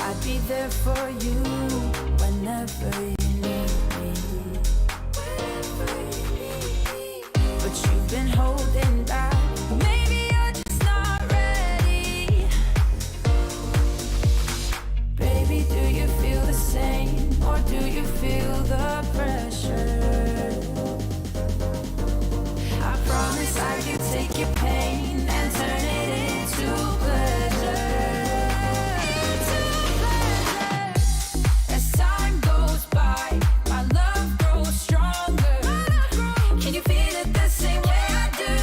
I'd be there for you whenever you need me. But you've been holding back. Maybe you're just not ready. Baby, do you feel the same? Or do you feel the pressure? I promise I can take your pain and turn it into pleasure. As time goes by, my love grows stronger. Can you feel it the same way I do?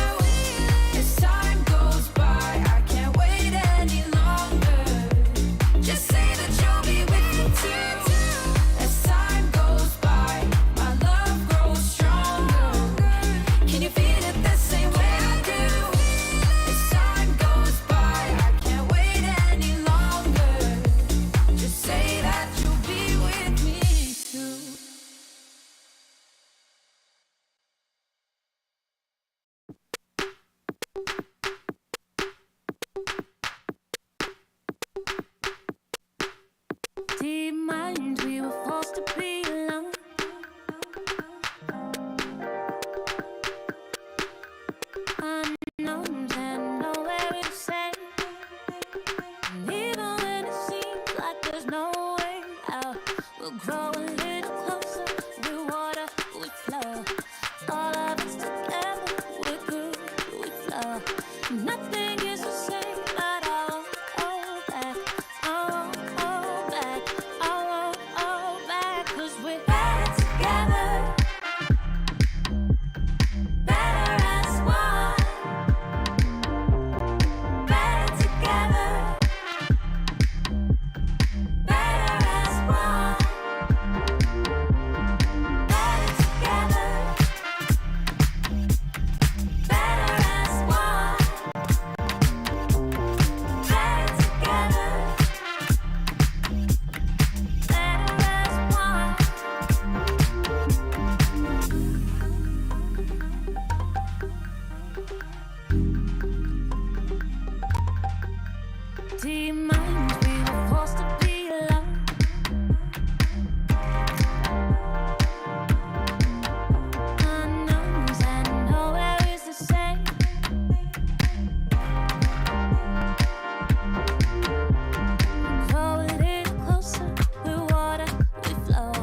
As time goes by, I can't wait any longer. Just say that you'll be with me too. As time goes by, my love grows stronger. Can you feel it the same way I do? As time goes by, I can't wait any longer. Just say that you'll be with me too. Do you mind we were forced to be alone? Unknowns and nowhere is safe. And even when it seems like there's no way out, we'll grow a little closer. Through water we flow. All of us together, we're good, we flow. Nothing is the same, but I won't hold back. I won't hold back. I won't hold back. 'Cause we're better together. Better as one. Better together. Better as one. Better together. Better as one. Better together. Better as one. Do you mind we were forced to be alone? Unknowns and nowhere is the same. Grow a little closer, we're water, we flow.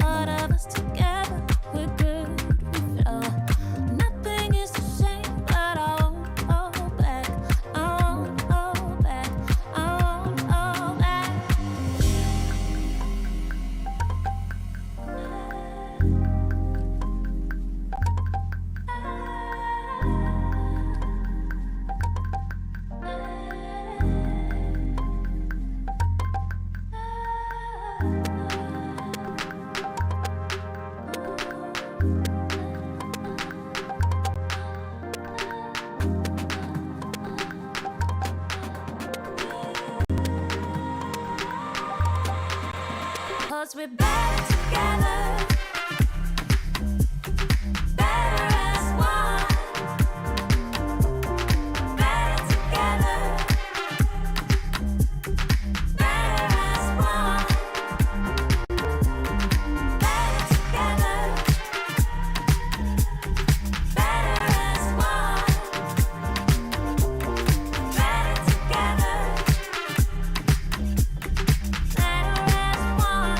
All of us together, we're good, we flow. Nothing is the same, but I won't hold back. I won't hold back. I won't hold back. Cause we're better together. Better as one. Better together. Better as one. Better together. Better as one. Better together. Better as one.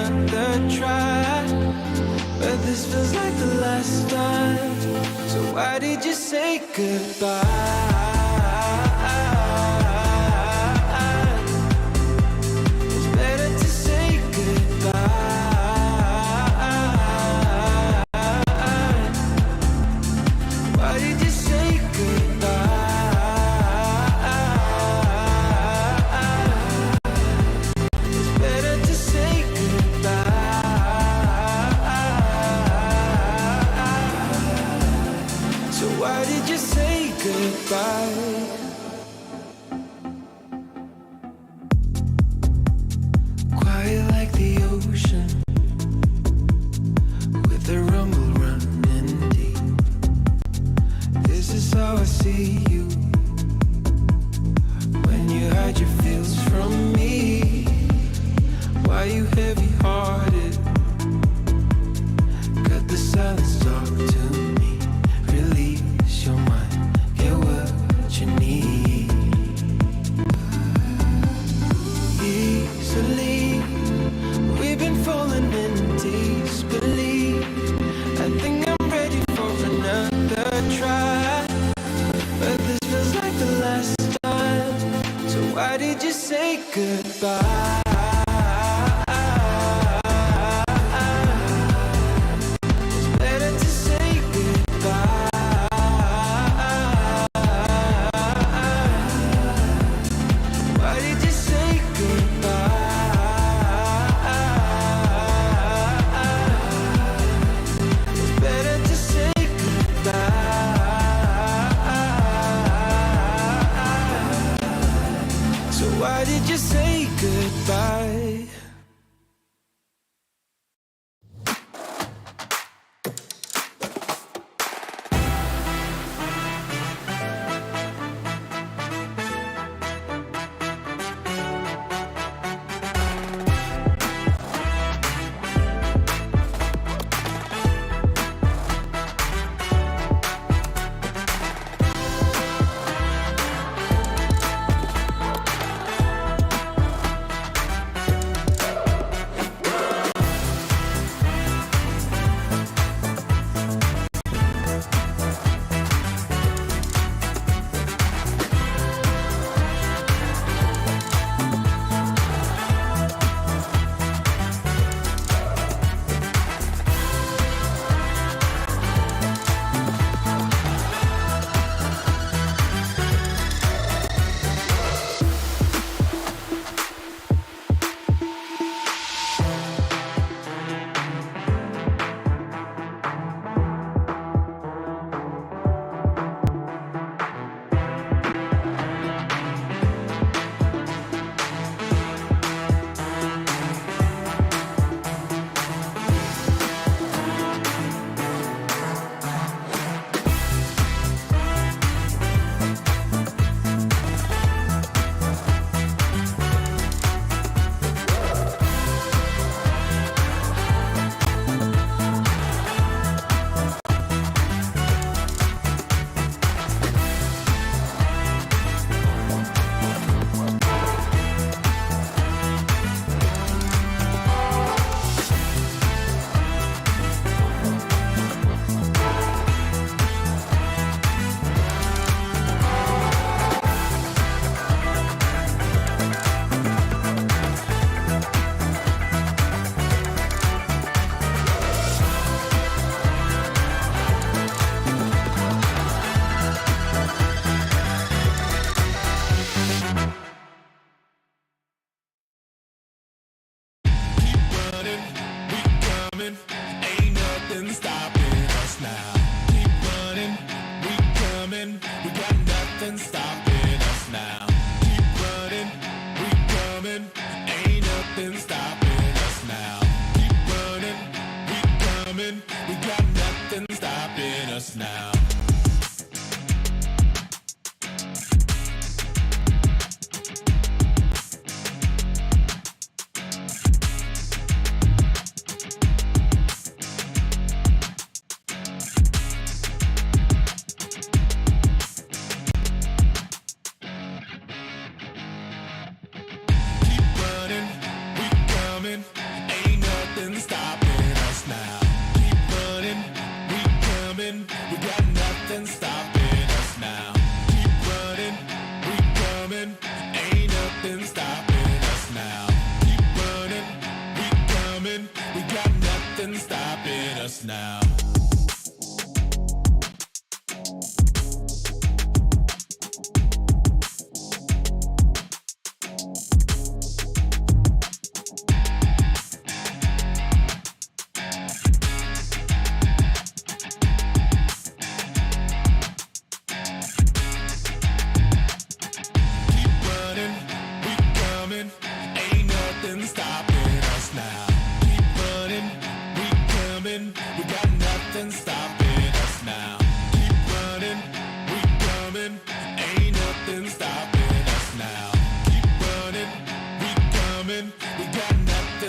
another try, but this feels like the last time. So why did you say goodbye? It's better to say goodbye. Why did you say goodbye? It's better to say goodbye. So why did you say goodbye? Quiet like the ocean, with the rumble running deep. This is how I see you, when you hide your feels from me. Why you heavy-hearted? Cut the silence, talk to me. Release your mind, get what you need. Easily, we've been falling in disbelief. I think I'm ready for another try, but this feels like the last time. So why did you say goodbye? It's better to say goodbye. Why did you say goodbye? It's better to say goodbye. So why did you say goodbye?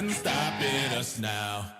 nothing stopping us now.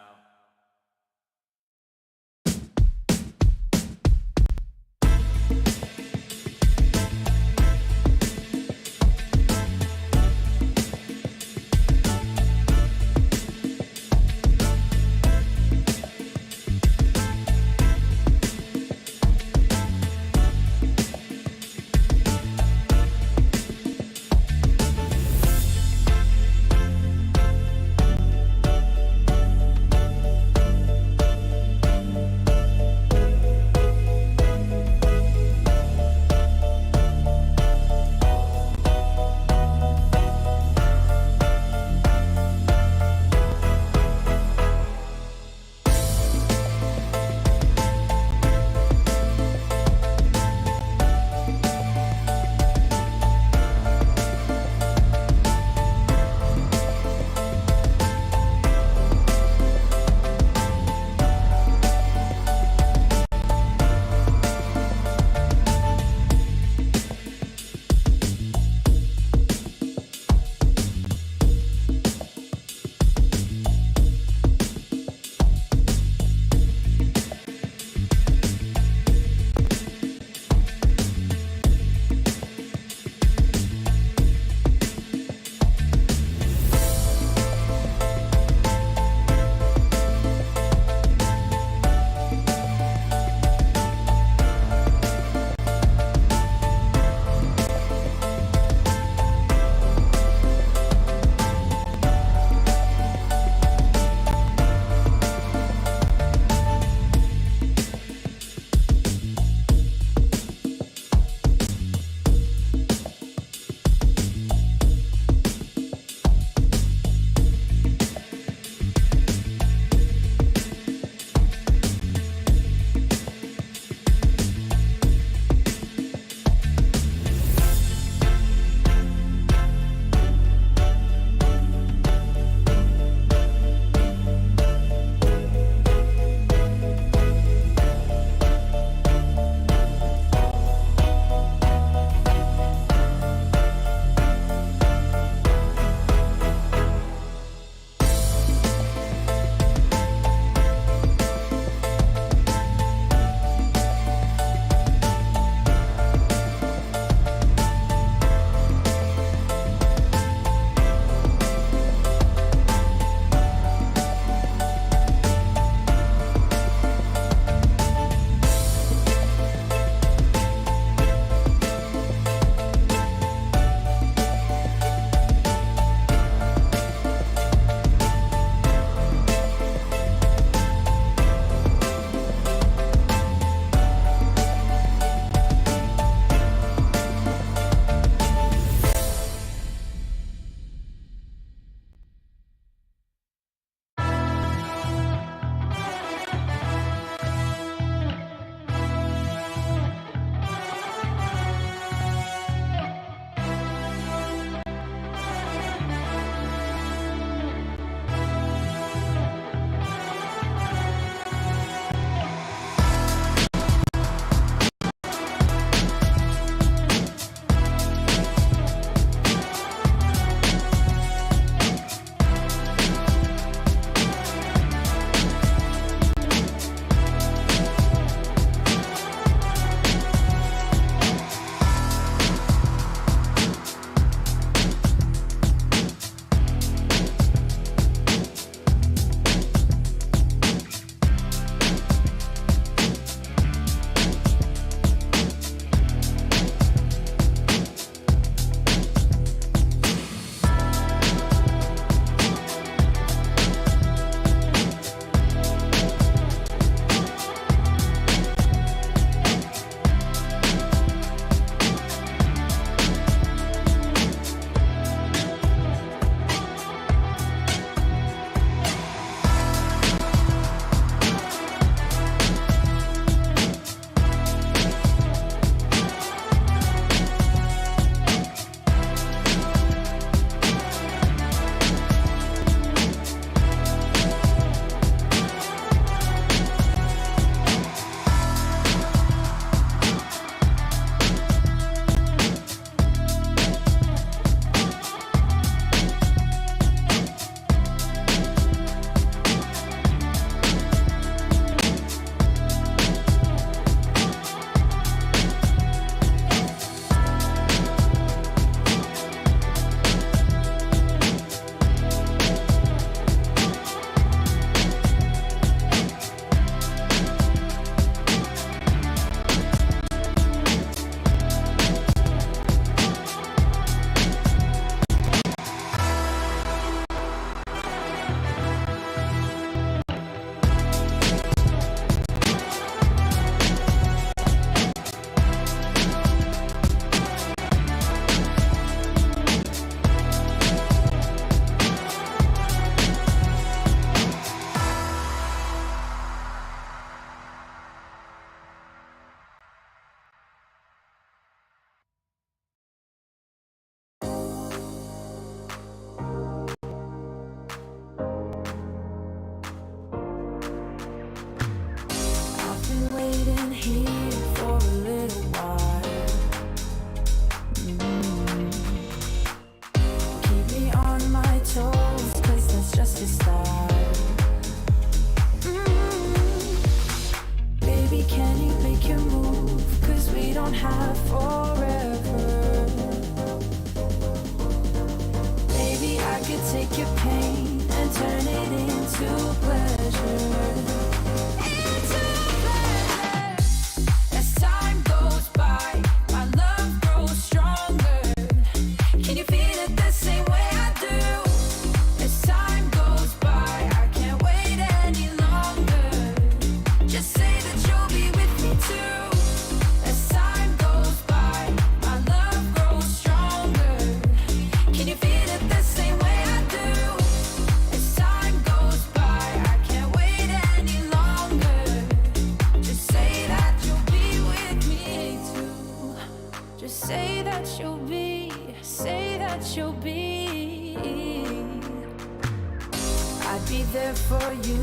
be there for you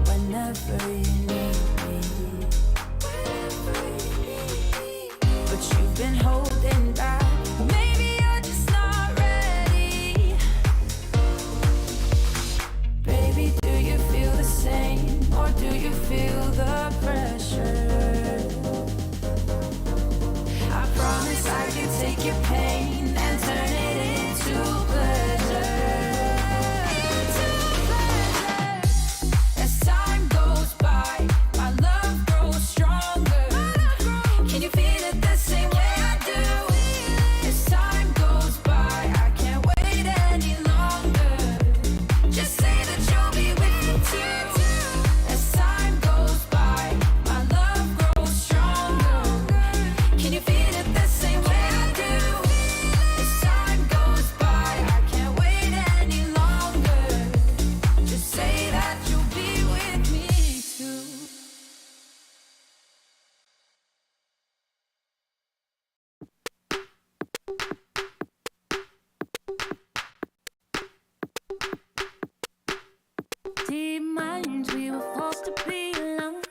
whenever you need me. But you've been holding back. Maybe you're just not ready. Baby, do you feel the same? Or do you feel the pressure? I promise I can take your pain and turn it into pleasure. As time goes by, my love grows stronger. Can you feel it the same way I do? As time goes by, I can't wait any longer. Just say that you'll be with me too. As time goes by, my love grows stronger. Can you feel it the same way I do? As time goes by, I can't wait any longer. Just say that you'll be with me too. Deep minds, we were forced to be alone.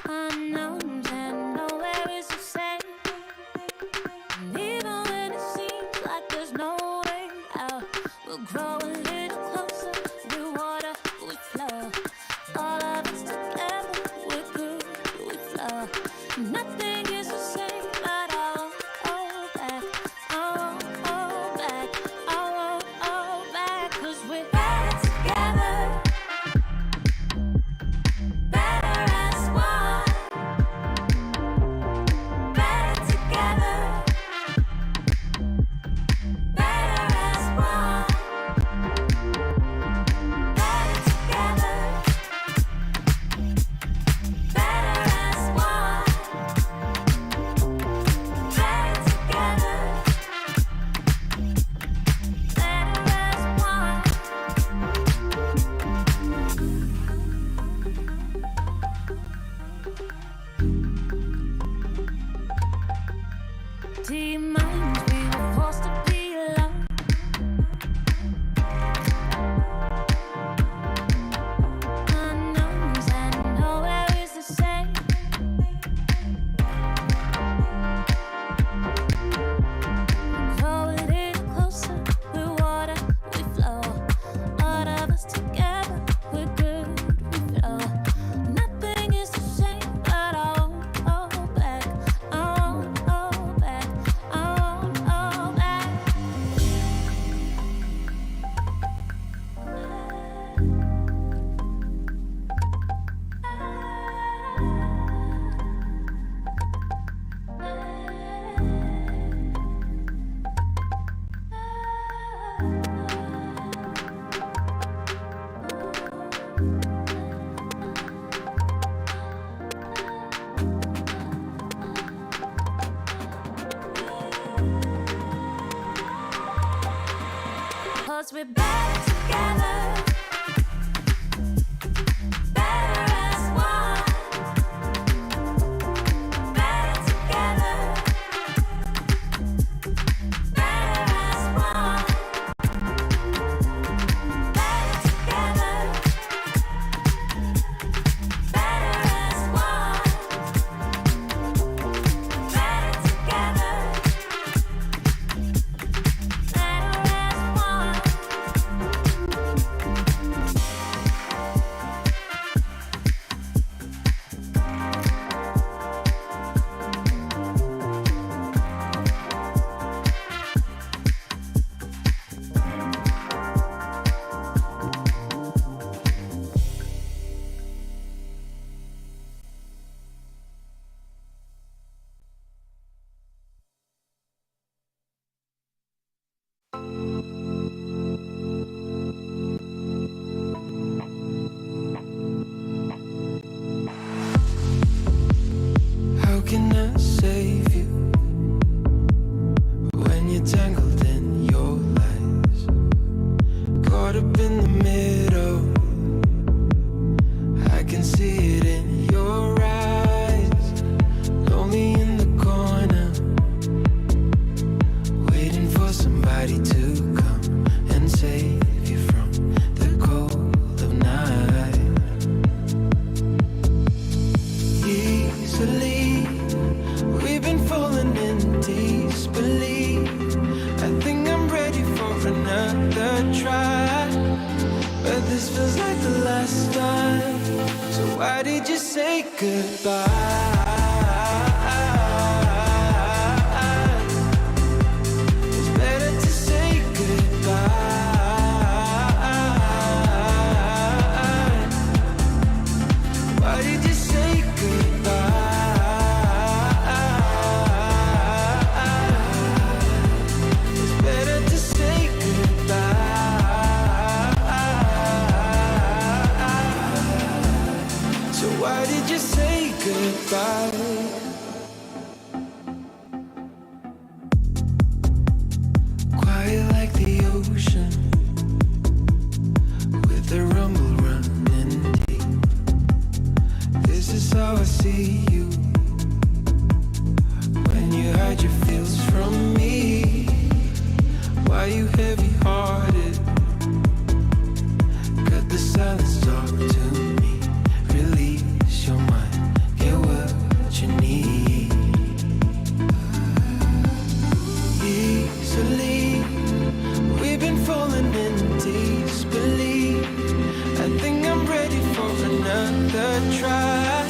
Unknowns and nowhere is the same. And even when it seems like there's no way out, we'll grow a little closer. We water, we flow. All of us together, we're good, we flow. Nothing is the same, but I won't hold back. I won't hold back. I won't hold back. 'Cause we're better together. Better as one. Better together. Better as one. Better together. Better as one. Better together. Better as one. Deep minds, we were forced to be alone. Unknowns and nowhere is the same. Grow a little closer, we're water, we flow. All of us together, we're good, we flow. Nothing is the same, but I won't hold back. I won't hold back. I won't hold back. Cause we're better together. Better as one. Better together. Better as one. Better together. Better as one. Better together. Better as one. somebody to come and save you from the cold of night. Easily, we've been falling in disbelief. I think I'm ready for another try, but this feels like the last time. So why did you say goodbye? It's better to say goodbye. Why did you say goodbye? It's better to say goodbye. So why did you say goodbye? Quiet like the ocean, with the rumble running deep. This is how I see you, when you hide your feels from me. Why you heavy-hearted? Cut the silence, talk to me. Release your mind, get what you need. Easily, we've been falling in disbelief. I think I'm ready for another try,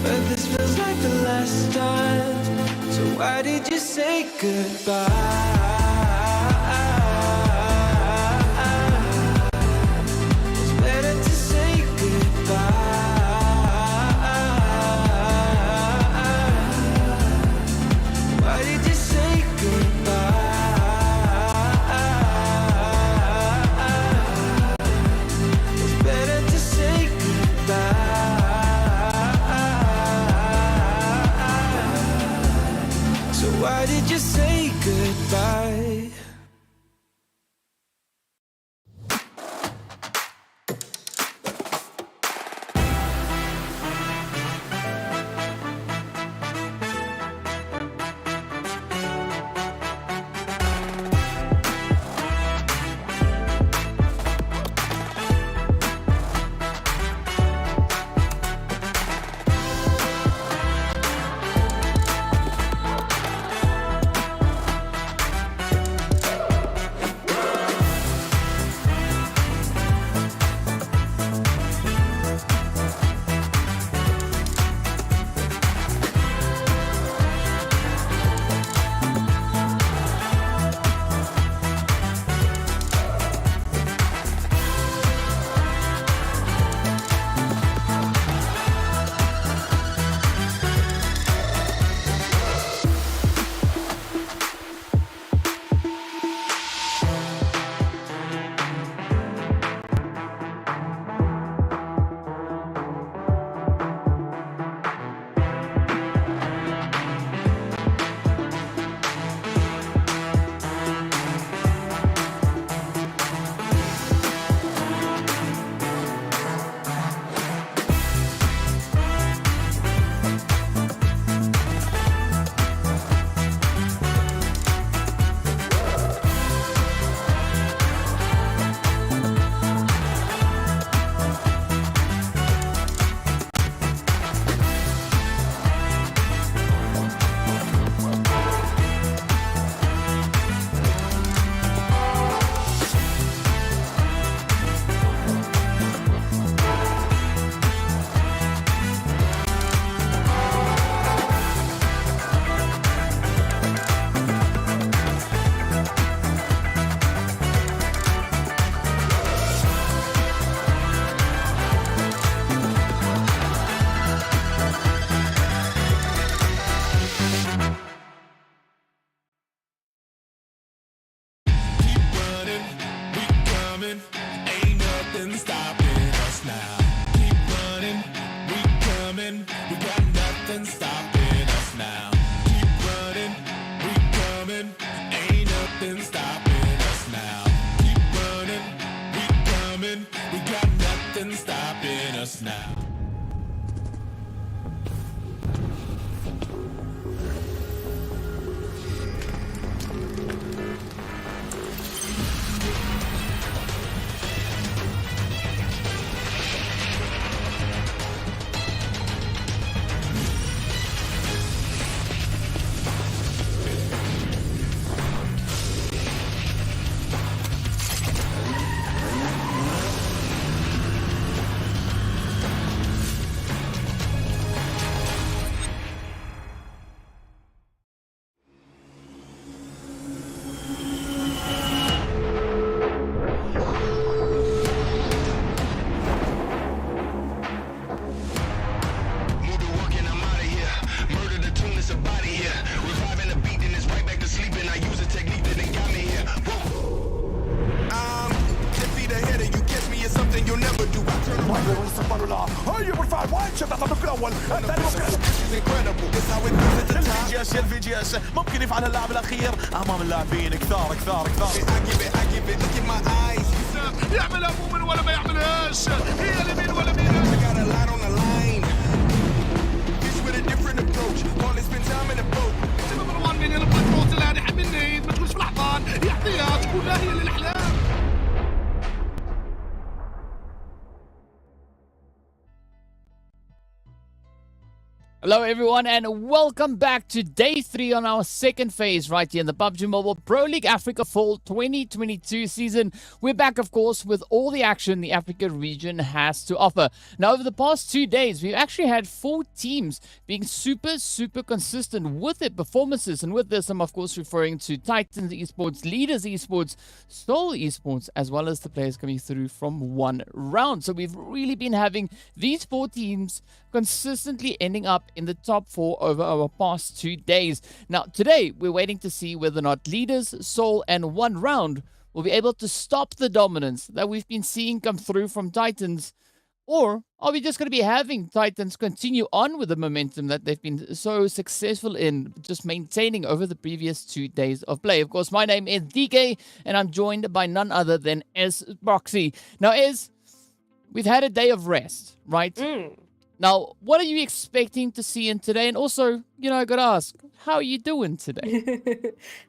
but this feels like the last time. So why did you say goodbye? It's better to say goodbye. Why did you say goodbye? It's better to say goodbye. So why did you say goodbye? شوف اعطى الدك الاول الثاني ممكن في جي اس ممكن يفعل اللاعب الاخير امام اللاعبين كثار يعملها مؤمن ولا ما يعملهاش هي اليمين ولا مين مروان من يلبس روس الهادي حملني ما تقولش في الاحضان يعطيها تكون لا هي للاحلام. Hello everyone and welcome back to day 3 on our second phase right here in the PUBG Mobile Pro League Africa Fall 2022 season. We're back of course with all the action the Africa region has to offer. Now over the past 2 days we've actually had 4 teams being super consistent with their performances, and with this I'm of course referring to Titans Esports, Leaders Esports, Soul Esports, as well as the players coming through from one round. So we've really been having these 4 teams consistently ending up in the top 4 over our past 2 days. Now today we're waiting to see whether or not Leaders, Soul and One Round will be able to stop the dominance that we've been seeing come through from Titans, or are we just going to be having Titans continue on with the momentum that they've been so successful in just maintaining over the previous 2 days of play. Of course, my name is DK and I'm joined by none other than Proxy. Now we've had a day of rest, right? Now, what are you expecting to see in today? And also, I got to ask, how are you doing today?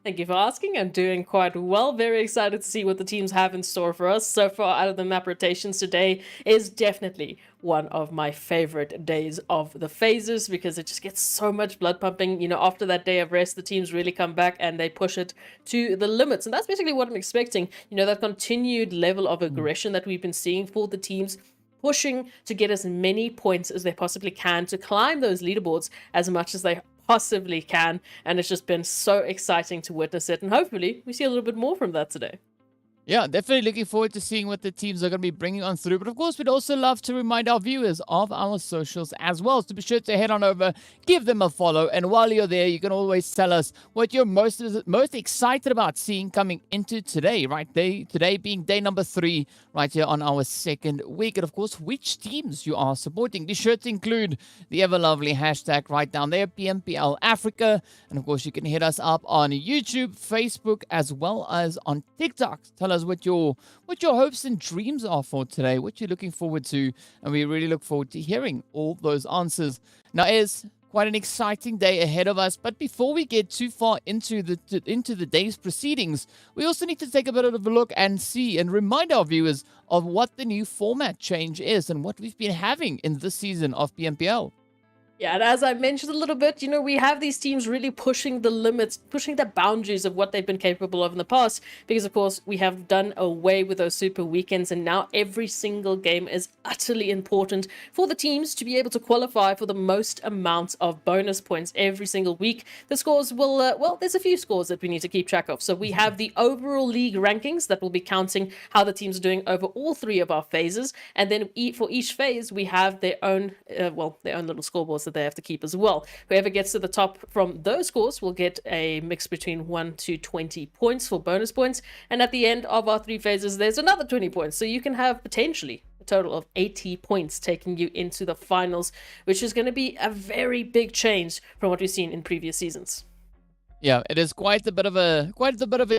Thank you for asking. I'm doing quite well. Very excited to see what the teams have in store for us. So far, out of the map rotations, today is definitely one of my favorite days of the phases because it just gets so much blood pumping. After that day of rest, the teams really come back and they push it to the limits. And that's basically what I'm expecting. That continued level of aggression that we've been seeing for the teams, pushing to get as many points as they possibly can to climb those leaderboards as much as they possibly can. And it's just been so exciting to witness it. And hopefully we see a little bit more from that today. Yeah, definitely looking forward to seeing what the teams are going to be bringing on through. But of course, we'd also love to remind our viewers of our socials as well. So be sure to head on over, give them a follow. And while you're there, you can always tell us what you're most excited about seeing coming into today, right? Today being day number 3, right here on our second week. And of course, which teams you are supporting. Be sure to include the ever lovely hashtag right down there, PMPL Africa. And of course, you can hit us up on YouTube, Facebook, as well as on TikTok. Tell us what your hopes and dreams are for today, what you're looking forward to, and we really look forward to hearing all those answers. Now, it is quite an exciting day ahead of us, but before we get too far into the day's proceedings, we also need to take a bit of a look and see and remind our viewers of what the new format change is and what we've been having in this season of PMPL. Yeah, and as I mentioned a little bit, we have these teams really pushing the limits, pushing the boundaries of what they've been capable of in the past, because of course we have done away with those super weekends, and now every single game is utterly important for the teams to be able to qualify for the most amount of bonus points every single week. The scores will, there's a few scores that we need to keep track of. So we have the overall league rankings that will be counting how the teams are doing over all 3 of our phases, and then for each phase we have their own little scoreboards that they have to keep as well. Whoever gets to the top from those scores will get a mix between 1 to 20 points for bonus points, and at the end of our 3 phases there's another 20 points, so you can have potentially a total of 80 points taking you into the finals, which is going to be a very big change from what we've seen in previous seasons. Yeah, it is quite a bit of a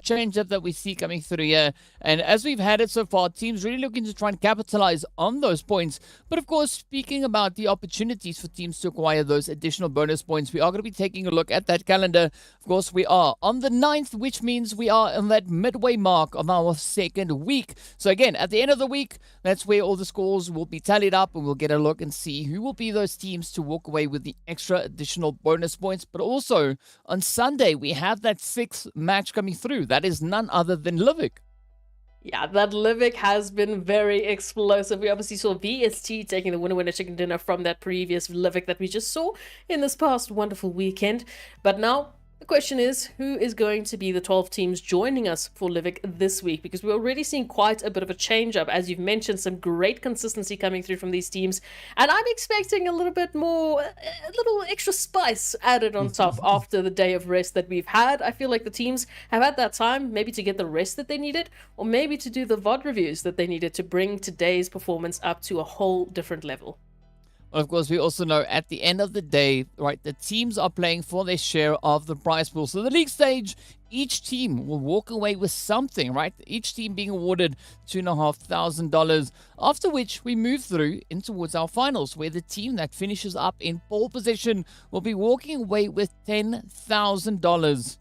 change up that we see coming through here. And as we've had it so far, teams really looking to try and capitalize on those points. But of course, speaking about the opportunities for teams to acquire those additional bonus points, we are going to be taking a look at that calendar. Of course, we are on the 9th, which means we are in that midway mark of our second week. So again, at the end of the week, that's where all the scores will be tallied up, and we'll get a look and see who will be those teams to walk away with the extra additional bonus points. But also on Sunday, we have that 6th match coming through. That is none other than Livik. Yeah, that Livik has been very explosive. We obviously saw VST taking the winner chicken dinner from that previous Livik that we just saw in this past wonderful weekend. But now the question is, who is going to be the 12 teams joining us for Livik this week? Because we're already seeing quite a bit of a change up. As you've mentioned, some great consistency coming through from these teams. And I'm expecting a little bit more, a little extra spice added on top after the day of rest that we've had. I feel like the teams have had that time maybe to get the rest that they needed, or maybe to do the VOD reviews that they needed to bring today's performance up to a whole different level. Well, of course, we also know at the end of the day, right, the teams are playing for their share of the prize pool. So the league stage, each team will walk away with something, right? Each team being awarded $2,500, after which we move through in towards our finals, where the team that finishes up in pole position will be walking away with $10,000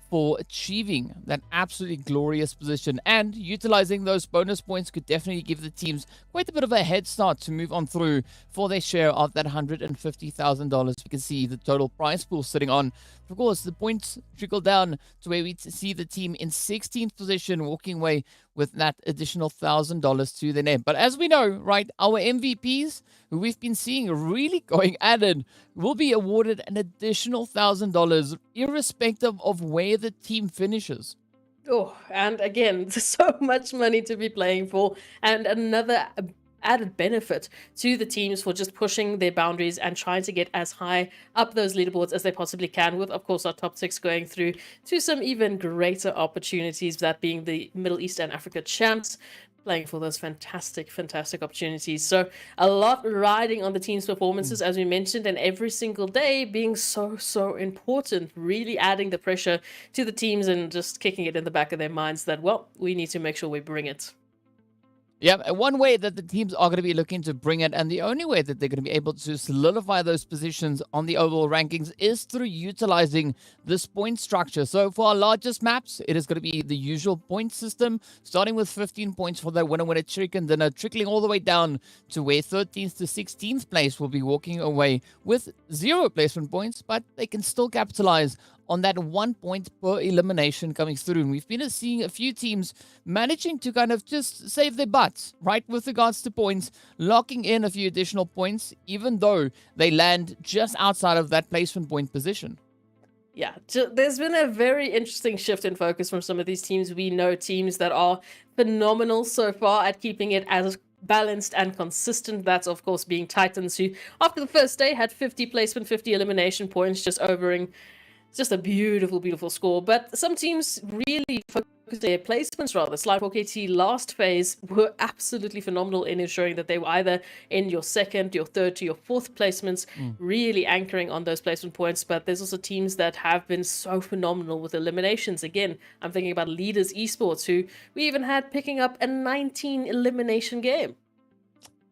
for achieving that absolutely glorious position. And utilizing those bonus points could definitely give the teams quite a bit of a head start to move on through for their share of that $150,000. You can see the total prize pool sitting on. Of course, the points trickle down to where we see the team in 16th position walking away with that additional $1,000 to their name. But as we know, right, our MVPs, who we've been seeing really going at it, will be awarded an additional $1,000 irrespective of where the team finishes. Oh, and again, there's so much money to be playing for, and another added benefit to the teams for just pushing their boundaries and trying to get as high up those leaderboards as they possibly can, with, of course, our top 6 going through to some even greater opportunities, that being the Middle East and Africa champs, playing for those fantastic opportunities. So a lot riding on the team's performances, as we mentioned, and every single day being so important, really adding the pressure to the teams and just kicking it in the back of their minds that, well, we need to make sure we bring it. Yeah, and one way that the teams are going to be looking to bring it, and the only way that they're going to be able to solidify those positions on the overall rankings, is through utilizing this point structure. So for our largest maps, it is going to be the usual point system, starting with 15 points for the winner chicken dinner, trickling all the way down to where 13th to 16th place will be walking away with 0 placement points, but they can still capitalize on that 1 point per elimination coming through. And we've been seeing a few teams managing to kind of just save their butts, right, with regards to points, locking in a few additional points, even though they land just outside of that placement point position. Yeah, there's been a very interesting shift in focus from some of these teams. We know teams that are phenomenal so far at keeping it as balanced and consistent. That's, of course, being Titans, who after the first day had 50 placement, 50 elimination points, just overing. It's just a beautiful score. But some teams really focus their placements rather. Slidewalk KT last phase were absolutely phenomenal in ensuring that they were either in your 2nd, your 3rd to your 4th placements, really anchoring on those placement points. But there's also teams that have been so phenomenal with eliminations. Again, I'm thinking about Leaders Esports, who we even had picking up a 19 elimination game.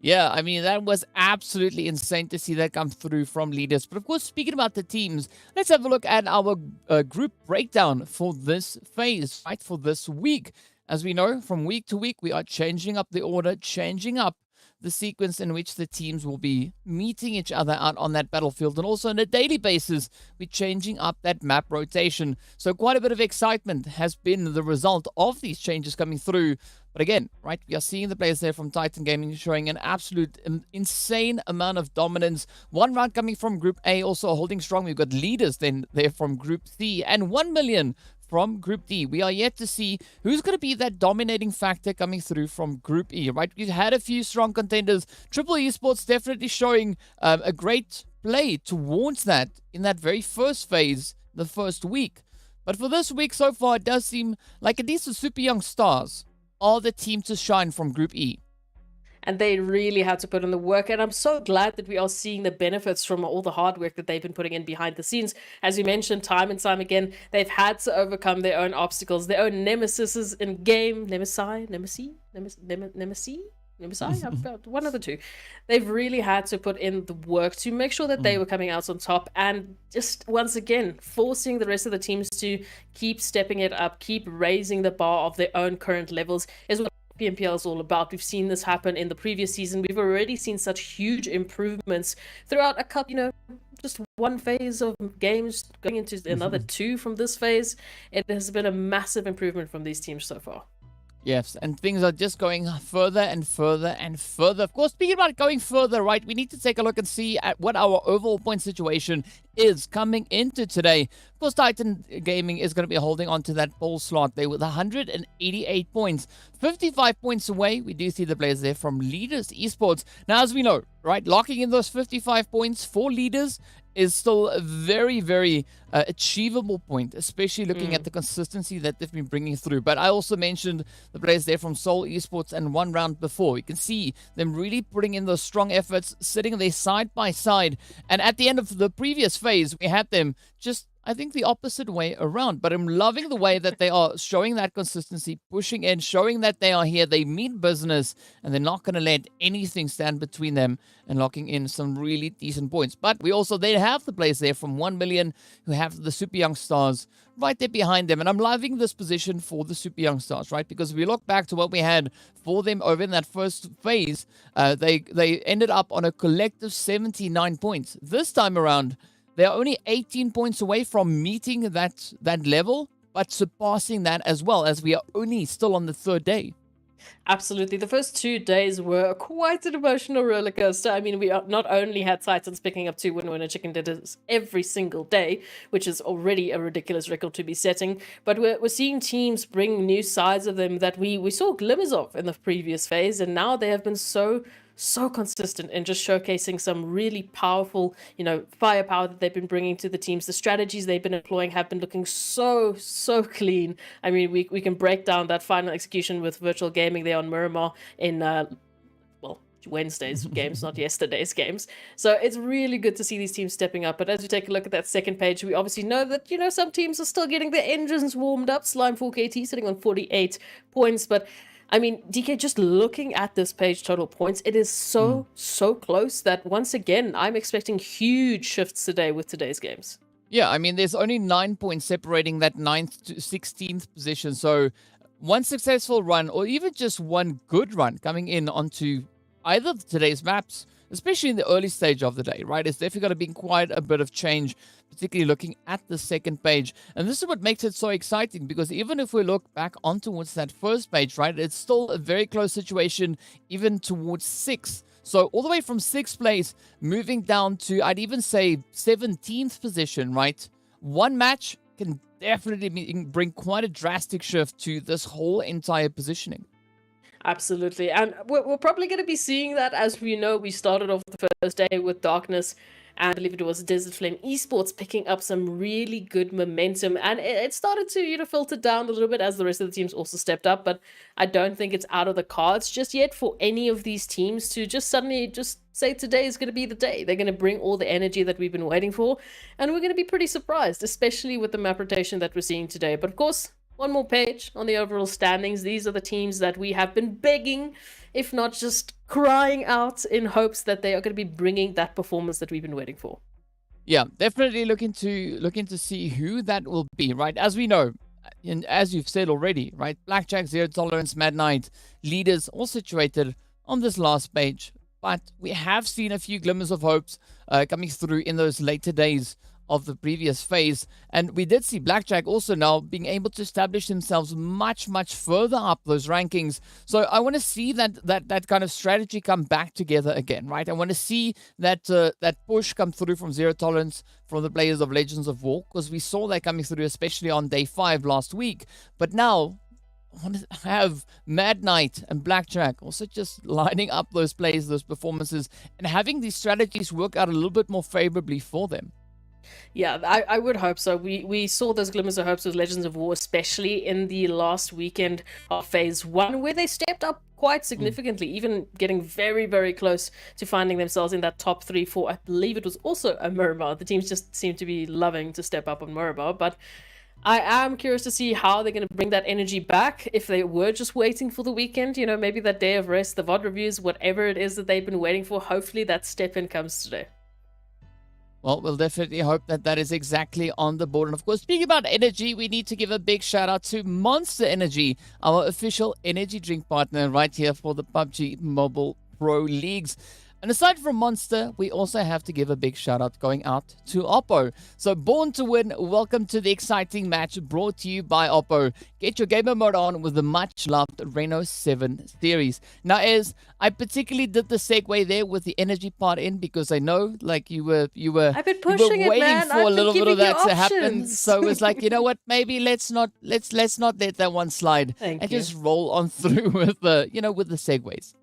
Yeah, I mean, that was absolutely insane to see that come through from Leaders. But of course, speaking about the teams, let's have a look at our group breakdown for this phase, right, for this week. As we know, from week to week, we are changing up the order, changing up the sequence in which the teams will be meeting each other out on that battlefield. And also on a daily basis, we're changing up that map rotation. So quite a bit of excitement has been the result of these changes coming through. But again, right, we are seeing the players there from Titan Gaming showing an absolute insane amount of dominance. One round coming from Group A, also holding strong. We've got Leaders then there from Group C, and 1 million from Group D. We are yet to see who's going to be that dominating factor coming through from Group E, right? We've had a few strong contenders. Triple Esports definitely showing a great play towards that in that very first phase, the first week. But for this week so far, it does seem like at least the super young stars are the team to shine from Group E. And they really had to put in the work. And I'm so glad that we are seeing the benefits from all the hard work that they've been putting in behind the scenes. As you mentioned, time and time again, they've had to overcome their own obstacles, their own nemesis in game. Nemesis? I've got one of the two. They've really had to put in the work to make sure that they were coming out on top, and just once again forcing the rest of the teams to keep stepping it up, keep raising the bar of their own current levels is what PMPL is all about. We've seen this happen in the previous season. We've already seen such huge improvements throughout a couple, just one phase of games going into another 2 from this phase. It has been a massive improvement from these teams so far. Yes, and things are just going further and further and further. Of course, speaking about going further, right, we need to take a look and see at what our overall point situation is coming into today. Of course, Titan Gaming is going to be holding on to that pole slot there with 188 points. 55 points away, we do see the players there from Leaders Esports. Now, as we know, right, locking in those 55 points for Leaders is still a very, very achievable point, especially looking at the consistency that they've been bringing through. But I also mentioned the players there from Seoul Esports and one round before. You can see them really putting in those strong efforts, sitting there side by side. And at the end of the previous phase, we had them just, I think, the opposite way around. But I'm loving the way that they are showing that consistency, pushing in, showing that they are here, they mean business, and they're not going to let anything stand between them and locking in some really decent points. But we also, they have the players there from 1 million who have the Super Young Stars right there behind them. And I'm loving this position for the Super Young Stars, right? Because if we look back to what we had for them over in that first phase, they ended up on a collective 79 points. This time around, they are only 18 points away from meeting that level, but surpassing that as well, as we are only still on the third day. Absolutely. The first 2 days were quite an emotional roller coaster. I mean, we not only had Titans picking up 2 winner chicken dinners every single day, which is already a ridiculous record to be setting, but we're seeing teams bring new sides of them that we saw glimmers of in the previous phase, and now they have been so consistent in just showcasing some really powerful, firepower that they've been bringing to the teams. The strategies they've been employing have been looking so clean. I mean, we can break down that final execution with virtual gaming there on Miramar in, Wednesday's games, not yesterday's games. So it's really good to see these teams stepping up. But as we take a look at that second page, we obviously know that, some teams are still getting their engines warmed up. Slime 4KT sitting on 48 points, but I mean, DK, just looking at this page total points, it is so close that once again, I'm expecting huge shifts today with today's games. Yeah, I mean, there's only 9 points separating that 9th to 16th position. So one successful run or even just one good run coming in onto either of today's maps, especially in the early stage of the day, right? It's definitely going to be quite a bit of change, particularly looking at the second page. And this is what makes it so exciting, because even if we look back on towards that first page, right, it's still a very close situation, even towards 6th. So all the way from 6th place, moving down to, I'd even say, 17th position, right? One match can definitely bring quite a drastic shift to this whole entire positioning. Absolutely. And we're probably going to be seeing that, as we know, we started off the first day with Darkness, and I believe it was Desert Flame Esports picking up some really good momentum, and it started to, filter down a little bit as the rest of the teams also stepped up, but I don't think it's out of the cards just yet for any of these teams to just suddenly just say today is going to be the day. They're going to bring all the energy that we've been waiting for, and we're going to be pretty surprised, especially with the map rotation that we're seeing today. But of course, one more page on the overall standings. These are the teams that we have been begging, if not just crying out, in hopes that they are going to be bringing that performance that we've been waiting for. Yeah, definitely looking to see who that will be, right? As we know, and as you've said already, right? Blackjack, Zero Tolerance, Mad Knight, leaders all situated on this last page. But we have seen a few glimmers of hopes coming through in those later days of the previous phase, and we did see Blackjack also now being able to establish themselves much further up those rankings. So I want to see that kind of strategy come back together again, right? I want to see that push come through from Zero Tolerance, from the players of Legends of War, because we saw that coming through, especially on day 5 last week. But now I want to have Mad Knight and Blackjack also just lining up those plays, those performances, and having these strategies work out a little bit more favorably for them. Yeah, I would hope so. We saw those glimmers of hopes with Legends of War, especially in the last weekend of Phase 1, where they stepped up quite significantly, even getting very close to finding themselves in that top 3-4. I believe it was also a Miramar. The teams just seem to be loving to step up on Miramar, but I am curious to see how they're going to bring that energy back, if they were just waiting for the weekend, maybe that day of rest, the VOD reviews, whatever it is that they've been waiting for. Hopefully that step in comes today. Well, we'll definitely hope that is exactly on the board. And of course, speaking about energy, we need to give a big shout out to Monster Energy, our official energy drink partner right here for the PUBG Mobile Pro Leagues. And aside from Monster, we also have to give a big shout out going out to Oppo. So Born to Win, welcome to the exciting match brought to you by Oppo. Get your gamer mode on with the much loved Reno 7 series. Now, I particularly did the segue there with the energy part in, because I know like you were I've been pushing waiting it, man. for a little bit of that to happen. Options. So it was like, you know what, maybe let's not let that one slide. Thank and you. just roll on through with the with the segues.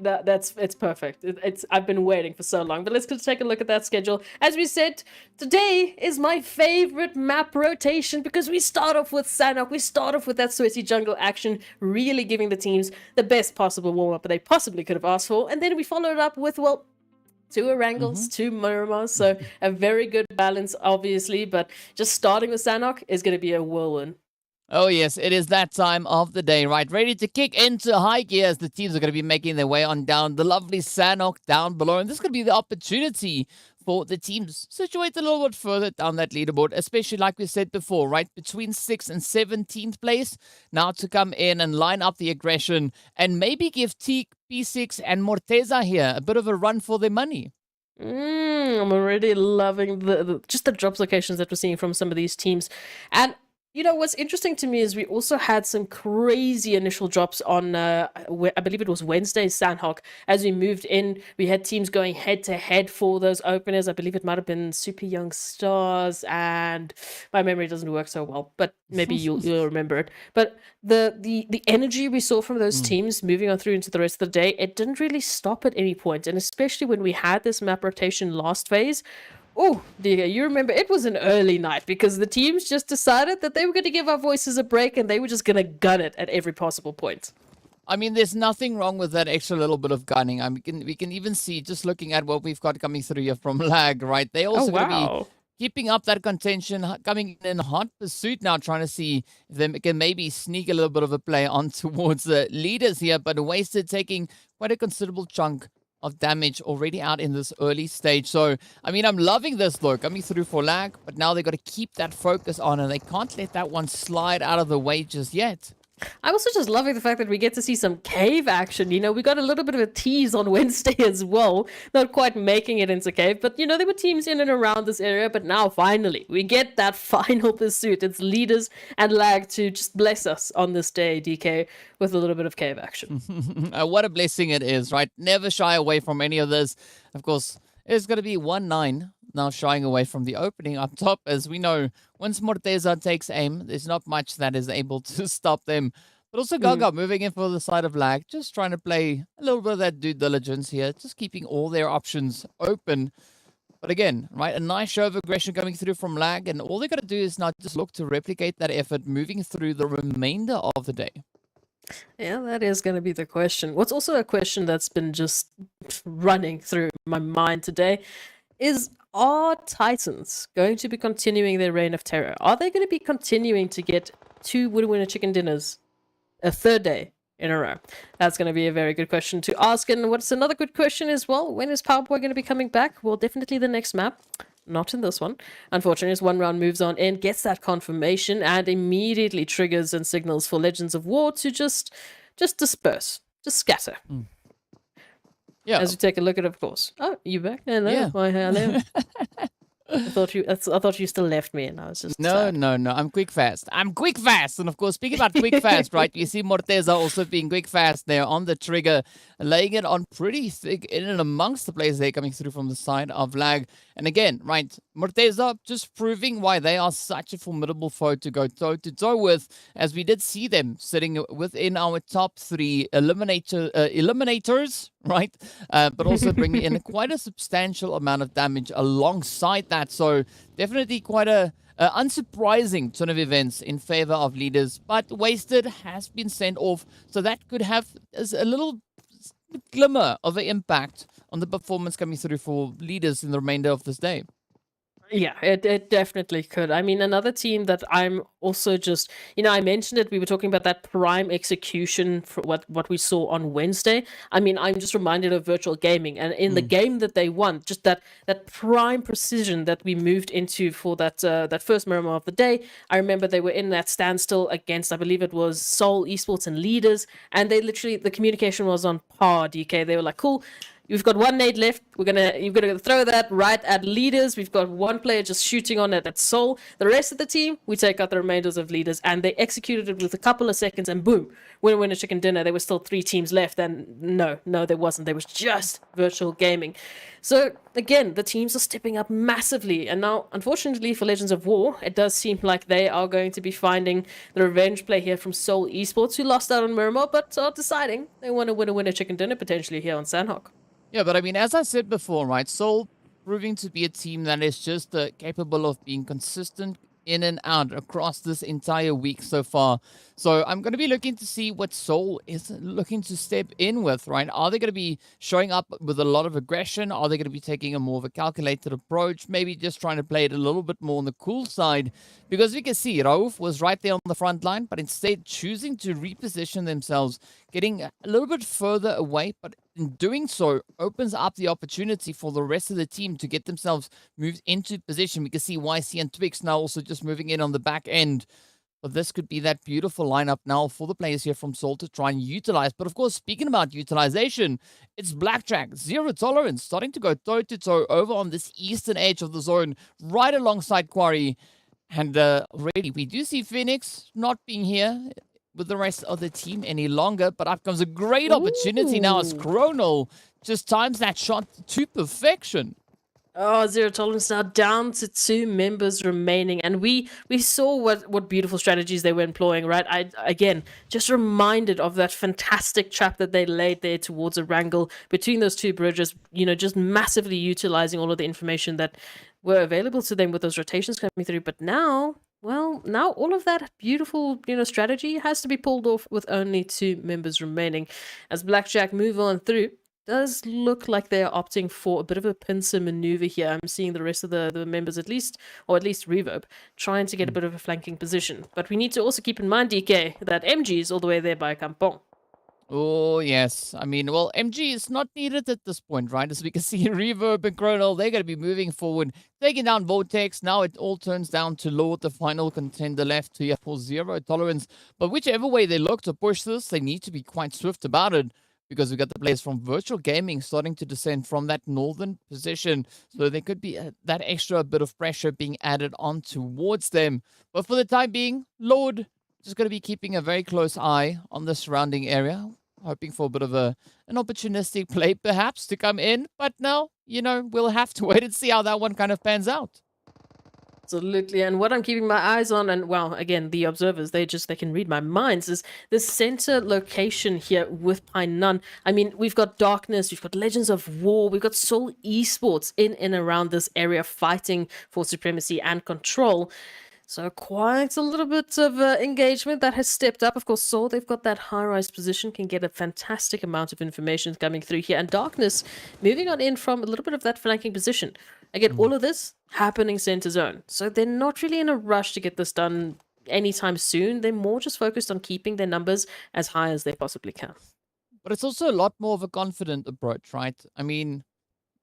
It's perfect. It's I've been waiting for so long, but let's take a look at that schedule. As we said, today is my favorite map rotation because we start off with Sanhok, we start off with that sweaty jungle action, really giving the teams the best possible warm up they possibly could have asked for, and then we follow it up with two Erangels, two Miramars, so a very good balance, obviously, but just starting with Sanhok is going to be a whirlwind. Oh, yes, it is that time of the day, right? Ready to kick into high gear as the teams are going to be making their way on down. The lovely Sanhok down below. And this could be the opportunity for the teams situated a little bit further down that leaderboard, especially like we said before, right? Between 6th and 17th place. Now to come in and line up the aggression and maybe give P6 and Morteza here a bit of a run for their money. I'm already loving just the drops locations that we're seeing from some of these teams. And you know, what's interesting to me is we also had some crazy initial drops on, I believe it was Wednesday, Sanhok. As we moved in, we had teams going head-to-head for those openers. I believe it might have been Super Young Stars, and my memory doesn't work so well, but maybe you'll remember it. But the energy we saw from those teams moving on through into the rest of the day, it didn't really stop at any point, and especially when we had this map rotation last phase. Oh, dear, you remember it was an early night because the teams just decided that they were going to give our voices a break and they were just going to gun it at every possible point. I mean, there's nothing wrong with that extra little bit of gunning. I mean, we can even see, just looking at what we've got coming through here from Lag, right? They also going to be keeping up that contention, coming in hot pursuit now, trying to see if they can maybe sneak a little bit of a play on towards the leaders here, but Wasted taking quite a considerable chunk of damage already out in this early stage. So, I mean, I'm loving this though, coming through for Lag, but now they've got to keep that focus on and they can't let that one slide out of the way just yet. I'm also just loving the fact that we get to see some cave action. You know, we got a little bit of a tease on Wednesday as well. Not quite making it into cave, but you know, there were teams in and around this area, but now finally we get that final pursuit. It's leaders and Lag to just bless us on this day, DK, with a little bit of cave action. What a blessing it is, right? Never shy away from any of this. Of course, it's going to be 1-9 now, shying away from the opening up top. As we know, once Morteza takes aim, there's not much that is able to stop them. But also Gaga moving in for the side of Lag, just trying to play a little bit of that due diligence here, just keeping all their options open. But again, right, a nice show of aggression coming through from Lag, and all they got to do is now just look to replicate that effort moving through the remainder of the day. Yeah, that is going to be the question. What's also a question that's been just running through my mind today is, are Titans going to be continuing their reign of terror? Are they going to be continuing to get 2 winner chicken dinners a third day in a row? That's going to be a very good question to ask. And what's another good question as well? When is Powerboy going to be coming back? Well, definitely the next map. Not in this one. Unfortunately, as one round moves on in, gets that confirmation and immediately triggers and signals for Legends of War to just disperse, just scatter. Yeah. As we take a look at it, of course. Oh, you back? Hello. Yeah. Why, hello. I thought you still left me, and I was just sad. No. I'm quick fast. I'm quick fast. And of course, speaking about quick fast, right? You see Morteza also being quick fast there on the trigger, laying it on pretty thick in and amongst the players there coming through from the side of Lag. And again, right, Morteza just proving why they are such a formidable foe to go toe to toe with, as we did see them sitting within our top 3 eliminators, right? But also bringing in quite a substantial amount of damage alongside that. So definitely quite a unsurprising turn of events in favor of leaders. But Wasted has been sent off, so that could have a little glimmer of an impact on the performance coming through for leaders in the remainder of this day. Yeah, it definitely could. I mean, another team that I'm also just, you know, I mentioned it, we were talking about that prime execution for what we saw on Wednesday. I mean, I'm just reminded of Virtual Gaming, and in the game that they won, just that prime precision that we moved into for that first Miramar of the day. I remember they were in that standstill against, I believe it was Seoul Esports and Leaders, and they literally, the communication was on par, DK. They were like, cool, you've got one nade left. You're gonna throw that right at leaders. We've got one player just shooting on it at Soul. The rest of the team, we take out the remainders of leaders, and they executed it with a couple of seconds, and boom, winner chicken dinner. There were still 3 teams left, and no, there wasn't. There was just virtual gaming. So again, the teams are stepping up massively, and now, unfortunately for Legends of War, it does seem like they are going to be finding the revenge play here from Seoul Esports, who lost out on Miramar, but are deciding they want to win a winner chicken dinner potentially here on Sanhok. Yeah, but I mean, as I said before, right, Seoul proving to be a team that is just capable of being consistent in and out across this entire week so far. So I'm going to be looking to see what Seoul is looking to step in with, right? Are they going to be showing up with a lot of aggression? Are they going to be taking a more of a calculated approach? Maybe just trying to play it a little bit more on the cool side? Because we can see Rauf was right there on the front line, but instead choosing to reposition themselves, getting a little bit further away, but in doing so opens up the opportunity for the rest of the team to get themselves moved into position. We can see YC and Twix now also just moving in on the back end. But this could be that beautiful lineup now for the players here from Seoul to try and utilize. But of course, speaking about utilization, it's Blackjack, Zero Tolerance, starting to go toe-to-toe over on this eastern edge of the zone, right alongside Quarry. And already, we do see Phoenix not being here with the rest of the team any longer. But up comes a great opportunity now as Chronal just times that shot to perfection. Oh, Zero Tolerance now down to 2 members remaining. And we saw what beautiful strategies they were employing, right? I, again, just reminded of that fantastic trap that they laid there towards Erangel between those 2 bridges, you know, just massively utilizing all of the information that were available to them with those rotations coming through. But now, well, now all of that beautiful, you know, strategy has to be pulled off with only 2 members remaining. As Blackjack move on through, does look like they're opting for a bit of a pincer maneuver here. I'm seeing the rest of the members at least Reverb, trying to get a bit of a flanking position. But we need to also keep in mind, DK, that MG is all the way there by Kampong. Oh, yes. I mean, well, MG is not needed at this point, right? As we can see, Reverb and Chronal, they're going to be moving forward, taking down Vortex. Now it all turns down to Lord, the final contender left here for Zero Tolerance. But whichever way they look to push this, they need to be quite swift about it, because we got the players from Virtual Gaming starting to descend from that northern position. So there could be that extra bit of pressure being added on towards them. But for the time being, Lord just going to be keeping a very close eye on the surrounding area, hoping for a bit of an opportunistic play perhaps to come in. But now, you know, we'll have to wait and see how that one kind of pans out. Absolutely. And what I'm keeping my eyes on, and well, again, the observers, they can read my minds, is the center location here with Painan. I mean, we've got Darkness, we've got Legends of War, we've got Seoul Esports in and around this area fighting for supremacy and control. So quite a little bit of engagement that has stepped up. Of course, Seoul, they've got that high-rise position, can get a fantastic amount of information coming through here. And Darkness moving on in from a little bit of that flanking position. Again, all of this happening center zone. So they're not really in a rush to get this done anytime soon. They're more just focused on keeping their numbers as high as they possibly can. But it's also a lot more of a confident approach, right? I mean,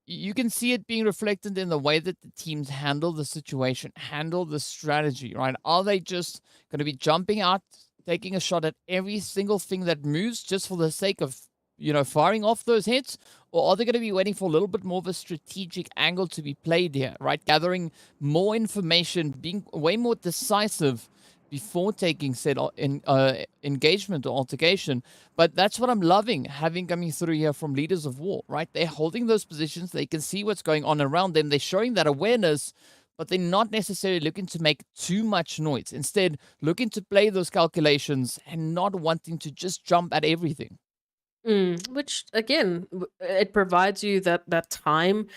you can see it being reflected in the way that the teams handle the situation, handle the strategy, right? Are they just going to be jumping out, taking a shot at every single thing that moves just for the sake of, you know, firing off those hits? Or are they going to be waiting for a little bit more of a strategic angle to be played here, right? Gathering more information, being way more decisive before taking said engagement or altercation. But that's what I'm loving, having coming through here from Leaders of War, right? They're holding those positions. They can see what's going on around them. They're showing that awareness, but they're not necessarily looking to make too much noise. Instead, looking to play those calculations and not wanting to just jump at everything. Which, again, it provides you that time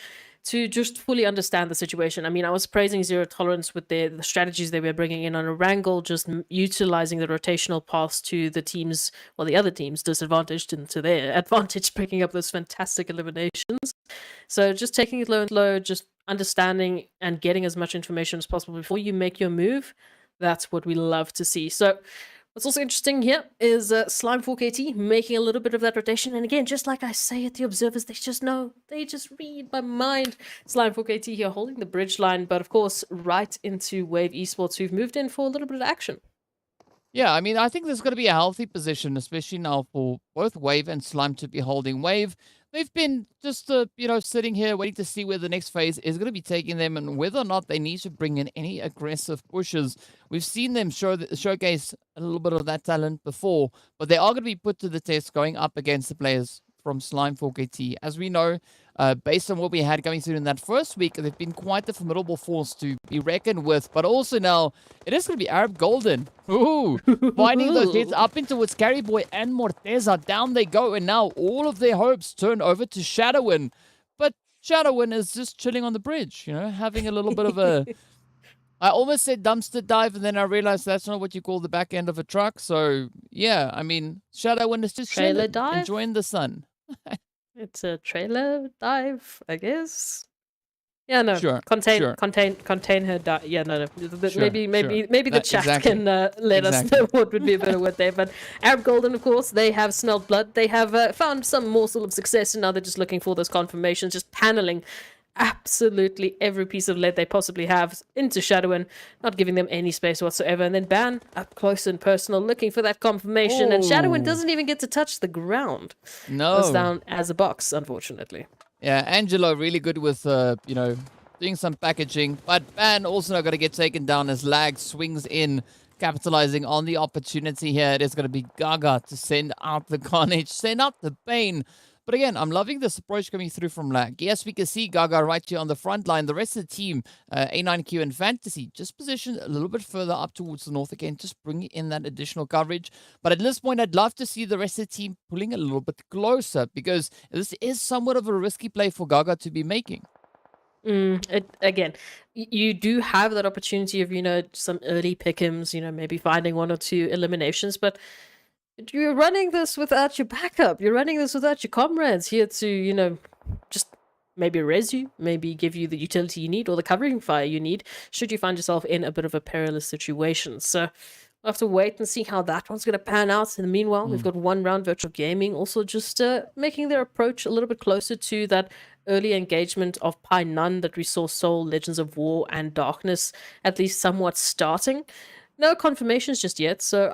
to just fully understand the situation. I mean, I was praising Zero Tolerance with the strategies they were bringing in on Erangel, just utilizing the rotational paths to the teams, well, the other teams disadvantaged into their advantage, picking up those fantastic eliminations. So just taking it low and low, just understanding and getting as much information as possible before you make your move. That's what we love to see. So what's also interesting here is Slime 4KT making a little bit of that rotation. And again, just like I say at the observers, they just know. They just read my mind. Slime 4KT here holding the bridge line, but of course, right into Wave Esports, who've moved in for a little bit of action. Yeah, I mean, I think there's going to be a healthy position, especially now for both Wave and Slime to be holding Wave. they've been just, sitting here waiting to see where the next phase is going to be taking them and whether or not they need to bring in any aggressive pushes. We've seen them showcase a little bit of that talent before, but they are going to be put to the test going up against the players from Slime 4KT. As we know, based on what we had going through in that first week, they've been quite a formidable force to be reckoned with. But also now, it is going to be Arab Golden. Ooh, finding those hits up into towards Carry Boy and Morteza. Down they go, and now all of their hopes turn over to Shadowin. But Shadowin is just chilling on the bridge, having a little bit of a... I almost said dumpster dive, and then I realized that's not what you call the back end of a truck. So, yeah, I mean, Shadowin is just Trailer chilling, dive? enjoying the sun. It's a trailer dive, I guess. Yeah, no. Sure, Contain her. Yeah, no. Sure, maybe the That- chat exactly. can let us know what would be a better word there. But Arab Golden, of course, they have smelled blood. They have found some morsel of success, and now they're just looking for those confirmations, just paneling absolutely every piece of lead they possibly have into Shadowin, not giving them any space whatsoever. And then Ban up close and personal, looking for that confirmation, and Shadowin doesn't even get to touch the ground. No. Goes down as a box, unfortunately. Yeah, Angelo really good with, doing some packaging. But Ban also not going to get taken down as Lag swings in, capitalizing on the opportunity here. It is going to be Gaga to send out the carnage, send out the pain. But again, I'm loving this approach coming through from Lag. Yes, we can see Gaga right here on the front line. The rest of the team, A9Q and Fantasy, just positioned a little bit further up towards the north again, just bringing in that additional coverage. But at this point, I'd love to see the rest of the team pulling a little bit closer, because this is somewhat of a risky play for Gaga to be making. Again, you do have that opportunity of, some early pick'ems, maybe finding one or two eliminations, but you're running this without your backup. You're running this without your comrades here to, just maybe res you, maybe give you the utility you need or the covering fire you need, should you find yourself in a bit of a perilous situation. So we'll have to wait and see how that one's going to pan out. In the meanwhile, we've got one round Virtual Gaming also just making their approach a little bit closer to that early engagement of Pi Nun that we saw Soul, Legends of War, and Darkness at least somewhat starting. No confirmations just yet, so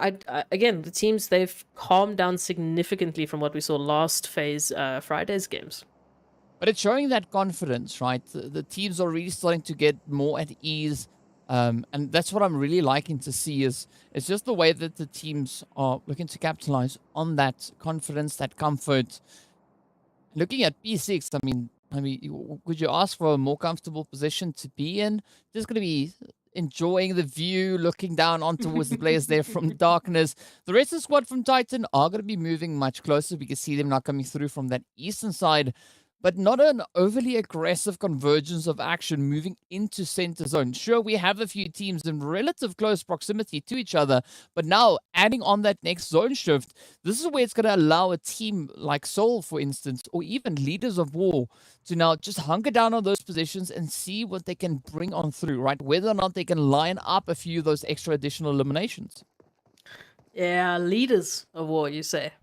again, the teams, they've calmed down significantly from what we saw last phase, Friday's games. But it's showing that confidence, right? The teams are really starting to get more at ease. And that's what I'm really liking to see is it's just the way that the teams are looking to capitalize on that confidence, that comfort. Looking at P6, I mean, would you ask for a more comfortable position to be in? Just going to be enjoying the view, looking down on towards the players there from Darkness. The rest of the squad from Titan are going to be moving much closer. We can see them now coming through from that eastern side, but not an overly aggressive convergence of action moving into center zone. Sure, we have a few teams in relative close proximity to each other, but now adding on that next zone shift, this is where it's going to allow a team like Soul, for instance, or even Leaders of War to now just hunker down on those positions and see what they can bring on through, right? Whether or not they can line up a few of those extra additional eliminations. Yeah, Leaders of War, you say.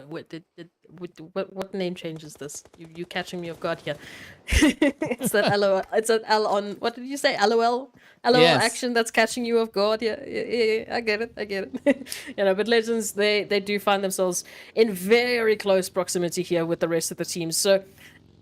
What name change is this? You catching me off guard here. It's that LOL. It's an L on. What did you say? LOL. LOL Yes. action that's catching you off guard. Yeah. I get it. But Legends, they do find themselves in very close proximity here with the rest of the teams. So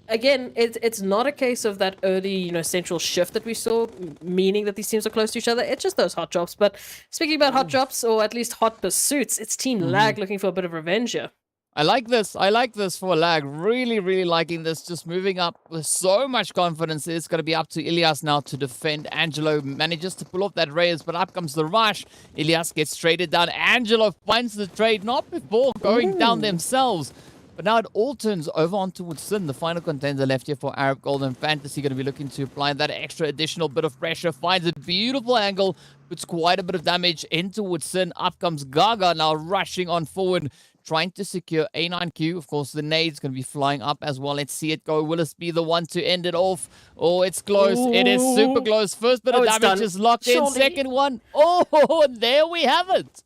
again, it's not a case of that early, central shift that we saw, meaning that these teams are close to each other. It's just those hot drops. But speaking about hot drops, or at least hot pursuits, it's Team Lag looking for a bit of revenge here. I like this for Lag. Really, really liking this. Just moving up with so much confidence. It's going to be up to Ilias now to defend. Angelo manages to pull off that raise, but up comes the rush. Ilias gets traded down. Angelo finds the trade, not before going down themselves. But now it all turns over on towards Sin, the final contender left here for Arab Golden Fantasy. Going to be looking to apply that extra additional bit of pressure. Finds a beautiful angle, puts quite a bit of damage in towards Sin. Up comes Gaga now rushing on forward, trying to secure A9Q. Of course, the nade's going to be flying up as well. Let's see it go. Will this be the one to end it off? Oh, it's close. Ooh. It is super close. First bit of it's damage done. is locked in. Surely. Second one. Oh, and there we have it.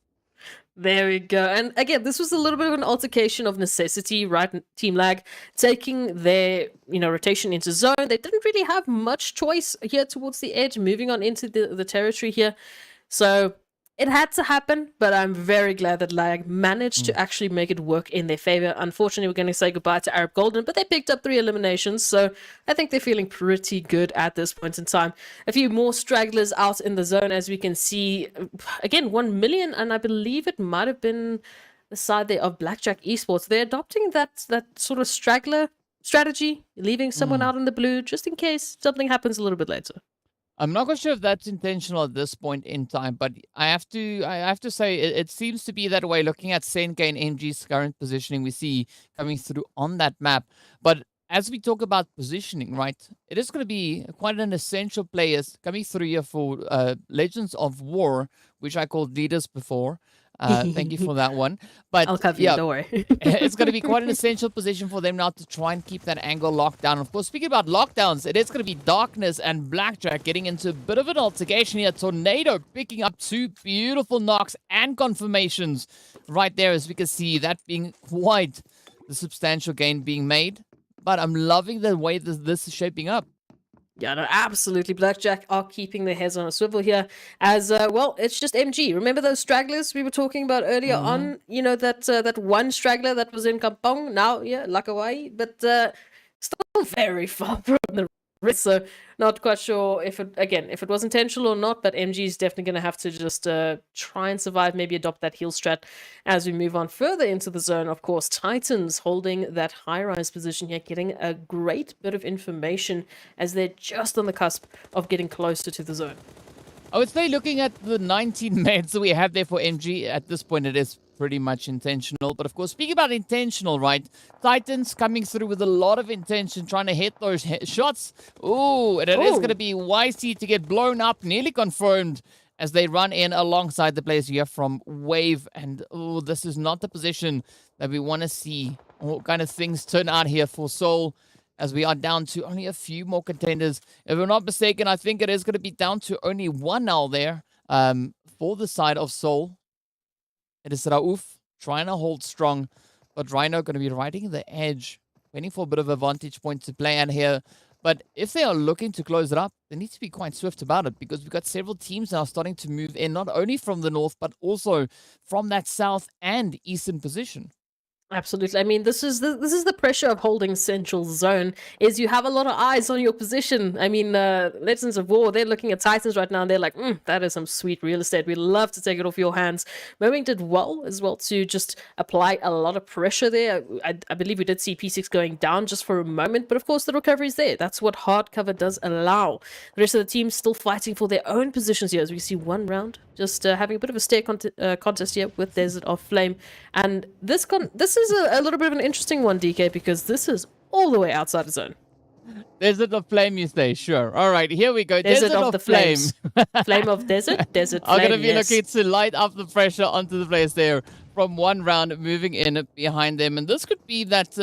There we go. And again, this was a little bit of an altercation of necessity, right? Team Lag taking their, rotation into zone. They didn't really have much choice here towards the edge, moving on into the territory here. So It had to happen, but I'm very glad that Lag managed to actually make it work in their favor. Unfortunately, we're going to say goodbye to Arab Golden, but they picked up 3 eliminations, so I think they're feeling pretty good at this point in time. A few more stragglers out in the zone, as we can see. Again, 1 million, and I believe it might have been the side there of Blackjack Esports. They're adopting that sort of straggler strategy, leaving someone out in the blue, just in case something happens a little bit later. I'm not quite sure if that's intentional at this point in time, but I have to say it seems to be that way. Looking at Senke and MG's current positioning, we see coming through on that map. But as we talk about positioning, right, it is going to be quite an essential players coming through here for Legends of War, which I called leaders before. Thank you for that one. But I'll cover yeah, you, don't worry. it's going to be quite an essential position for them now to try and keep that angle locked down. Of course, speaking about lockdowns, it is going to be Darkness and Blackjack getting into a bit of an altercation here. Tornado picking up 2 beautiful knocks and confirmations right there, as we can see that being quite the substantial gain being made. But I'm loving the way this is shaping up. Yeah, no, absolutely. Blackjack are keeping their heads on a swivel here. As well, it's just MG. Remember those stragglers we were talking about earlier on? You know that one straggler that was in Kampong. Now, yeah, Lakawai, but still very far from the rest. So not quite sure if it was intentional or not. But MG is definitely going to have to just try and survive. Maybe adopt that heal strat as we move on further into the zone. Of course, Titans holding that high-rise position here, getting a great bit of information as they're just on the cusp of getting closer to the zone. I would say looking at the 19 meds that we have there for MG, at this point it is pretty much intentional. But of course, speaking about intentional, right? Titans coming through with a lot of intention, trying to hit those shots. Ooh, and it is going to be YC to get blown up, nearly confirmed, as they run in alongside the players here from Wave. And oh, this is not the position that we want to see. What kind of things turn out here for Soul, as we are down to only a few more contenders. If I'm not mistaken, I think it is going to be down to only 1 now there for the side of Soul. It is Rauf trying to hold strong, but Rhino going to be riding the edge, waiting for a bit of a vantage point to play in here. But if they are looking to close it up, they need to be quite swift about it, because we've got several teams now starting to move in, not only from the north, but also from that south and eastern position. Absolutely. I mean, this is the pressure of holding Central Zone, is you have a lot of eyes on your position. I mean, Legends of War, they're looking at Titans right now and they're like, that is some sweet real estate. We'd love to take it off your hands. Moing did well as well to just apply a lot of pressure there. I believe we did see P6 going down just for a moment, but of course the recovery is there. That's what hardcover does allow. The rest of the team still fighting for their own positions here, as we see 1 round just having a bit of a stare contest here with Desert of Flame. And this is a little bit of an interesting one, DK, because this is all the way outside the zone. Desert of Flame, you say? Sure. All right, here we go. Desert of the Flame. Flame of Desert? Desert Flame, I'm going to be yes. looking to light up the pressure onto the players there from 1 round, moving in behind them. And this could be that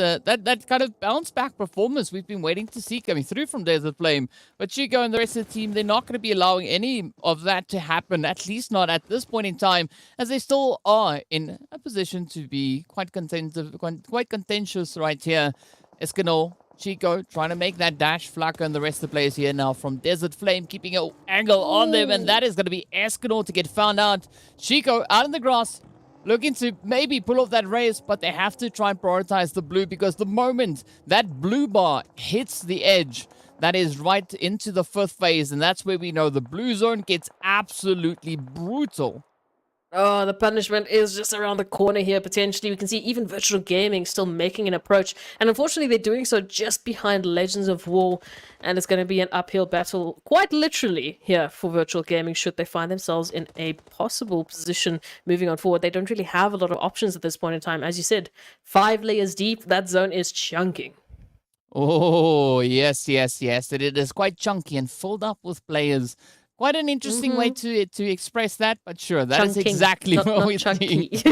kind of bounce back performance we've been waiting to see coming through from Desert Flame. But Chico and the rest of the team, they're not going to be allowing any of that to happen, at least not at this point in time, as they still are in a position to be quite contentious right here. Escanol, Chico trying to make that dash. Flacco and the rest of the players here now from Desert Flame keeping an angle on them, and that is going to be Escanol to get found out. Chico out in the grass, looking to maybe pull off that race, but they have to try and prioritize the blue, because the moment that blue bar hits the edge, that is right into the 5th phase, and that's where we know the blue zone gets absolutely brutal. Oh, the punishment is just around the corner here, potentially. We can see even Virtual Gaming still making an approach. And unfortunately, they're doing so just behind Legends of War. And it's going to be an uphill battle, quite literally, here for Virtual Gaming, should they find themselves in a possible position moving on forward. They don't really have a lot of options at this point in time. As you said, 5 layers deep, that zone is chunking. Oh, yes. It is quite chunky and filled up with players. Quite an interesting way to express that, but sure, that is exactly what we think.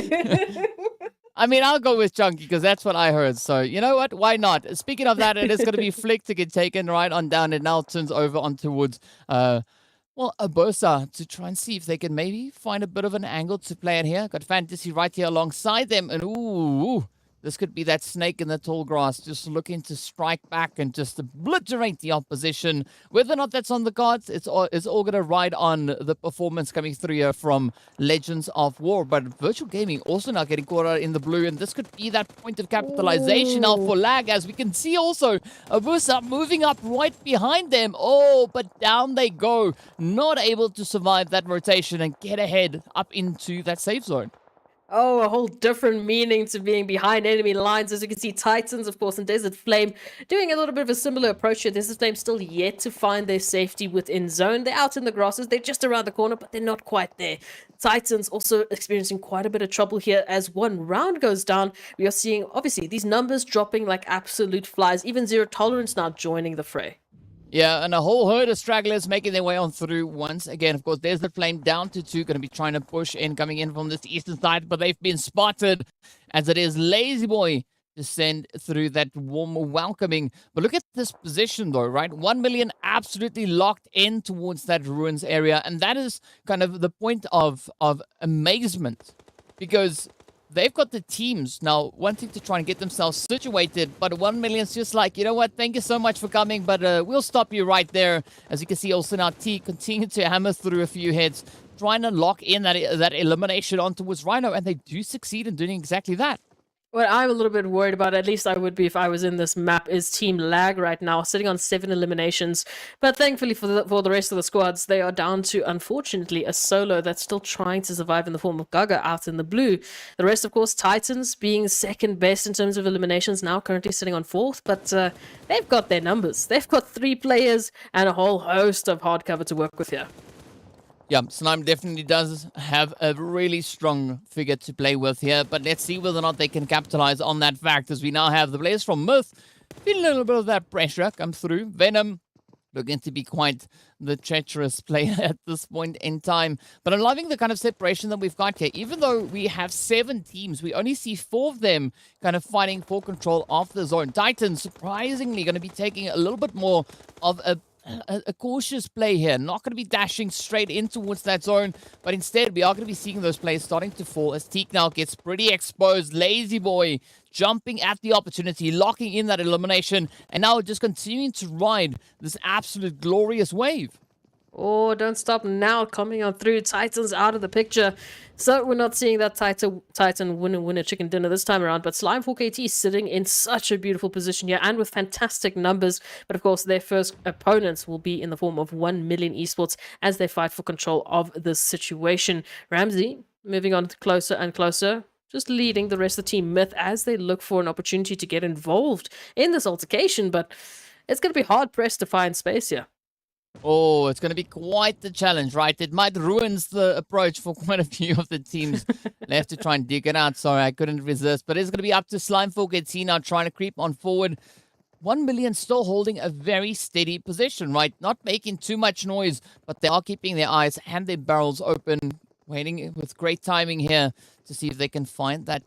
I mean, I'll go with chunky because that's what I heard. So, you know what? Why not? Speaking of that, it is going to be Flick to get taken right on down. It now turns over on towards, Abosa to try and see if they can maybe find a bit of an angle to play it here. Got Fantasy right here alongside them. And, ooh, This could be that snake in the tall grass just looking to strike back and just obliterate the opposition. Whether or not that's on the cards, it's all going to ride on the performance coming through here from Legends of War. But Virtual Gaming also now getting caught out in the blue, and this could be that point of capitalization now for Lag, as we can see also Abusa moving up right behind them. Oh, but down they go. Not able to survive that rotation and get ahead up into that safe zone. Oh, a whole different meaning to being behind enemy lines. As you can see, Titans, of course, and Desert Flame doing a little bit of a similar approach here. Desert Flame still yet to find their safety within zone. They're out in the grasses. They're just around the corner, but they're not quite there. Titans also experiencing quite a bit of trouble here as one round goes down. We are seeing, obviously, these numbers dropping like absolute flies. Even Zero Tolerance now joining the fray. Yeah, and a whole herd of stragglers making their way on through once again. Of course, there's the flame down to 2, going to be trying to push in, coming in from this eastern side, but they've been spotted as it is Lazy Boy to send through that warm welcoming. But look at this position though, right? 1 million absolutely locked in towards that ruins area, and that is kind of the point of amazement, because they've got the teams now wanting to try and get themselves situated, but 1 million's just like, you know what, thank you so much for coming, but we'll stop you right there. As you can see, also now T continue to hammer through a few hits, trying to lock in that elimination on towards Rhino, and they do succeed in doing exactly that. What I'm a little bit worried about, at least I would be if I was in this map, is TEAMLAG right now, sitting on 7 eliminations. But thankfully for the rest of the squads, they are down to, unfortunately, a solo that's still trying to survive in the form of Gaga out in the blue. The rest, of course, Titans being second best in terms of eliminations, now currently sitting on 4th. But they've got their numbers. They've got 3 players and a whole host of hardcover to work with here. Yeah, Slime definitely does have a really strong figure to play with here, but let's see whether or not they can capitalize on that fact, as we now have the players from Myth feeling a little bit of that pressure come through. Venom looking to be quite the treacherous player at this point in time, but I'm loving the kind of separation that we've got here. Even though we have 7 teams, we only see 4 of them kind of fighting for control of the zone. Titans surprisingly going to be taking a little bit more of a cautious play here, not going to be dashing straight in towards that zone, but instead we are going to be seeing those players starting to fall as Teak now gets pretty exposed. Lazy Boy jumping at the opportunity, locking in that elimination, and now just continuing to ride this absolute glorious wave. Oh, don't stop now, coming on through. Titans out of the picture. So we're not seeing that Titan winner chicken dinner this time around. But Slime 4KT sitting in such a beautiful position here and with fantastic numbers. But of course, their first opponents will be in the form of 1 million esports as they fight for control of this situation. Ramsey moving on closer and closer, just leading the rest of the team Myth as they look for an opportunity to get involved in this altercation. But it's going to be hard pressed to find space here. Oh, it's going to be quite the challenge, right? It might ruin the approach for quite a few of the teams. They have to try and dig it out. Sorry, I couldn't resist. But it's going to be up to Slime 4KT now trying to creep on forward. 1 million still holding a very steady position, right? Not making too much noise, but they are keeping their eyes and their barrels open, waiting with great timing here to see if they can find that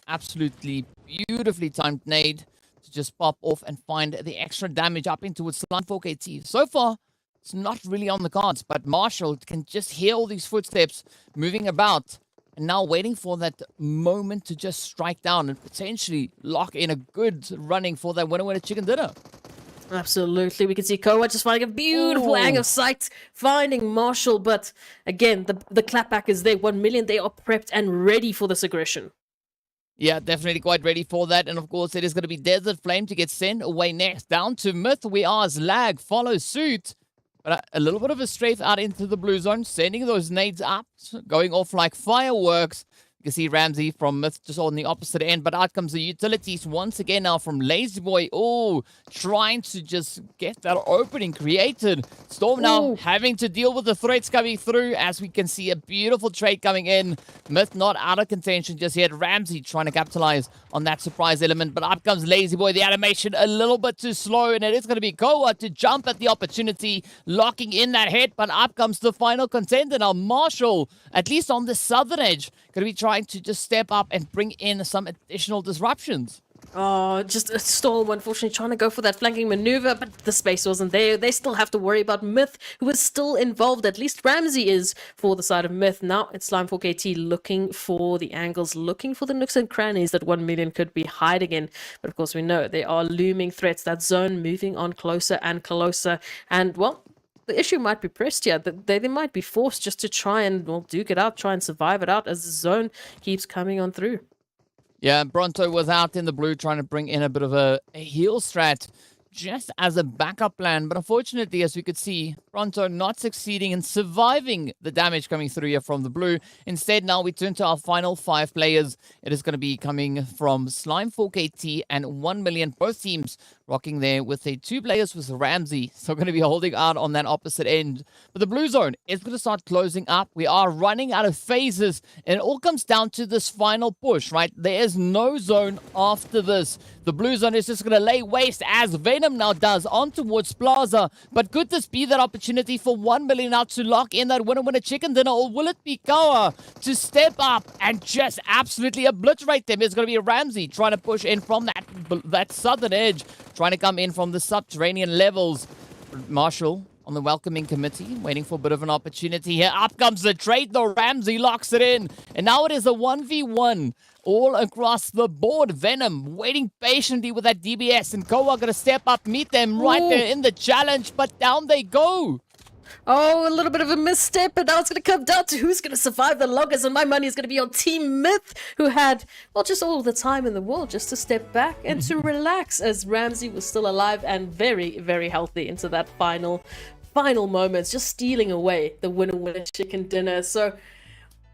absolutely beautifully timed nade to just pop off and find the extra damage up into its Slime 4KT. So far, it's not really on the cards, but Marshall can just hear all these footsteps moving about and now waiting for that moment to just strike down and potentially lock in a good running for that winner chicken dinner. Absolutely. We can see Koa just finding a beautiful angle of sight, finding Marshall, but again, the clapback is there. 1 million, they are prepped and ready for this aggression. Yeah, definitely quite ready for that. And of course, it is going to be Desert Flame to get sent away next. Down to Myth, we are as Lag follows suit. But a little bit of a strafe out into the blue zone, sending those nades up, going off like fireworks. You can see Ramsey from Myth just on the opposite end, but out comes the utilities once again now from Lazy Boy. Oh, trying to just get that opening created. Storm now having to deal with the threats coming through, as we can see a beautiful trade coming in. Myth not out of contention just yet. Ramsey trying to capitalize on that surprise element, but up comes Lazy Boy. The animation a little bit too slow, and it is going to be Koa to jump at the opportunity, locking in that hit, but up comes the final contender now. Marshall, at least on the southern edge, going to be trying to just step up and bring in some additional disruptions. Oh, just a Storm, unfortunately, trying to go for that flanking maneuver, but the space wasn't there. They still have to worry about Myth, who is still involved. At least Ramsey is for the side of Myth. Now it's Slime 4KT looking for the angles, looking for the nooks and crannies that 1 million could be hiding in. But of course, we know there are looming threats. That zone moving on closer and closer. And, well, the issue might be pressed here. They might be forced just to try and, well, duke it out, try and survive it out as the zone keeps coming on through. Yeah, Bronto was out in the blue trying to bring in a bit of a heal strat just as a backup plan. But unfortunately, as we could see, Bronto not succeeding in surviving the damage coming through here from the blue. Instead, now we turn to our final 5 players. It is going to be coming from Slime 4KT and 1 million. Both teams rocking there with 2 players with Ramsey. So going to be holding out on that opposite end. But the blue zone is going to start closing up. We are running out of phases. And it all comes down to this final push, right? There is no zone after this. The blue zone is just going to lay waste as Venom now does on towards Plaza. But could this be that opportunity for 1 million now to lock in that winner chicken dinner? Or will it be Koa to step up and just absolutely obliterate them? It's going to be Ramsey trying to push in from that southern edge, trying to come in from the subterranean levels. Marshall on the welcoming committee, waiting for a bit of an opportunity here. Up comes the trade, though. Ramsey locks it in. And now it is a 1v1 all across the board. Venom waiting patiently with that DBS. And Koa going to step up, meet them right there in the challenge. But down they go. Oh, a little bit of a misstep, and now it's going to come down to who's going to survive the longest, and my money is going to be on Team Myth, who had, well, just all the time in the world just to step back and to relax, as Ramsey was still alive and very, very healthy into that final moments, just stealing away the winner chicken dinner. So,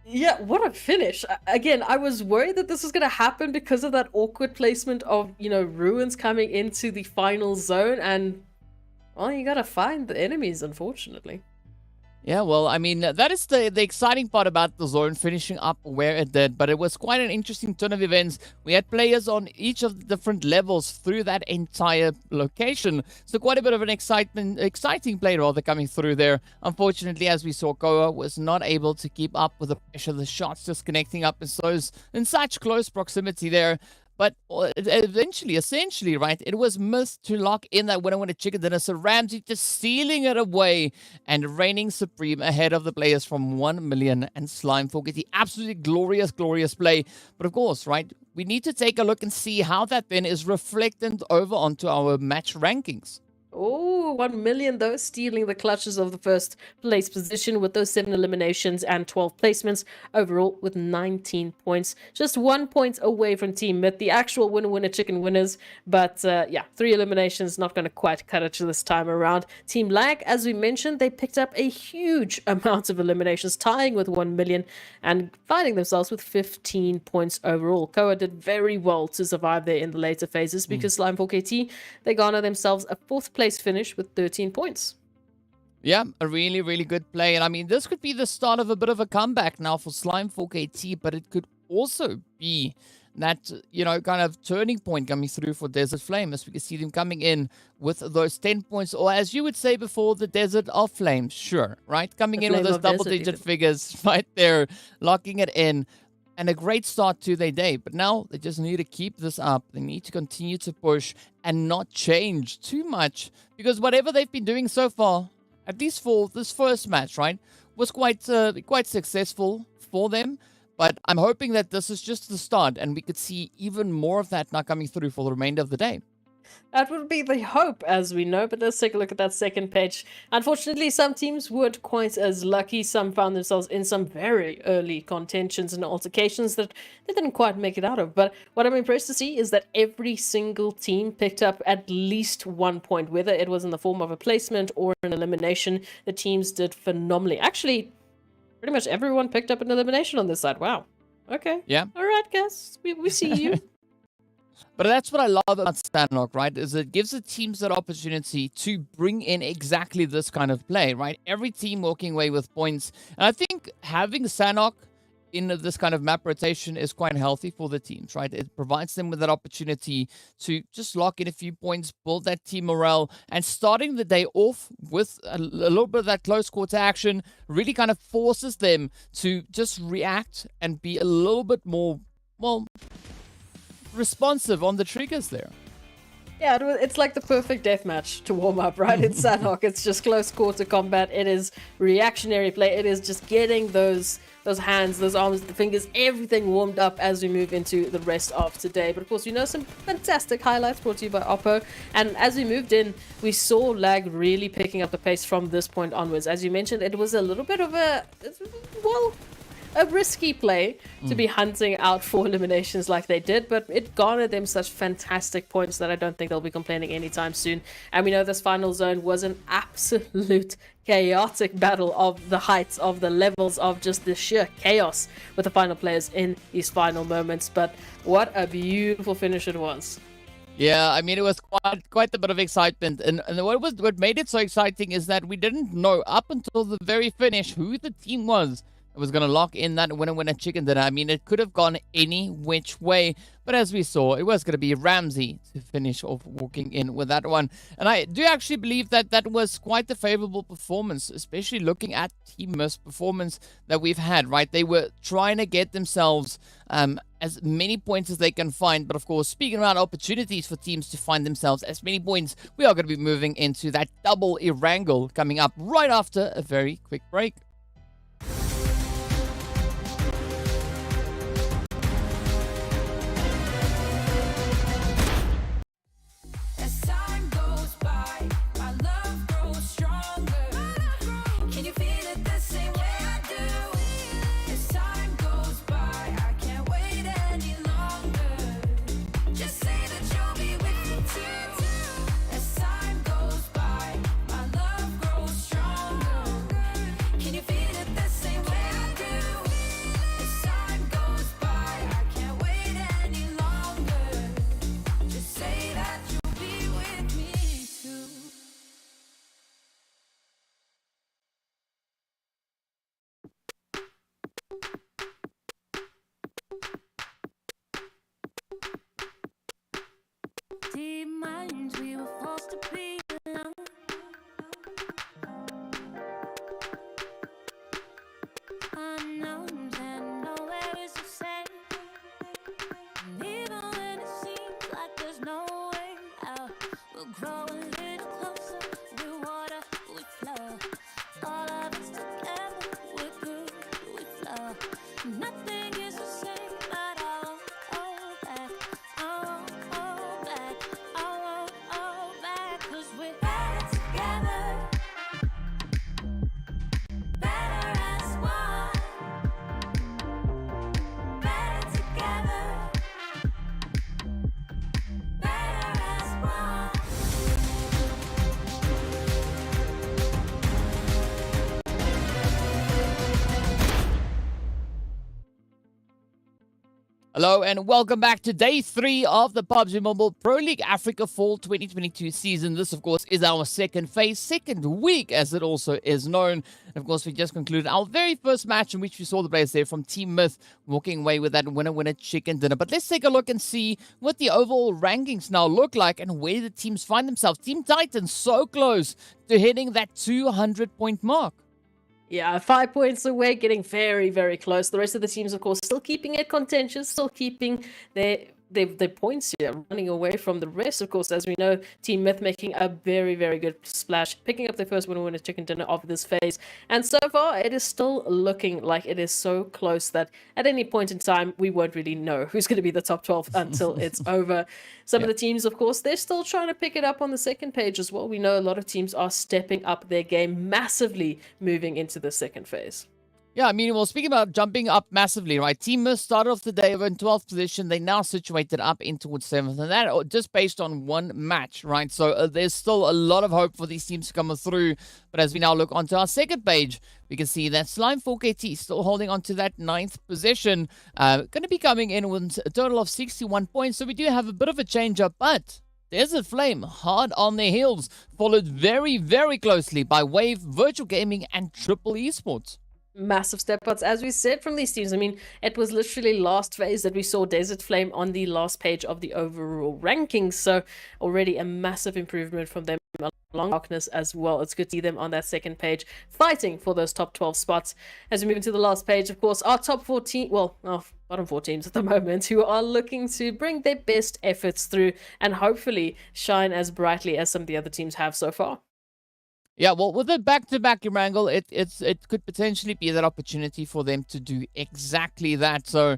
yeah, what a finish. Again, I was worried that this was going to happen because of that awkward placement of, ruins coming into the final zone, and well, you gotta find the enemies, unfortunately. Yeah, well, I mean, that is the exciting part about the zone finishing up where it did, but it was quite an interesting turn of events. We had players on each of the different levels through that entire location, so quite a bit of an exciting play rather coming through there. Unfortunately, as we saw, Koa was not able to keep up with the pressure, the shots just connecting up in such close proximity there. But essentially, right, it was Myth to lock in that winner chicken dinner. So Ramsey just stealing it away and reigning supreme ahead of the players from 1 million and Slime 4KT. Absolutely glorious, glorious play. But of course, right, we need to take a look and see how that then is reflected over onto our match rankings. Oh, 1 million though, stealing the clutches of the first place position with those 7 eliminations and 12 placements. Overall, with 19 points. Just 1 point away from Team Myth, the actual winner chicken winners. But yeah, 3 eliminations, not going to quite cut it to this time around. TEAMLAG, as we mentioned, they picked up a huge amount of eliminations, tying with 1 million and finding themselves with 15 points overall. Koa did very well to survive there in the later phases because Slime 4KT, they garner themselves a 4th place finish with 13 points. Yeah, a really, really good play. And I mean, this could be the start of a bit of a comeback now for Slime 4KT, but it could also be that, kind of turning point coming through for Desert Flame, as we can see them coming in with those 10 points, or as you would say before, the Desert of Flames, sure, right? Coming in with those double-digit figures right there, locking it in. And a great start to their day. But now they just need to keep this up. They need to continue to push and not change too much. Because whatever they've been doing so far, at least for this first match, right, was quite successful for them. But I'm hoping that this is just the start. And we could see even more of that now coming through for the remainder of the day. That would be the hope, as we know, but let's take a look at that second page. Unfortunately, some teams weren't quite as lucky. Some found themselves in some very early contentions and altercations that they didn't quite make it out of. But what I'm impressed to see is that every single team picked up at least 1 point, whether it was in the form of a placement or an elimination. The teams did phenomenally. Actually, pretty much everyone picked up an elimination on this side. Wow. Okay. Yeah. All right, guys. We see you. But that's what I love about Sanhok, right? Is it gives the teams that opportunity to bring in exactly this kind of play, right? Every team walking away with points. And I think having Sanhok in this kind of map rotation is quite healthy for the teams, right? It provides them with that opportunity to just lock in a few points, build that team morale, and starting the day off with a little bit of that close quarter action really kind of forces them to just react and be a little bit more, well, responsive on the triggers there. Yeah, it's like the perfect deathmatch to warm up, right? It's Sanhok. It's just close quarter combat. It is reactionary play. It is just getting those hands, those arms, the fingers, everything warmed up as we move into the rest of today. But of course, some fantastic highlights brought to you by Oppo. And as we moved in, we saw Lag really picking up the pace from this point onwards. As you mentioned, it was a little bit of a risky play to be hunting out 4 eliminations like they did, but it garnered them such fantastic points that I don't think they'll be complaining anytime soon. And we know this final zone was an absolute chaotic battle of the heights, of the levels, of just the sheer chaos with the final players in these final moments. But what a beautiful finish it was. Yeah, I mean, it was quite a bit of excitement, and what made it so exciting is that we didn't know up until the very finish who the team was was going to lock in that winner chicken dinner. I mean, it could have gone any which way, but as we saw, it was going to be Ramsey to finish off walking in with that one. And I do actually believe that that was quite a favorable performance, especially looking at Team Mist's performance that we've had, right? They were trying to get themselves as many points as they can find, but of course, speaking about opportunities for teams to find themselves as many points, we are going to be moving into that double Erangel coming up right after a very quick break. As time goes by, my love grows stronger. Can you feel it the same way I do? As time goes by, I can't wait any longer. Just say that you'll be with me too. As time goes by, my love grows stronger. Can you feel it the same way I do? As time goes by, I can't wait any longer. Just say that you'll be with me too. Deep minds, we were forced to be alone. Unknowns and nowhere is the same. And even when it seems like there's no way out, we'll grow a little closer. Through water, we flow. All of us together, we're good, we flow. Nothing is the same, but I won't hold back. I won't hold back. I won't hold back. 'Cause we're better together. Better as one. Better together. Better as one. Hello and welcome back to day 3 of the PUBG Mobile Pro League Africa Fall 2022 season. This, of course, is our second phase, second week, as it also is known. And of course, we just concluded our very first match in which we saw the players there from Team Myth walking away with that winner chicken dinner. But let's take a look and see what the overall rankings now look like and where the teams find themselves. Team Titan so close to hitting that 200-point mark. Yeah, 5 points away, getting very, very close. The rest of the teams, of course, still keeping it contentious, still keeping their points here, running away from the rest. Of course, as we know, Team Myth making a very, very good splash, picking up their first winner chicken dinner of this phase. And so far, it is still looking like it is so close that at any point in time, we won't really know who's going to be the top 12 until it's over. Some of the teams, of course, they're still trying to pick it up on the second page as well. We know a lot of teams are stepping up their game massively moving into the second phase. Yeah, I mean, well, speaking about jumping up massively, right? Team Mist started off the day over in 12th position. They now situated up in towards 7th, and that just based on one match, right? So there's still a lot of hope for these teams to come through. But as we now look onto our second page, we can see that Slime 4KT still holding on to that 9th position. Going to be coming in with a total of 61 points. So we do have a bit of a change up, but Desert Flame hard on their heels, followed very, very closely by Wave, Virtual Gaming, and Triple Esports. Massive step ups, as we said, from these teams. I mean, it was literally last phase that we saw Desert Flame on the last page of the overall rankings. So already a massive improvement from them, long darkness as well. It's good to see them on that second page fighting for those top 12 spots. As we move into the last page, of course, our top 14, well, our bottom 4 teams at the moment, who are looking to bring their best efforts through and hopefully shine as brightly as some of the other teams have so far. Yeah, well, with a back-to-back Erangel, it could potentially be that opportunity for them to do exactly that. So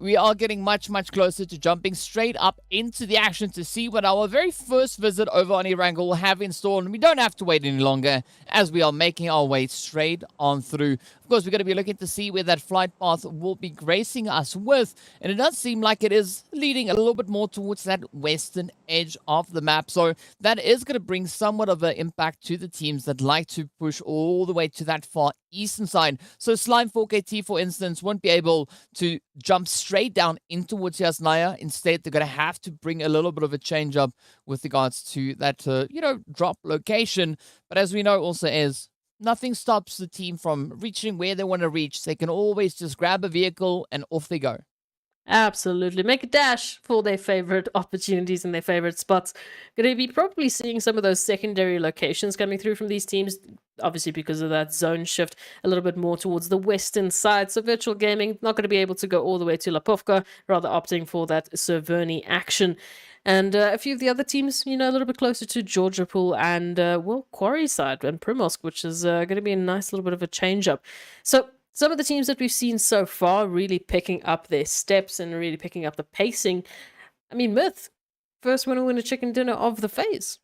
we are getting much closer to jumping straight up into the action to see what our very first visit over on Erangel will have in store. And we don't have to wait any longer as we are making our way straight on through. Of course, we're going to be looking to see where that flight path will be gracing us with. And it does seem like it is leading a little bit more towards that western edge of the map. So that is going to bring somewhat of an impact to the teams that like to push all the way to that far eastern side. So Slime 4KT, for instance, won't be able to jump straight down in towards Yasnaya. Instead, they're going to have to bring a little bit of a change up with regards to that, drop location. But as we know also is, nothing stops the team from reaching where they want to reach. They can always just grab a vehicle and off they go. Absolutely. Make a dash for their favorite opportunities and their favorite spots. Going to be probably seeing some of those secondary locations coming through from these teams, obviously because of that zone shift a little bit more towards the western side. So virtual gaming, not going to be able to go all the way to Lapovka, rather opting for that Severny action. And a few of the other teams, a little bit closer to Georgia Pool and, Quarry side and Primosk, which is going to be a nice little bit of a change up. So some of the teams that we've seen so far really picking up their steps and really picking up the pacing. I mean, Myth, first winner chicken dinner of the phase.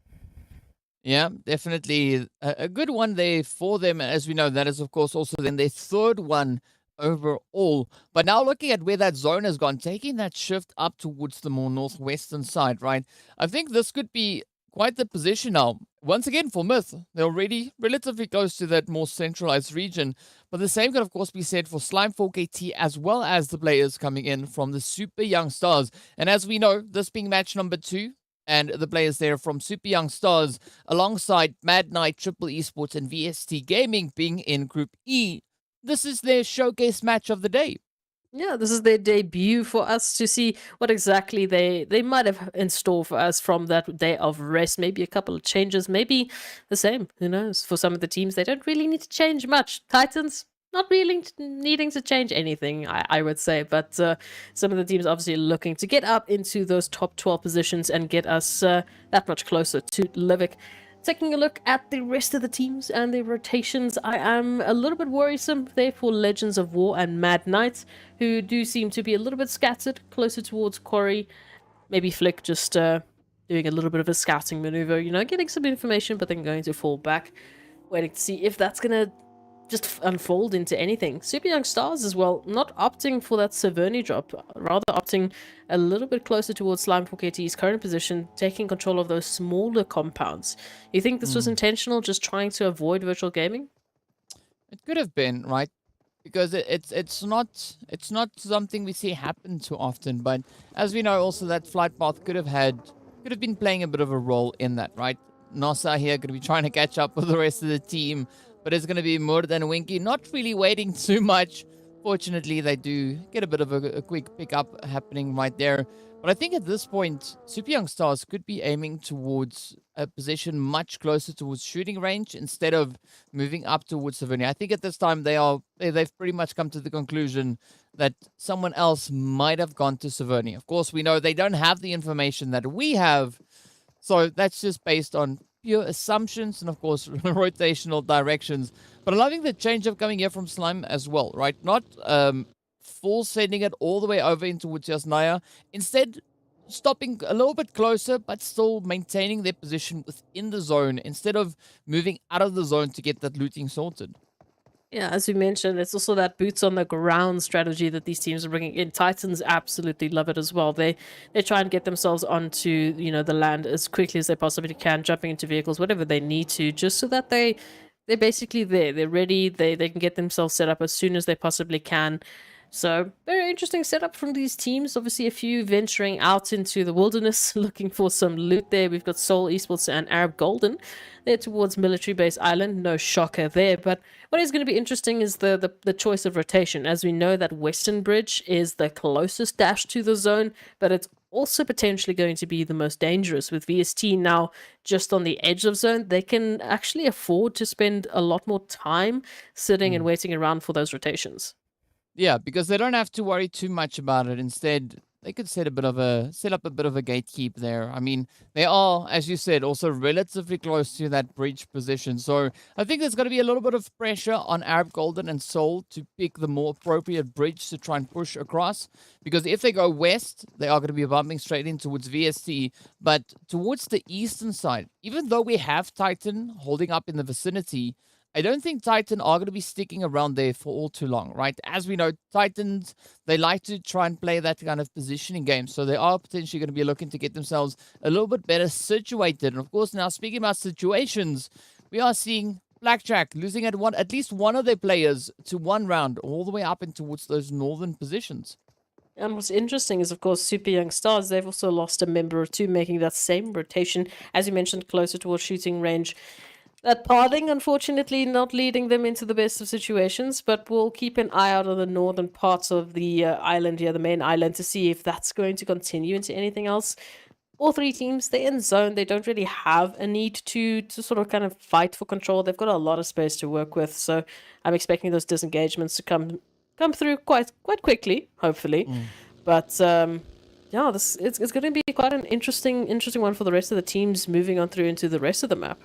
Yeah, definitely a good one there for them. As we know, that is, of course, also then their third one overall. But now looking at where that zone has gone, taking that shift up towards the more northwestern side, right? I think this could be quite the position now. Once again, for Myth, they're already relatively close to that more centralized region. But the same can, of course, be said for Slime 4KT as well as the players coming in from the Super Young Stars. And as we know, this being match number 2, and the players there from Super Young Stars, alongside Mad Knight, Triple Esports, and VST Gaming being in Group E, this is their showcase match of the day. Yeah, this is their debut for us to see what exactly they might have in store for us from that day of rest. Maybe a couple of changes, maybe the same. Who knows? For some of the teams, they don't really need to change much. Titans, not really needing to change anything, I would say. But some of the teams obviously looking to get up into those top 12 positions and get us that much closer to Livik. Taking a look at the rest of the teams and their rotations, I am a little bit worrisome there for Legends of War and Mad Knights, who do seem to be a little bit scattered closer towards Quarry. Maybe Flick just doing a little bit of a scouting maneuver, getting some information, but then going to fall back, waiting to see if that's going to just unfold into anything. Super Young Stars as well, not opting for that Severny drop, rather opting a little bit closer towards Slime 4KT's current position, taking control of those smaller compounds. You think this was intentional, just trying to avoid virtual gaming? It could have been, right? Because it's not something we see happen too often. But as we know, also that flight path could have been playing a bit of a role in that, right? Nossa here going to be trying to catch up with the rest of the team, but it's going to be more than Winky, not really waiting too much. Fortunately, they do get a bit of a quick pickup happening right there. But I think at this point, Super Young Stars could be aiming towards a position much closer towards shooting range instead of moving up towards Severny. I think at this time they've pretty much come to the conclusion that someone else might have gone to Severny. Of course, we know they don't have the information that we have, so that's just based on pure assumptions and, of course, rotational directions. But I'm loving the change up coming here from Slime as well, right? Not full sending it all the way over into Yasnaya. Instead, stopping a little bit closer, but still maintaining their position within the zone instead of moving out of the zone to get that looting sorted. Yeah, as we mentioned, it's also that boots on the ground strategy that these teams are bringing in. Titans absolutely love it as well. They try and get themselves onto the land as quickly as they possibly can, jumping into vehicles, whatever they need to, just so that they're basically there. They're ready. They can get themselves set up as soon as they possibly can. So, very interesting setup from these teams. Obviously, a few venturing out into the wilderness, looking for some loot there. We've got Seoul Esports and Arab Golden there towards Military Base Island. No shocker there. But what is going to be interesting is the choice of rotation. As we know, that Western Bridge is the closest dash to the zone, but it's also potentially going to be the most dangerous. With VST now just on the edge of zone, they can actually afford to spend a lot more time sitting and waiting around for those rotations. Yeah, because they don't have to worry too much about it. Instead, they could set up a bit of a gatekeep there. I mean, they are, as you said, also relatively close to that bridge position. So I think there's going to be a little bit of pressure on Arab Golden and Seoul to pick the more appropriate bridge to try and push across. Because if they go west, they are going to be bumping straight in towards VST. But towards the eastern side, even though we have Titan holding up in the vicinity, I don't think Titan are going to be sticking around there for all too long, right? As we know, Titans, they like to try and play that kind of positioning game. So they are potentially going to be looking to get themselves a little bit better situated. And of course, now speaking about situations, we are seeing Blackjack losing at least one of their players to one round all the way up and towards those northern positions. And what's interesting is, of course, Super Young Stars, they've also lost a member or two, making that same rotation, as you mentioned, closer towards shooting range. That parting, unfortunately, not leading them into the best of situations, but we'll keep an eye out on the northern parts of the island here, the main island, to see if that's going to continue into anything else. All three teams, they're in zone. They don't really have a need to sort of kind of fight for control. They've got a lot of space to work with, so I'm expecting those disengagements to come through quite quickly, hopefully. But yeah, it's going to be quite an interesting one for the rest of the teams moving on through into the rest of the map.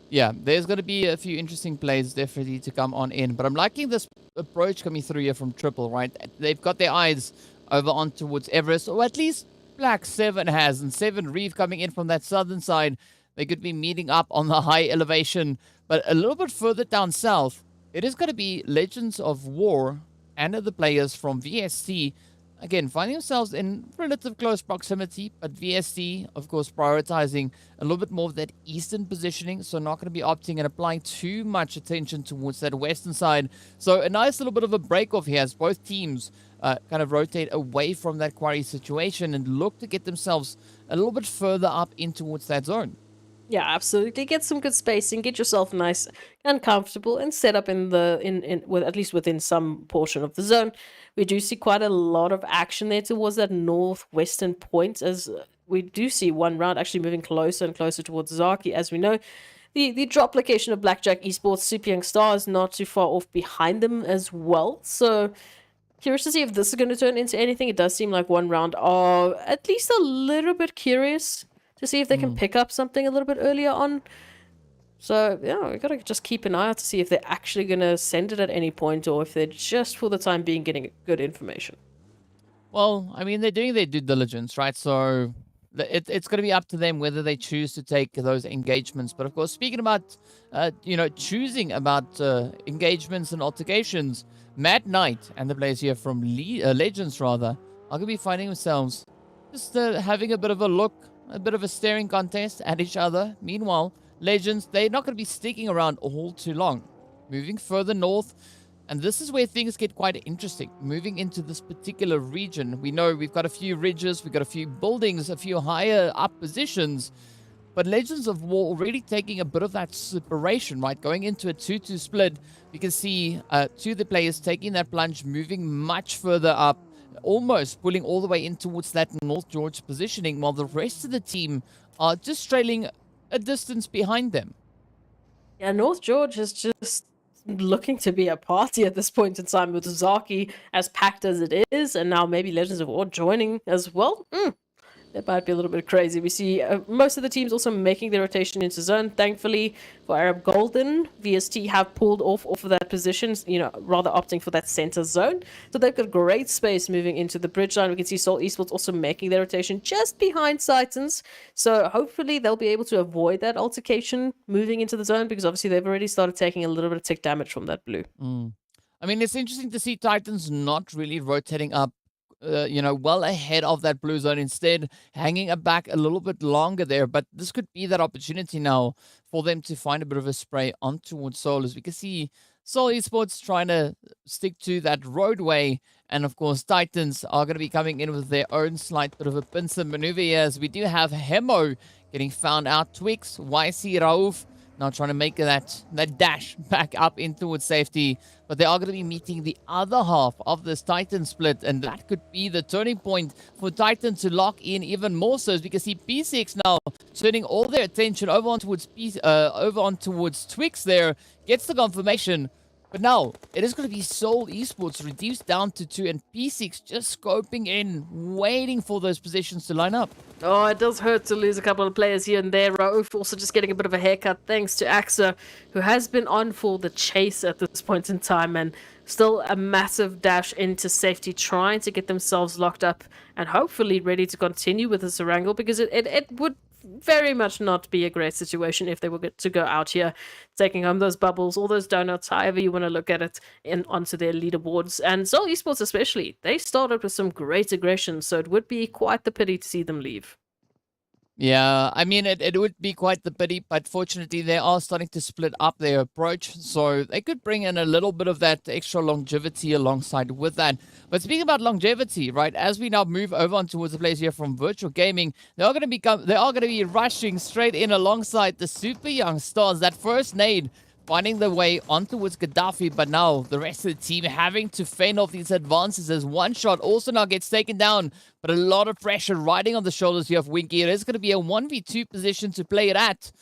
Yeah, there's going to be a few interesting plays definitely to come on in. But I'm liking this approach coming through here from Triple, right? They've got their eyes over on towards Everest, or at least Black 7 has. And 7 Reef coming in from that southern side. They could be meeting up on the high elevation. But a little bit further down south, it is going to be Legends of War and the players from VST. Again, finding themselves in relative close proximity, but VST, of course, prioritizing a little bit more of that eastern positioning, so not going to be opting and applying too much attention towards that western side. So a nice little bit of a break-off here as both teams kind of rotate away from that quarry situation and look to get themselves a little bit further up in towards that zone. Yeah, absolutely. Get some good spacing, get yourself nice and comfortable, and set up in with at least within some portion of the zone. We do see quite a lot of action there towards that northwestern point, as we do see one round actually moving closer and closer towards Zaki. As we know, the drop location of Blackjack Esports, Super Young Stars, not too far off behind them as well. So curious to see if this is going to turn into anything. It does seem like one round are at least a little bit curious to see if they can pick up something a little bit earlier on. So, yeah, we gotta just keep an eye out to see if they're actually gonna send it at any point, or if they're just for the time being getting good information. Well, I mean, they're doing their due diligence, right? So it's going to be up to them whether they choose to take those engagements. But of course, speaking about, choosing about engagements and altercations, Mad Knight and the players here from Legends, rather, are going to be finding themselves just having a bit of a look, a bit of a staring contest at each other. Meanwhile, Legends, they're not going to be sticking around all too long. Moving further north, and this is where things get quite interesting. Moving into this particular region, we know we've got a few ridges, we've got a few buildings, a few higher up positions, but Legends of War already taking a bit of that separation, right? Going into a 2-2 split, we can see two of the players taking that plunge, moving much further up, almost pulling all the way in towards that North George positioning, while the rest of the team are just trailing a distance behind them. Yeah, North George is just looking to be a party at this point in time, with Zaki as packed as it is, and now maybe Legends of War joining as well. That might be a little bit crazy. We see most of the teams also making their rotation into zone. Thankfully for Arab Golden, VST have pulled off of that position, rather opting for that center zone. So they've got great space moving into the bridge line. We can see Seoul Esports also making their rotation just behind Titans. So hopefully they'll be able to avoid that altercation moving into the zone, because obviously they've already started taking a little bit of tick damage from that blue. I mean, it's interesting to see Titans not really rotating up well ahead of that blue zone, instead hanging it back a little bit longer there. But this could be that opportunity now for them to find a bit of a spray on towards Seoul, as we can see Seoul Esports trying to stick to that roadway. And of course, Titans are going to be coming in with their own slight bit of a pincer maneuver here, as we do have Hemo getting found out. Twix, YC, Rauf now trying to make that dash back up in towards safety. But they are going to be meeting the other half of this Titan split, and that could be the turning point for Titan to lock in even more so, because see P6 now turning all their attention over on towards Twix there, gets the confirmation. But now, it is going to be Seoul Esports reduced down to 2, and P6 just scoping in, waiting for those positions to line up. Oh, it does hurt to lose a couple of players here and there. Rauf also just getting a bit of a haircut thanks to AXA, who has been on for the chase at this point in time, and still a massive dash into safety, trying to get themselves locked up and hopefully ready to continue with this Erangel, because it would very much not be a great situation if they were to go out here taking home those bubbles, all those donuts, however you want to look at it, and onto their leaderboards. And Seoul Esports especially, they started with some great aggression, so it would be quite the pity to see them leave. Yeah, I mean, it would be quite the pity, but fortunately they are starting to split up their approach, so they could bring in a little bit of that extra longevity alongside with that. But speaking about longevity, right, as we now move over on towards the players here from Virtual Gaming, they are going to be rushing straight in alongside the super young stars. That first nade finding their way on towards Gaddafi, but now the rest of the team having to fend off these advances as one shot also now gets taken down, but a lot of pressure riding on the shoulders here of Winky. It is going to be a 1v2 position to play it at.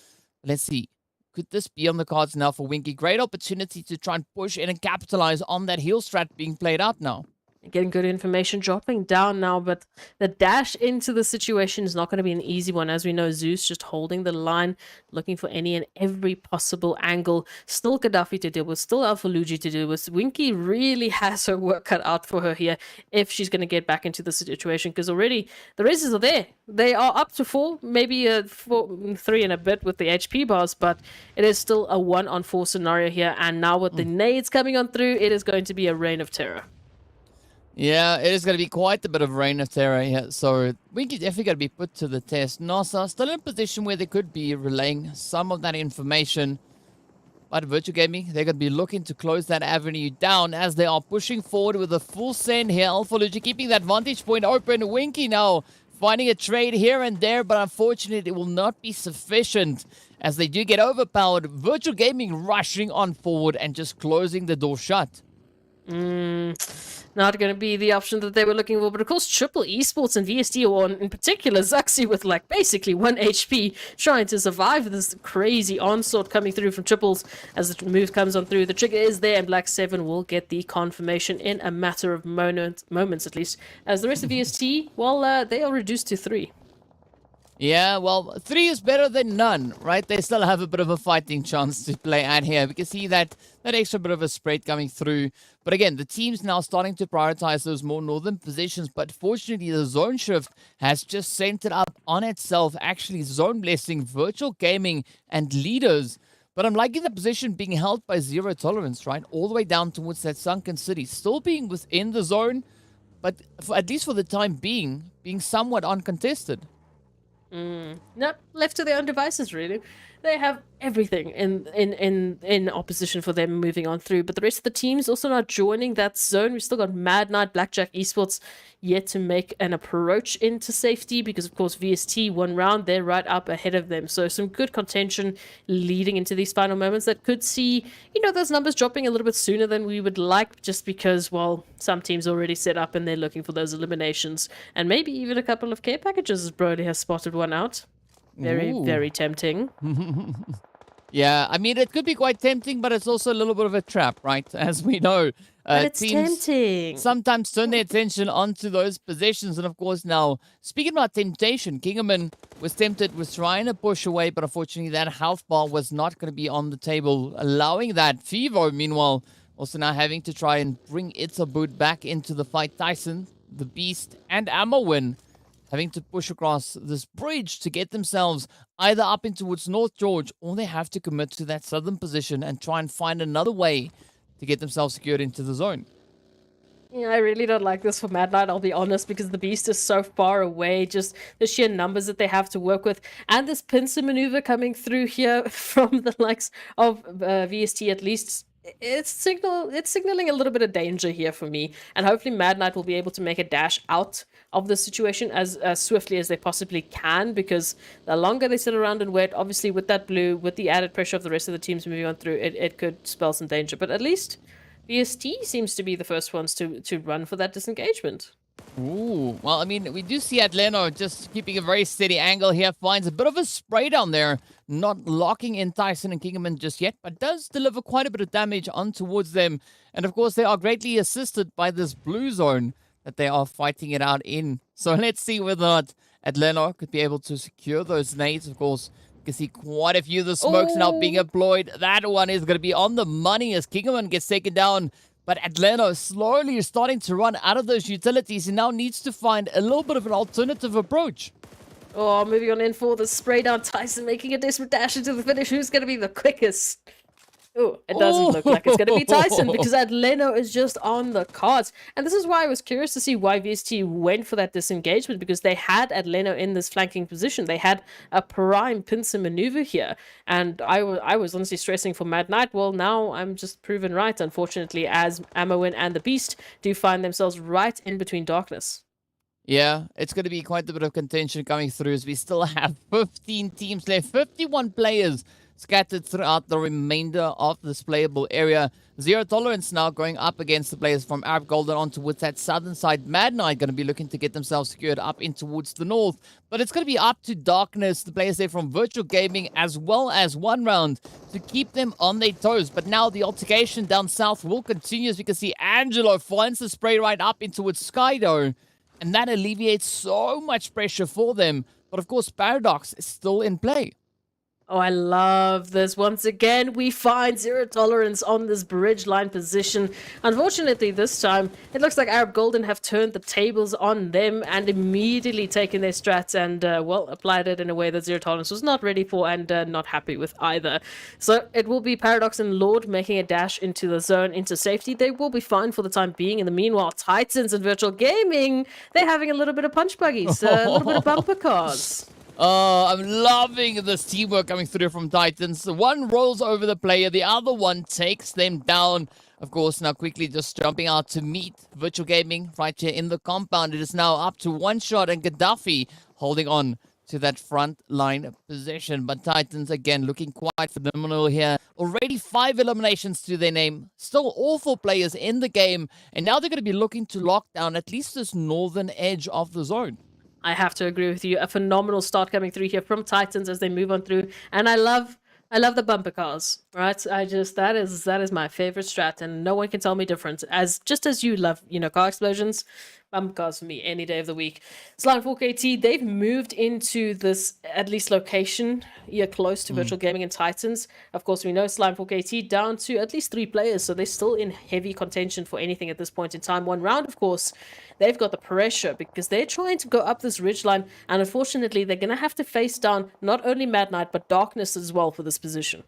Let's see. Could this be on the cards now for Winky? Great opportunity to try and push in and capitalize on that heal strat being played out now. Getting good information, dropping down now, but the dash into the situation is not going to be an easy one. As we know, Zeus just holding the line, looking for any and every possible angle. Still Gaddafi to deal with, still Alpha Luigi to deal with. Winky really has her work cut out for her here if she's going to get back into the situation, because already the races are there. They are up to 4, maybe 3 and a bit with the HP bars, but it is still a 1-on-4 scenario here. And now with the nades coming on through, it is going to be a reign of terror. Yeah, it is going to be quite a bit of reign of terror here, so Winky definitely going to be put to the test. NASA still in a position where they could be relaying some of that information, but Virtual Gaming, they're going to be looking to close that avenue down as they are pushing forward with a full send here. Alpha Luigi keeping that vantage point open. Winky now finding a trade here and there, but unfortunately it will not be sufficient as they do get overpowered. Virtual Gaming rushing on forward and just closing the door shut. Not going to be the option that they were looking for, but of course Triple Esports and VST, or in particular Zaxi, with like basically 1 HP, trying to survive this crazy onslaught coming through from Triples as the move comes on through. The trigger is there, and Black 7 will get the confirmation in a matter of moments at least, as the rest of VST, well, they are reduced to 3. Yeah, well, 3 is better than none, right? They still have a bit of a fighting chance to play at here. We can see that extra bit of a spread coming through. But again, the team's now starting to prioritize those more northern positions. But fortunately, the zone shift has just centered up on itself, actually zone blessing Virtual Gaming and leaders. But I'm liking the position being held by Zero Tolerance, right? All the way down towards that sunken city. Still being within the zone, but at least for the time being somewhat uncontested. No, left to their own devices, really. They have everything in opposition for them moving on through, but the rest of the teams also not joining that zone. We've still got Mad Knight, Blackjack Esports yet to make an approach into safety, because of course VST 1 round, they're right up ahead of them. So some good contention leading into these final moments that could see, those numbers dropping a little bit sooner than we would like, just because, well, some teams already set up and they're looking for those eliminations, and maybe even a couple of care packages, as Brody has spotted one out. Very, very tempting. Yeah, I mean, it could be quite tempting, but it's also a little bit of a trap, right? As we know, But it's teams tempting. sometimes turn their attention onto those positions. And of course, now, speaking about temptation, Kingerman was tempted with trying to push away, but unfortunately that health bar was not going to be on the table, allowing that. Fivo, meanwhile, also now having to try and bring Itzerboot back into the fight. Tyson, the Beast, and Amawin having to push across this bridge to get themselves either up in towards North George, or they have to commit to that southern position and try and find another way to get themselves secured into the zone. Yeah, I really don't like this for Mad Knight, I'll be honest, because the Beast is so far away, just the sheer numbers that they have to work with, and this pincer maneuver coming through here from the likes of VST, at least it's signaling a little bit of danger here for me, and hopefully Mad Knight will be able to make a dash out of the situation as swiftly as they possibly can, because the longer they sit around and wait, obviously with that blue, with the added pressure of the rest of the teams moving on through, it could spell some danger. But at least VST seems to be the first ones to run for that disengagement. Ooh, well, I mean, we do see Atleno just keeping a very steady angle here, finds a bit of a spray down there, not locking in Tyson and Kingerman just yet, but does deliver quite a bit of damage on towards them. And of course, they are greatly assisted by this blue zone that they are fighting it out in. So let's see whether or not Atleno could be able to secure those nades. Of course, you can see quite a few of the smokes now being deployed. That one is going to be on the money as Kingerman gets taken down. But Atleno slowly is starting to run out of those utilities and now needs to find a little bit of an alternative approach. Oh, moving on in for the spray down. Tyson making a desperate dash into the finish. Who's going to be the quickest? Oh, it doesn't look like it's going to be Tyson, because Atleno is just on the cards. And this is why I was curious to see why VST went for that disengagement, because they had Atleno in this flanking position. They had a prime pincer maneuver here. And I was honestly stressing for Mad Knight. Well, now I'm just proven right, unfortunately, as Amowin and the Beast do find themselves right in between darkness. Yeah, it's going to be quite a bit of contention coming through as we still have 15 teams left, 51 players scattered throughout the remainder of this playable area. Zero tolerance now going up against the players from Arab Golden on towards that southern side. Mad Knight going to be looking to get themselves secured up in towards the north. But it's going to be up to Darkness, the players there from Virtual Gaming, as well as One Round, to keep them on their toes. But now the altercation down south will continue, as we can see Angelo finds the spray right up in towards Skydo. And that alleviates so much pressure for them. But of course, Paradox is still in play. Oh, I love this. Once again, we find zero tolerance on this bridge line position. Unfortunately, this time, it looks like Arab Golden have turned the tables on them and immediately taken their strats and, well, applied it in a way that zero tolerance was not ready for and not happy with either. So it will be Paradox and Lord making a dash into the zone, into safety. They will be fine for the time being. In the meanwhile, Titans and Virtual Gaming, they're having a little bit of punch buggies, a little bit of bumper cars. I'm loving this teamwork coming through from Titans. One rolls over the player, the other one takes them down. Of course, now quickly just jumping out to meet Virtual Gaming right here in the compound. It is now up to one shot and Gaddafi holding on to that front line position. But Titans, again, looking quite phenomenal here. Already 5 eliminations to their name. Still all 4 players in the game. And now they're going to be looking to lock down at least this northern edge of the zone. I have to agree with you. A phenomenal start coming through here from Titans as they move on through, and I love the bumper cars. Right? That is my favorite strat, and no one can tell me different. Just as you love, car explosions, bumper cars for me any day of the week. Slime 4KT, they've moved into this at least location here close to Virtual Gaming and Titans. Of course, we know Slime 4KT down to at least 3 players, so they're still in heavy contention for anything at this point in time. One round, of course, they've got the pressure because they're trying to go up this ridgeline, and unfortunately, they're going to have to face down not only Mad Knight, but Darkness as well for this position.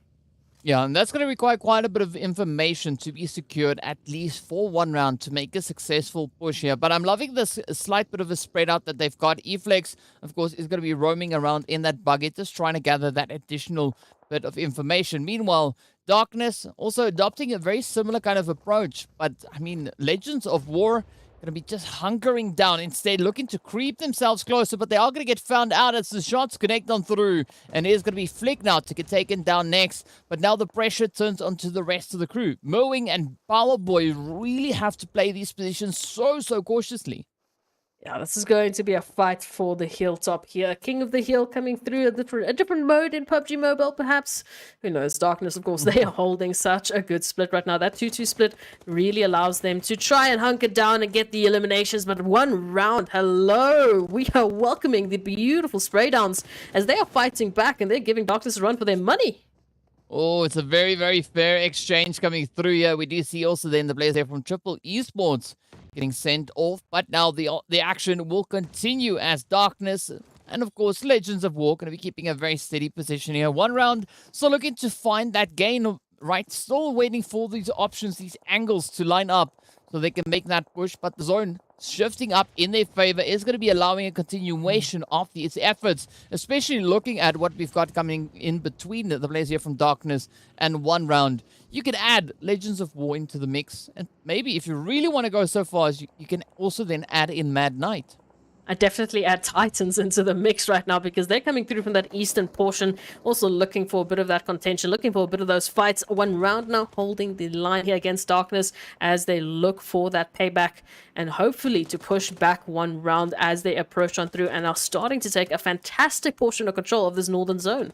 Yeah, and that's going to require quite a bit of information to be secured at least for one round to make a successful push here. But I'm loving this slight bit of a spread out that they've got. Eflex, of course, is going to be roaming around in that bucket, just trying to gather that additional bit of information. Meanwhile, Darkness also adopting a very similar kind of approach. But, I mean, Legends of War going to be just hunkering down, instead looking to creep themselves closer, but they are going to get found out as the shots connect on through, and it is going to be Flick now to get taken down next. But now the pressure turns onto the rest of the crew. Mowing and Powerboy really have to play these positions so cautiously. Yeah, this is going to be a fight for the hilltop here. King of the Hill coming through a different mode in PUBG Mobile, perhaps. Who knows? Darkness, of course, they are holding such a good split right now. That 2-2 split really allows them to try and hunker down and get the eliminations. But one round, hello! We are welcoming the beautiful spray downs as they are fighting back and they're giving Darkness a run for their money. Oh, it's a very fair exchange coming through here. We do see also then the players there from Triple Esports getting sent off, but now the action will continue as Darkness and of course Legends of War going to be keeping a very steady position here. One round, still looking to find that gain, right? Still waiting for these options, these angles to line up so they can make that push, but the zone shifting up in their favor is going to be allowing a continuation of these efforts, especially looking at what we've got coming in between the players here from Darkness and one round. You can add Legends of War into the mix, and maybe if you really want to go so far as you can also then add in Mad Knight. I definitely add Titans into the mix right now because they're coming through from that eastern portion, also looking for a bit of that contention, looking for a bit of those fights. One round now holding the line here against Darkness as they look for that payback and hopefully to push back one round as they approach on through and are starting to take a fantastic portion of control of this northern zone.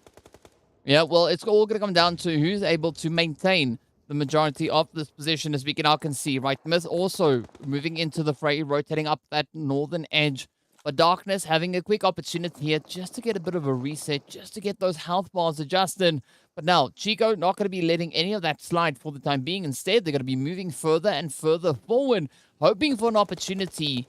Yeah, well, it's all going to come down to who's able to maintain the majority of this position, as we can now can see, right? Myth also moving into the fray, rotating up that northern edge. But Darkness having a quick opportunity here just to get a bit of a reset, just to get those health bars adjusted. But now, Chico not going to be letting any of that slide for the time being. Instead, they're going to be moving further and further forward, hoping for an opportunity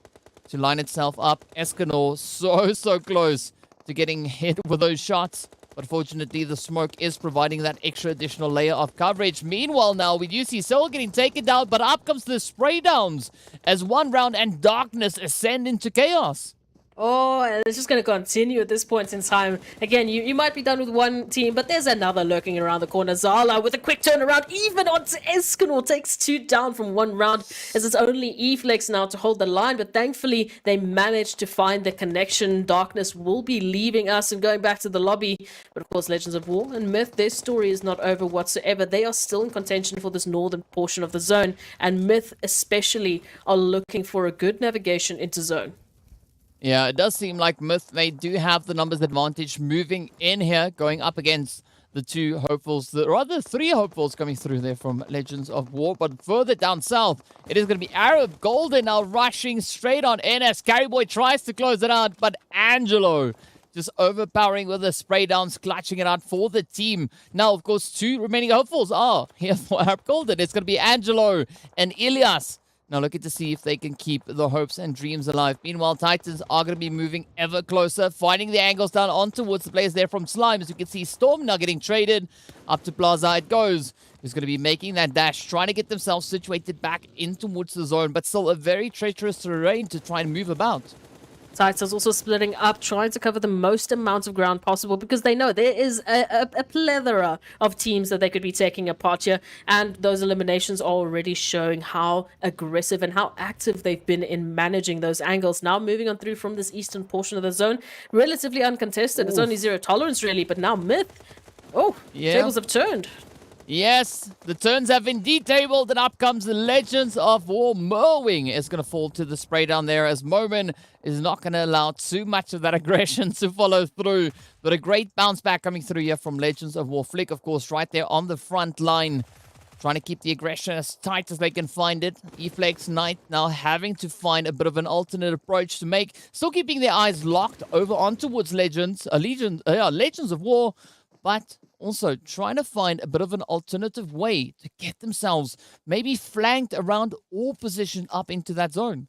to line itself up. Escanor so close to getting hit with those shots. But fortunately, the smoke is providing that extra additional layer of coverage. Meanwhile, now we do see Soul getting taken down, but up comes the spray downs as one round and Darkness ascend into chaos. Oh, and it's just going to continue at this point in time. Again, you might be done with one team, but there's another lurking around the corner. Zala with a quick turnaround, even onto Escanor, takes 2 down from one round, as it's only E-Flex now to hold the line, but thankfully they managed to find the connection. Darkness will be leaving us and going back to the lobby, but of course Legends of War and Myth, their story is not over whatsoever. They are still in contention for this northern portion of the zone, and Myth especially are looking for a good navigation into zone. Yeah, it does seem like Myth, they do have the numbers advantage moving in here, going up against the 2 hopefuls, rather 3 hopefuls coming through there from Legends of War. But further down south, it is going to be Arab Golden now rushing straight on in as Carryboy tries to close it out, but Angelo just overpowering with the spray downs, clutching it out for the team. Now, of course, 2 remaining hopefuls are here for Arab Golden. It's going to be Angelo and Ilias. Now looking to see if they can keep the hopes and dreams alive. Meanwhile, Titans are going to be moving ever closer, finding the angles down on towards the players there from Slime. As you can see, Storm now getting traded. Up to Plaza it goes. Who's going to be making that dash, trying to get themselves situated back in towards the zone, but still a very treacherous terrain to try and move about. Titans also splitting up, trying to cover the most amount of ground possible because they know there is a plethora of teams that they could be taking apart here, and those eliminations are already showing how aggressive and how active they've been in managing those angles. Now moving on through from this eastern portion of the zone, relatively uncontested. It's only 0 tolerance really, but now Myth, tables have turned. Yes, the turns have indeed tabled, and up comes the Legends of War. Merwing is going to fall to the spray down there as Momin is not going to allow too much of that aggression to follow through. But a great bounce back coming through here from Legends of War. Flick, of course, right there on the front line, trying to keep the aggression as tight as they can find it. E-Flex Knight now having to find a bit of an alternate approach to make. Still keeping their eyes locked over on towards Legends of War, but also trying to find a bit of an alternative way to get themselves maybe flanked around or positioned up into that zone.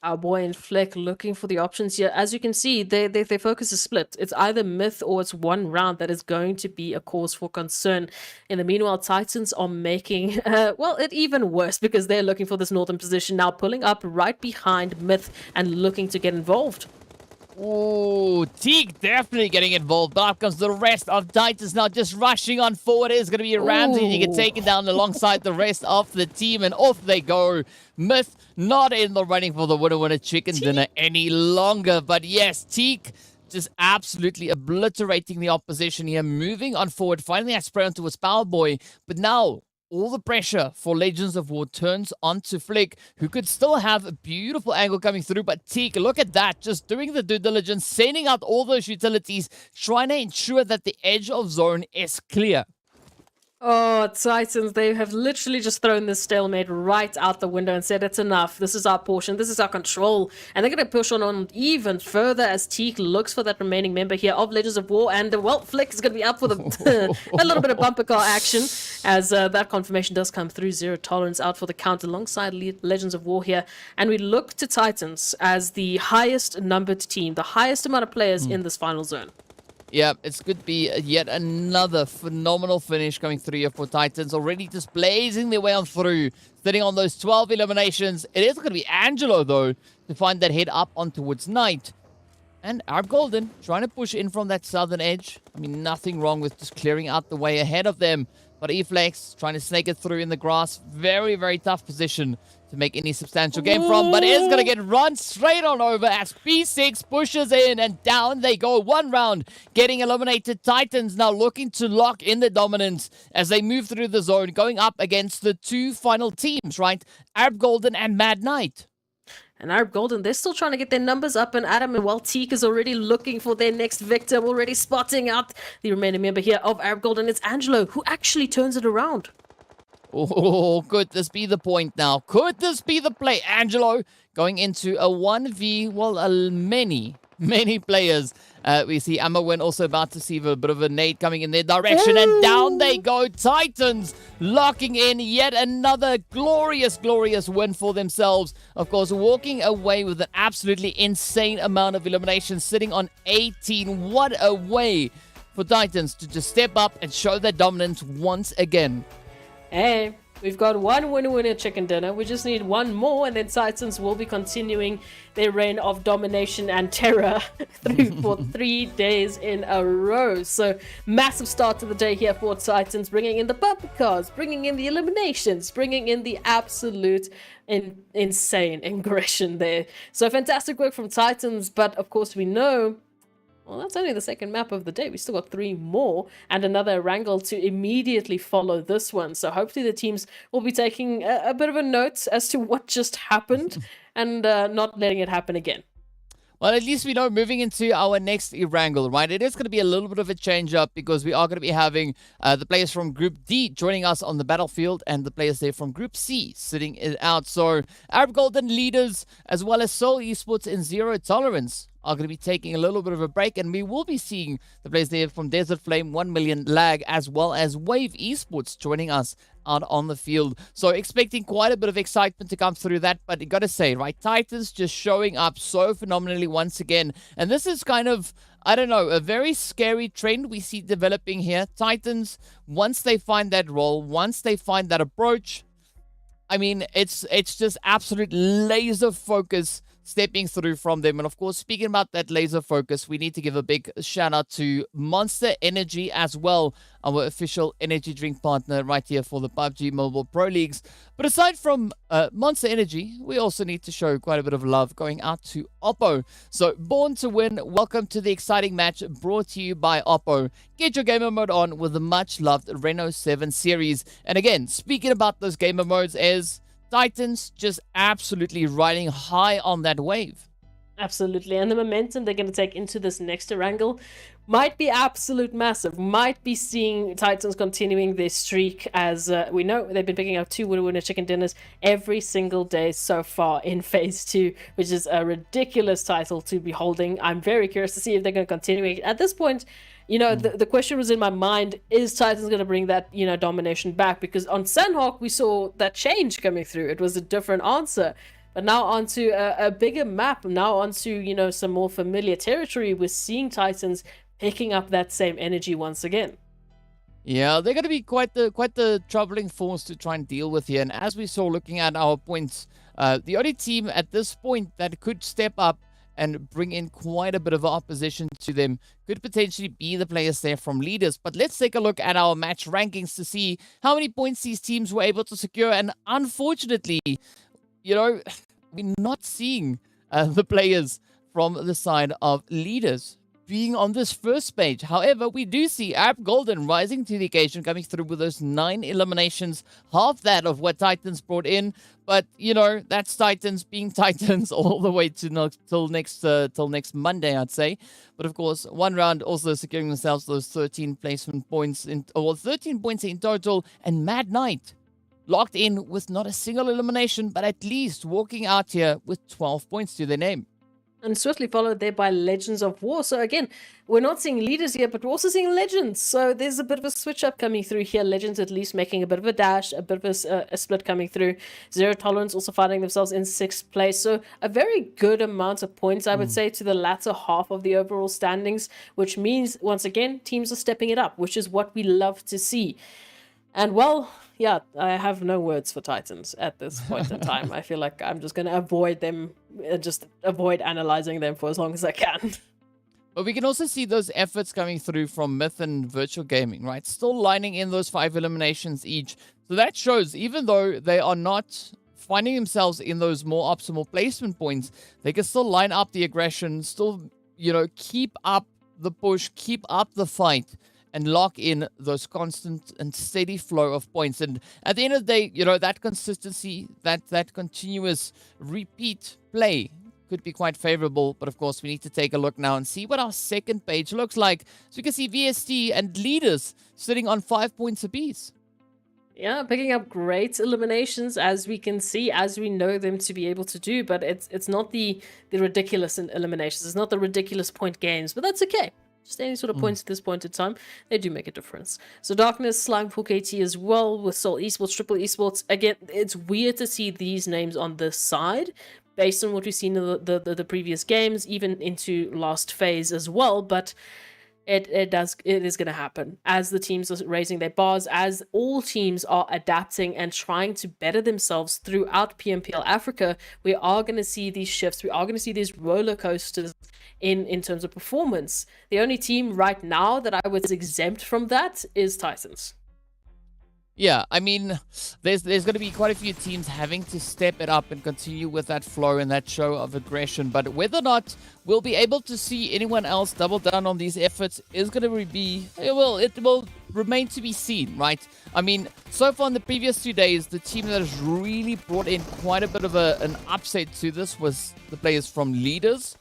Our boy and Fleck looking for the options here. As you can see, their focus is split. It's either Myth or it's one round that is going to be a cause for concern. In the meanwhile, Titans are making, it even worse because they're looking for this northern position now, pulling up right behind Myth and looking to get involved. Oh, Teak definitely getting involved. But up comes the rest of Titans now just rushing on forward. It is going to be Ramsey to get taken down alongside the rest of the team. And off they go. Myth not in the running for the winner chicken dinner any longer. But yes, Teak just absolutely obliterating the opposition here. Moving on forward. Finally, that spray onto his Power Boy. But now all the pressure for Legends of War turns onto Flick, who could still have a beautiful angle coming through. But Teak, look at that, just doing the due diligence, sending out all those utilities, trying to ensure that the edge of zone is clear. Oh, Titans, they have literally just thrown this stalemate right out the window and said, it's enough. This is our portion. This is our control. And they're going to push on even further as Teak looks for that remaining member here of Legends of War. And, Flick is going to be up for a little bit of bumper car action as that confirmation does come through. 0 tolerance out for the count alongside Legends of War here. And we look to Titans as the highest numbered team, the highest amount of players in this final zone. Yeah, it's good to be yet another phenomenal finish coming through here for Titans. Already just blazing their way on through, sitting on those 12 eliminations. It is going to be Angelo, though, to find that head up on towards Knight. And Arab Golden trying to push in from that southern edge. I mean, nothing wrong with just clearing out the way ahead of them. But E-Flex trying to snake it through in the grass. Very, very tough position to make any substantial game from. But it is going to get run straight on over as P6 pushes in and down they go. One round getting eliminated. Titans now looking to lock in the dominance as they move through the zone. Going up against the two final teams, right? Arab Golden and Mad Knight. And Arab Golden, they're still trying to get their numbers up, and Adam and Teak is already looking for their next victim, already spotting out the remaining member here of Arab Golden. It's Angelo, who actually turns it around. Oh, could this be the point now? Could this be the play? Angelo going into a 1v, well, many players. We see Amawin also about to see a bit of a nade coming in their direction, and down they go. Titans locking in yet another glorious win for themselves. Of course, walking away with an absolutely insane amount of eliminations, sitting on 18. What a way for Titans to just step up and show their dominance once again. Hey, we've got one winner chicken dinner. We just need one more, and then Titans will be continuing their reign of domination and terror for 3 days in a row. So, massive start to the day here for Titans, bringing in the bumper cars, bringing in the eliminations, bringing in the absolute insane aggression there. So, fantastic work from Titans, but of course we know, well, that's only the second map of the day. We still got 3 more and another Erangel to immediately follow this one. So hopefully the teams will be taking a bit of a note as to what just happened and not letting it happen again. Well, at least we know moving into our next Erangel, right? It is going to be a little bit of a change up because we are going to be having the players from Group D joining us on the battlefield and the players there from Group C sitting it out. So Arab Golden leaders as well as Seoul Esports in Zero Tolerance are going to be taking a little bit of a break, and we will be seeing the players there from Desert Flame, 1 Million Lag, as well as Wave Esports joining us out on the field. So expecting quite a bit of excitement to come through that, but you got to say, right, Titans just showing up so phenomenally once again. And this is kind of, I don't know, a very scary trend we see developing here. Titans, once they find that role, once they find that approach, I mean, it's just absolute laser focus stepping through from them. And of course, speaking about that laser focus, we need to give a big shout out to Monster Energy as well, our official energy drink partner right here for the PUBG Mobile Pro Leagues. But aside from Monster Energy, we also need to show quite a bit of love going out to Oppo. So Born to Win, welcome to the exciting match brought to you by Oppo. Get your gamer mode on with the much loved Reno 7 series. And again, speaking about those gamer modes, is Titans just absolutely riding high on that wave. Absolutely, and the momentum they're going to take into this next Erangel might be absolute massive. Might be seeing Titans continuing their streak, as we know they've been picking up 2 winner chicken dinners every single day so far in Phase 2, which is a ridiculous title to be holding. I'm very curious to see if they're going to continue it. At this point, you know, the question was in my mind, is Titans going to bring that, you know, domination back? Because on Sanhok, we saw that change coming through. It was a different answer. But now onto a bigger map, now onto, you know, some more familiar territory, we're seeing Titans picking up that same energy once again. Yeah, they're going to be quite the troubling force to try and deal with here. And as we saw looking at our points, the only team at this point that could step up and bring in quite a bit of opposition to them could potentially be the players there from leaders. But let's take a look at our match rankings to see how many points these teams were able to secure. And unfortunately, you know, we're not seeing the players from the side of leaders being on this first page. However, we do see Arab Golden rising to the occasion, coming through with those 9 eliminations, half that of what Titans brought in. But, you know, that's Titans being Titans all the way to till next Monday, I'd say. But of course, one round also securing themselves those 13 placement points, 13 points in total. And Mad Knight locked in with not a single elimination, but at least walking out here with 12 points to their name. And swiftly followed there by Legends of War. So again, we're not seeing leaders here, but we're also seeing Legends. So there's a bit of a switch up coming through here. Legends at least making a bit of a dash, a bit of a split coming through. Zero Tolerance also finding themselves in 6th place. So a very good amount of points, I would say, to the latter half of the overall standings, which means, once again, teams are stepping it up, which is what we love to see. And well, yeah, I have no words for Titans at this point in time. I feel like I'm just going to avoid them, just avoid analyzing them for as long as I can. But we can also see those efforts coming through from Myth and Virtual Gaming, right? Still lining in those 5 eliminations each. So that shows, even though they are not finding themselves in those more optimal placement points, they can still line up the aggression, still, you know, keep up the push, keep up the fight, and lock in those constant and steady flow of points. And at the end of the day, you know, that consistency, that continuous repeat play could be quite favorable. But of course, we need to take a look now and see what our second page looks like. So we can see VST and leaders sitting on 5 points apiece. Yeah, picking up great eliminations, as we can see, as we know them to be able to do. But it's not the ridiculous eliminations. It's not the ridiculous point games, but that's okay. Just any sort of points at this point in time, they do make a difference. So Darkness, Slime, Full KT as well, with Soul Esports, Triple Esports. Again, it's weird to see these names on this side, based on what we've seen in the previous games, even into last phase as well, but it is going to happen as the teams are raising their bars, as all teams are adapting and trying to better themselves throughout PMPL Africa. We are going to see these shifts. We are going to see these roller coasters in terms of performance. The only team right now that I would exempt from that is Titans. Yeah, I mean, there's going to be quite a few teams having to step it up and continue with that flow and that show of aggression. But whether or not we'll be able to see anyone else double down on these efforts is going to be, well, it will remain to be seen, right? I mean, so far in the previous 2 days, the team that has really brought in quite a bit of an upset to this was the players from Leaders.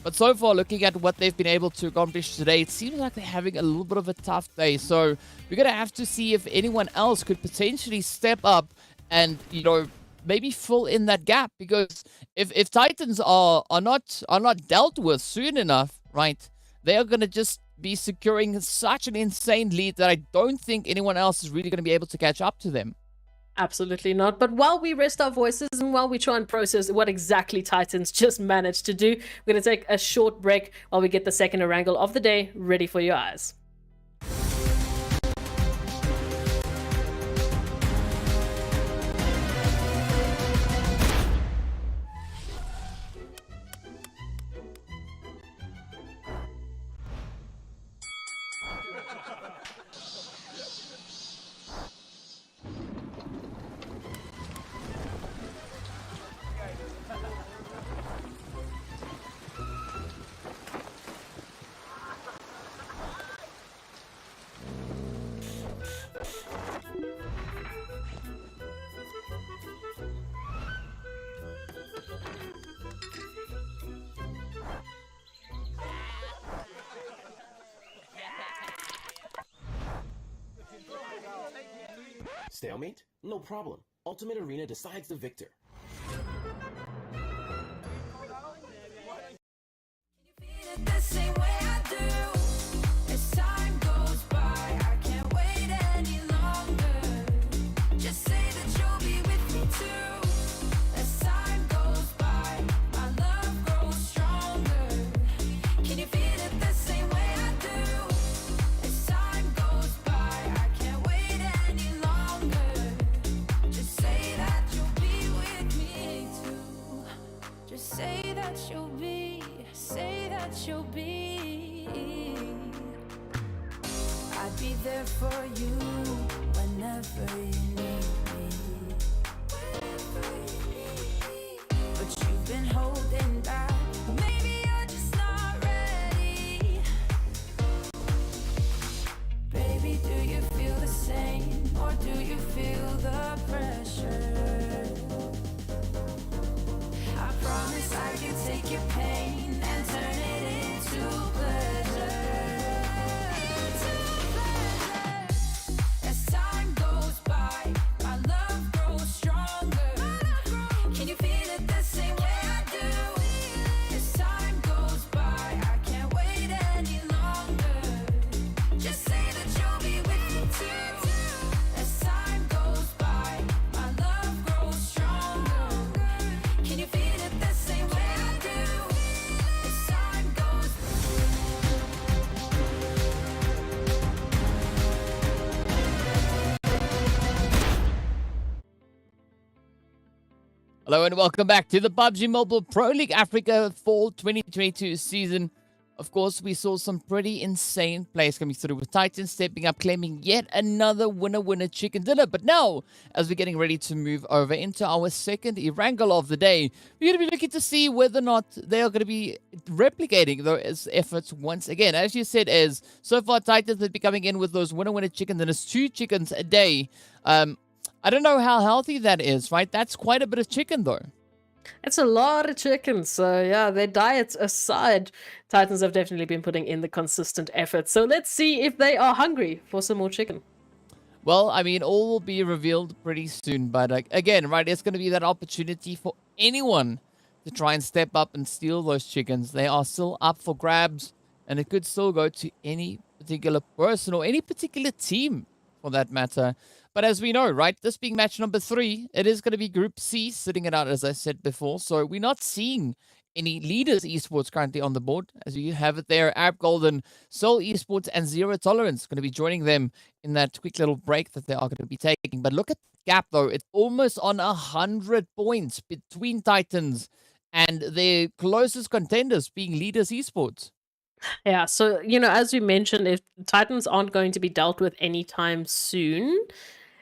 But so far, looking at what they've been able to accomplish today, it seems like they're having a little bit of a tough day. So we're going to have to see if anyone else could potentially step up and, you know, maybe fill in that gap. Because if Titans are not dealt with soon enough, right, they are going to just be securing such an insane lead that I don't think anyone else is really going to be able to catch up to them. Absolutely not. But while we rest our voices and while we try and process what exactly Titans just managed to do, we're going to take a short break while we get the second Erangel of the day ready for your eyes. Stalemate? No problem. Ultimate Arena decides the victor. Feel it the same way I do. As time goes by, I can't wait any longer. Just say that you'll be with me too. As time goes by, my love grows stronger. Can you feel it the same way I do? As time goes by, I can't wait any longer. Just say that you'll be with me too. Just say that you'll be. Say that you'll be. I'd be there for you whenever you need me. But you've been holding back. Maybe you're just not ready. Baby, do you feel the same? Or do you feel the pressure? I promise I can take your pain and turn it into pleasure. As time goes by, Hello and welcome back to the PUBG Mobile Pro League Africa Fall 2022 season. Of course, we saw some pretty insane plays coming through with Titans stepping up, claiming yet another winner chicken dinner. But now, as we're getting ready to move over into our second Erangel of the day, we're going to be looking to see whether or not they are going to be replicating those efforts once again. As you said, as so far Titans have been coming in with those winner chicken dinners, 2 chickens a day. I don't know how healthy that is, right? That's quite a bit of chicken, though. It's a lot of chicken, so yeah, their diets aside, Titans have definitely been putting in the consistent effort. So let's see if they are hungry for some more chicken. Well, I mean, all will be revealed pretty soon, but again, right, it's going to be that opportunity for anyone to try and step up and steal those chickens. They are still up for grabs, and it could still go to any particular person or any particular team for that matter. But as we know, right, this being match number 3, it is going to be Group C sitting it out, as I said before. So we're not seeing any leaders esports currently on the board. As you have it there, Arab Golden, Soul Esports, and Zero Tolerance going to be joining them in that quick little break that they are going to be taking. But look at the gap, though. It's almost on 100 points between Titans and their closest contenders being leaders esports. Yeah, so, as we mentioned, if Titans aren't going to be dealt with anytime soon,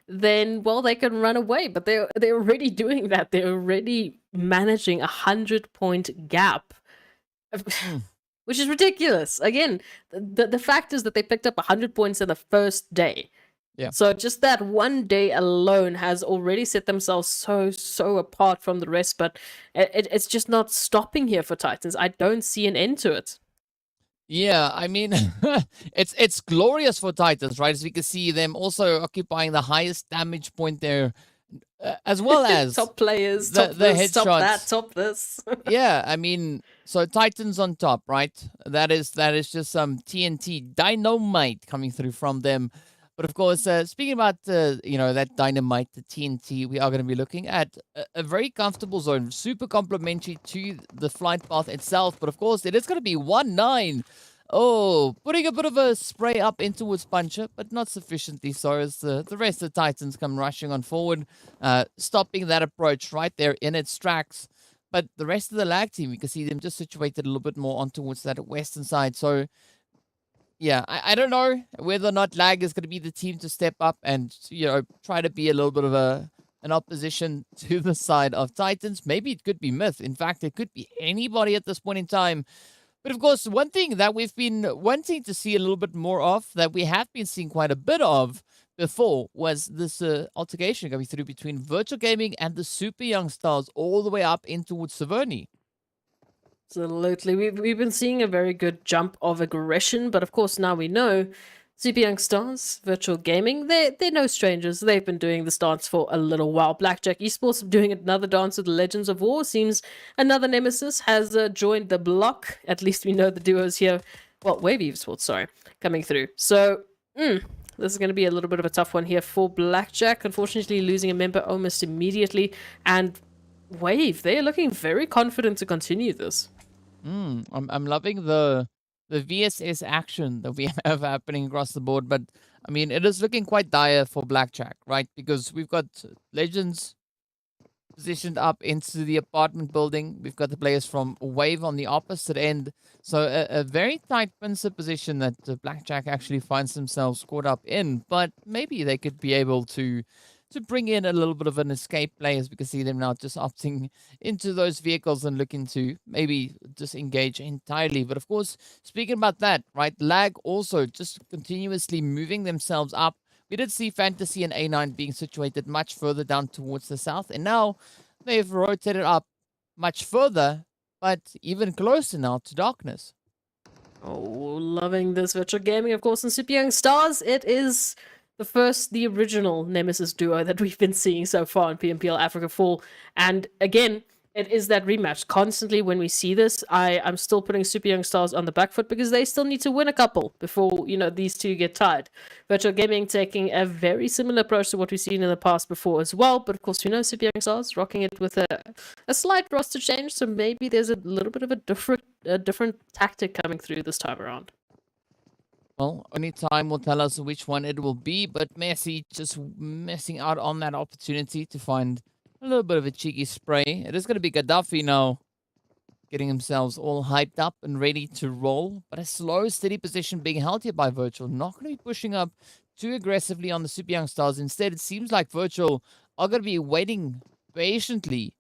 then, well, they can run away. But they're already doing that. They're already managing 100-point gap, which is ridiculous. Again, the fact is that they picked up 100 points in the first day. Yeah. So just that one day alone has already set themselves so apart from the rest. But it's just not stopping here for Titans. I don't see an end to it. Yeah, I mean, it's glorious for Titans, right? As we can see them also occupying the highest damage point there, as well as top players, the top this, headshots. top that, top this. Yeah, I mean, so Titans on top, right? That is just some TNT dynamite coming through from them. But of course, speaking about that dynamite, the TNT, we are going to be looking at a very comfortable zone, super complementary to the flight path itself. But of course, it is going to be 1-9. Oh, putting a bit of a spray up in towards Puncher, but not sufficiently so as the rest of the Titans come rushing on forward, stopping that approach right there in its tracks. But the rest of the lag team, we can see them just situated a little bit more on towards that western side. So yeah, I don't know whether or not Lag is going to be the team to step up and, try to be a little bit of an opposition to the side of Titans. Maybe it could be Myth. In fact, it could be anybody at this point in time. But of course, one thing that we've been wanting to see a little bit more of, that we have been seeing quite a bit of before, was this altercation coming through between Virtual Gaming and the Super Young Stars all the way up in towards Saverny. Absolutely. We've been seeing a very good jump of aggression, but of course now we know Super Young Stars, Virtual Gaming, they're no strangers. They've been doing this dance for a little while. Blackjack Esports doing another dance with the Legends of War. Seems another nemesis has joined the block. At least we know the duos here. Well, Wave Esports, sorry, coming through. So, this is going to be a little bit of a tough one here for Blackjack. Unfortunately, losing a member almost immediately. And Wave, they're looking very confident to continue this. I'm loving the VSS action that we have happening across the board, but I mean, it is looking quite dire for Blackjack, right? Because we've got Legends positioned up into the apartment building. We've got the players from Wave on the opposite end. So a very tight pincer position that Blackjack actually finds themselves caught up in, but maybe they could be able to bring in a little bit of an escape play, as we can see them now just opting into those vehicles and looking to maybe just engage entirely. But of course, speaking about that, right, Lag also just continuously moving themselves up. We did see Fantasy and A9 being situated much further down towards the south, and now they've rotated up much further, but even closer now to Darkness. Oh, loving this Virtual Gaming, of course, and Super Young Stars. It is the original Nemesis duo that we've been seeing so far in PMPL Africa Fall. And again, it is that rematch. Constantly when we see this, I'm still putting Super Young Stars on the back foot because they still need to win a couple before, these two get tied. Virtual Gaming taking a very similar approach to what we've seen in the past before as well. But of course, Super Young Stars rocking it with a slight roster change. So maybe there's a little bit of a different tactic coming through this time around. Well, only time will tell us which one it will be, but Messi just missing out on that opportunity to find A little bit of a cheeky spray. It is going to be Gaddafi now, getting themselves all hyped up and ready to roll. But a slow, steady position being held here by Virtual. Not going to be pushing up too aggressively on the Super Young Stars. Instead, it seems like Virtual are going to be waiting patiently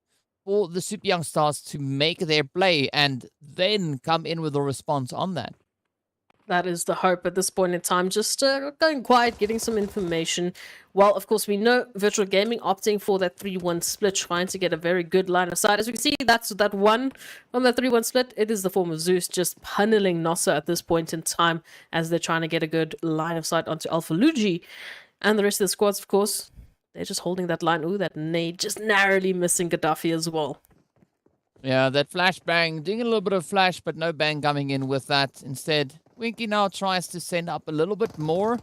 for the Super Young Stars to make their play and then come in with a response on that. That is the hope at this point in time. Just going quiet, getting some information. Well, of course, we know Virtual Gaming opting for that 3-1 split, trying to get a very good line of sight. As we can see, that's that one on the 3-1 split. It is the form of Zeus just punneling Nossa at this point in time as they're trying to get a good line of sight onto Alpha Luigi. And the rest of the squads, of course, they're just holding that line. Ooh, that nade just narrowly missing Gaddafi as well. Yeah, that flashbang, doing a little bit of flash, but no bang coming in with that. Instead, Winky now tries to send up a little bit more.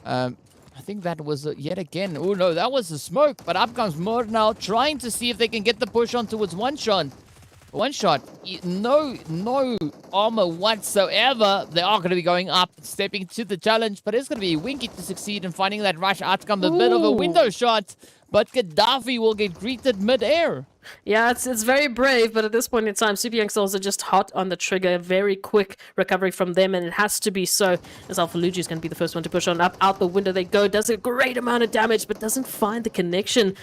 I think that was yet again. Oh, no, that was a smoke. But up comes Mur now, trying to see if they can get the push on towards one shot. One shot. No armor whatsoever. They are going to be going up, stepping to the challenge. But it's going to be Winky to succeed in finding that rush outcome. A bit of a window shot. But Gaddafi will get greeted mid-air. Yeah, it's very brave, but at this point in time, Super Young Stars are just hot on the trigger. Very quick recovery from them, and it has to be so, as Alpha Luigi is going to be the first one to push on up. Out the window they go, does a great amount of damage, but doesn't find the connection.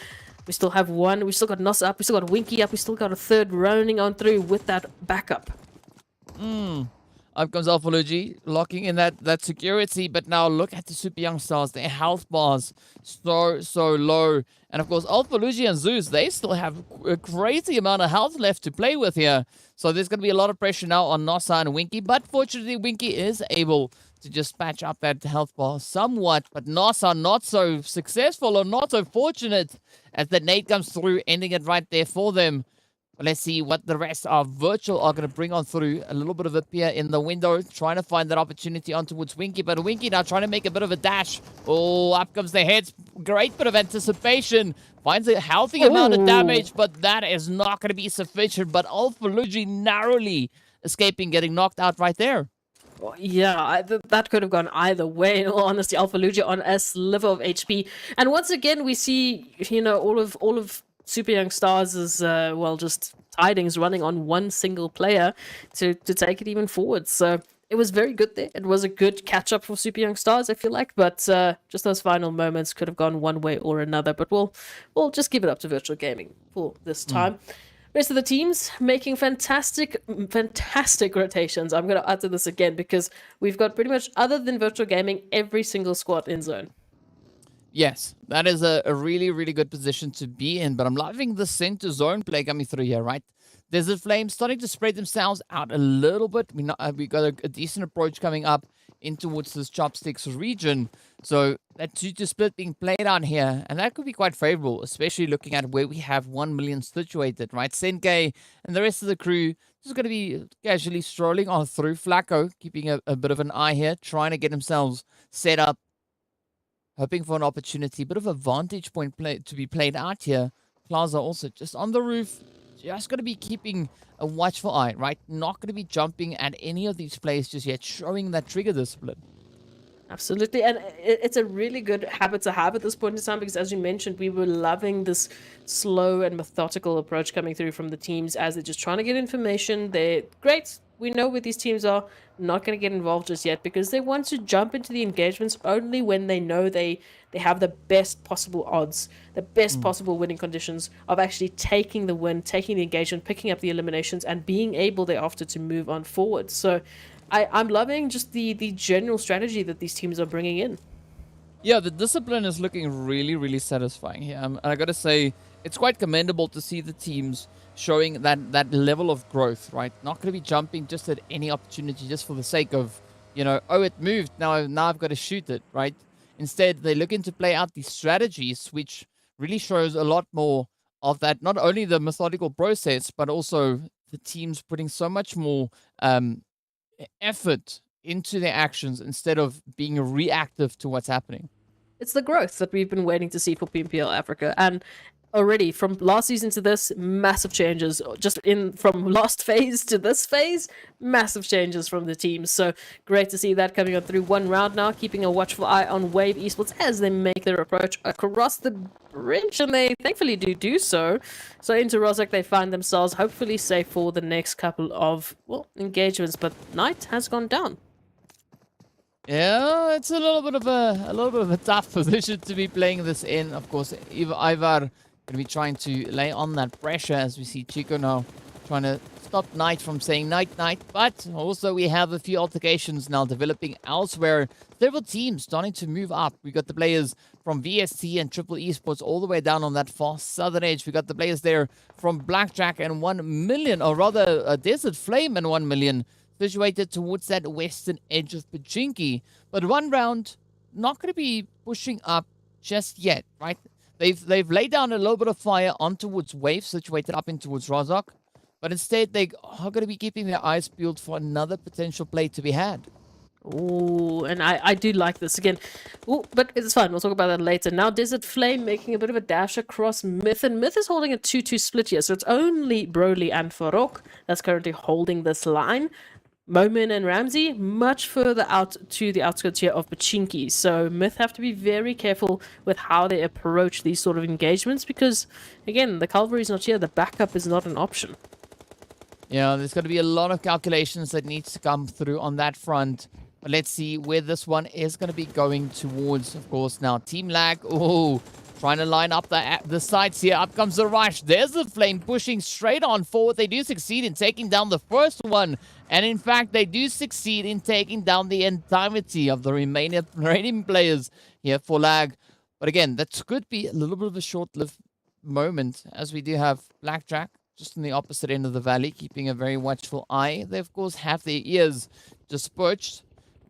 We still have one, we still got Nossa up, we still got Winky up, we still got a third roaming on through with that backup. Up comes Alpha Luigi, locking in that security. But now look at the Super Young Stars. Their health bars so low. And of course, Alpha Luigi and Zeus, they still have a crazy amount of health left to play with here. So there's going to be a lot of pressure now on Nossa and Winky. But fortunately, Winky is able to just patch up that health bar somewhat. But Nossa not so successful or not so fortunate as that nade comes through, ending it right there for them. But let's see what the rest of Virtual are going to bring on through. A little bit of a peer in the window, trying to find that opportunity on towards Winky. But Winky now trying to make a bit of a dash. Oh, up comes the heads. Great bit of anticipation. Finds a healthy amount of damage, but that is not going to be sufficient. But Alpha Luigi narrowly escaping, getting knocked out right there. Yeah, that could have gone either way. In all honesty, Alpha Luigi on a sliver of HP. And once again, we see, you know, all of Super Young Stars is, well, just tidings running on one single player to take it even forward. So it was very good there. It was a good catch-up for Super Young Stars, I feel like. But just those final moments could have gone one way or another. But we'll just give it up to Virtual Gaming for this time. Rest of the teams making fantastic rotations. I'm going to utter this again because we've got pretty much, other than Virtual Gaming, every single squad in zone. Yes, that is a really, really good position to be in. But I'm loving the center zone play coming through here, right? Desert Flames starting to spread themselves out a little bit. We got a decent approach coming up in towards this Chopsticks region. So that 2-2 split being played on here. And that could be quite favorable, especially looking at where we have 1 million situated, right? Senke and the rest of the crew just going to be casually strolling on through. Flacco keeping a bit of an eye here, trying to get themselves set up. Hoping for an opportunity, bit of a vantage point to be played out here. Plaza also just on the roof. Just going to be keeping a watchful eye, right? Not going to be jumping at any of these plays just yet, showing that trigger discipline. Absolutely, and it's a really good habit to have at this point in time because, as you mentioned, we were loving this slow and methodical approach coming through from the teams as they're just trying to get information. They're great. We know where these teams are not going to get involved just yet because they want to jump into the engagements only when they know they have the best possible odds, the best possible winning conditions of actually taking the win, taking the engagement, picking up the eliminations, and being able thereafter to move on forward. So I'm loving just the general strategy that these teams are bringing in. Yeah, the discipline is looking really, really satisfying here. And I got to say, it's quite commendable to see the teams showing that level of growth, right? Not going to be jumping just at any opportunity just for the sake of, you know, oh, it moved, now I've got to shoot it, right? Instead, they're looking to play out these strategies, which really shows a lot more of that, not only the methodical process, but also the teams putting so much more effort into their actions instead of being reactive to what's happening. It's the growth that we've been waiting to see for PMPL Africa. And already from last season to this, massive changes. Just in from last phase to this phase, massive changes from the teams. So great to see that coming on through one round now, keeping a watchful eye on Wave Esports as they make their approach across the bridge, and they thankfully do so. So into Rozak they find themselves hopefully safe for the next couple of engagements, but night has gone down. Yeah, it's a little bit of a tough position to be playing this in. Of course, Ivar going to be trying to lay on that pressure as we see Chico now trying to stop Knight from saying night. But also we have a few altercations now developing elsewhere. Several teams starting to move up. We got the players from VST and Triple Esports all the way down on that far southern edge. We got the players there from Blackjack and 1 million, or rather Desert Flame and 1 million, situated towards that western edge of Pachinki. But one round, not going to be pushing up just yet, right? They've laid down a little bit of fire on towards Wave, situated up in towards Rozak. But instead, they are going to be keeping their eyes peeled for another potential play to be had. Ooh, and I do like this again. Ooh, but it's fine. We'll talk about that later. Now, Desert Flame making a bit of a dash across Myth, and Myth is holding a 2-2 split here. So it's only Broly and Farok that's currently holding this line. Momin and Ramsey much further out to the outskirts here of Pachinki. So Myth have to be very careful with how they approach these sort of engagements because, again, the cavalry is not here. The backup is not an option. Yeah, there's going to be a lot of calculations that needs to come through on that front. But let's see where this one is going to be going towards, of course, now. TEAMLAG, oh, trying to line up the sides here. Up comes the rush. There's the Flame pushing straight on forward. They do succeed in taking down the first one. And in fact, they do succeed in taking down the entirety of the remaining players here for Lag. But again, that could be a little bit of a short-lived moment, as we do have Blackjack just on the opposite end of the valley, keeping a very watchful eye. They, of course, have their ears just perched.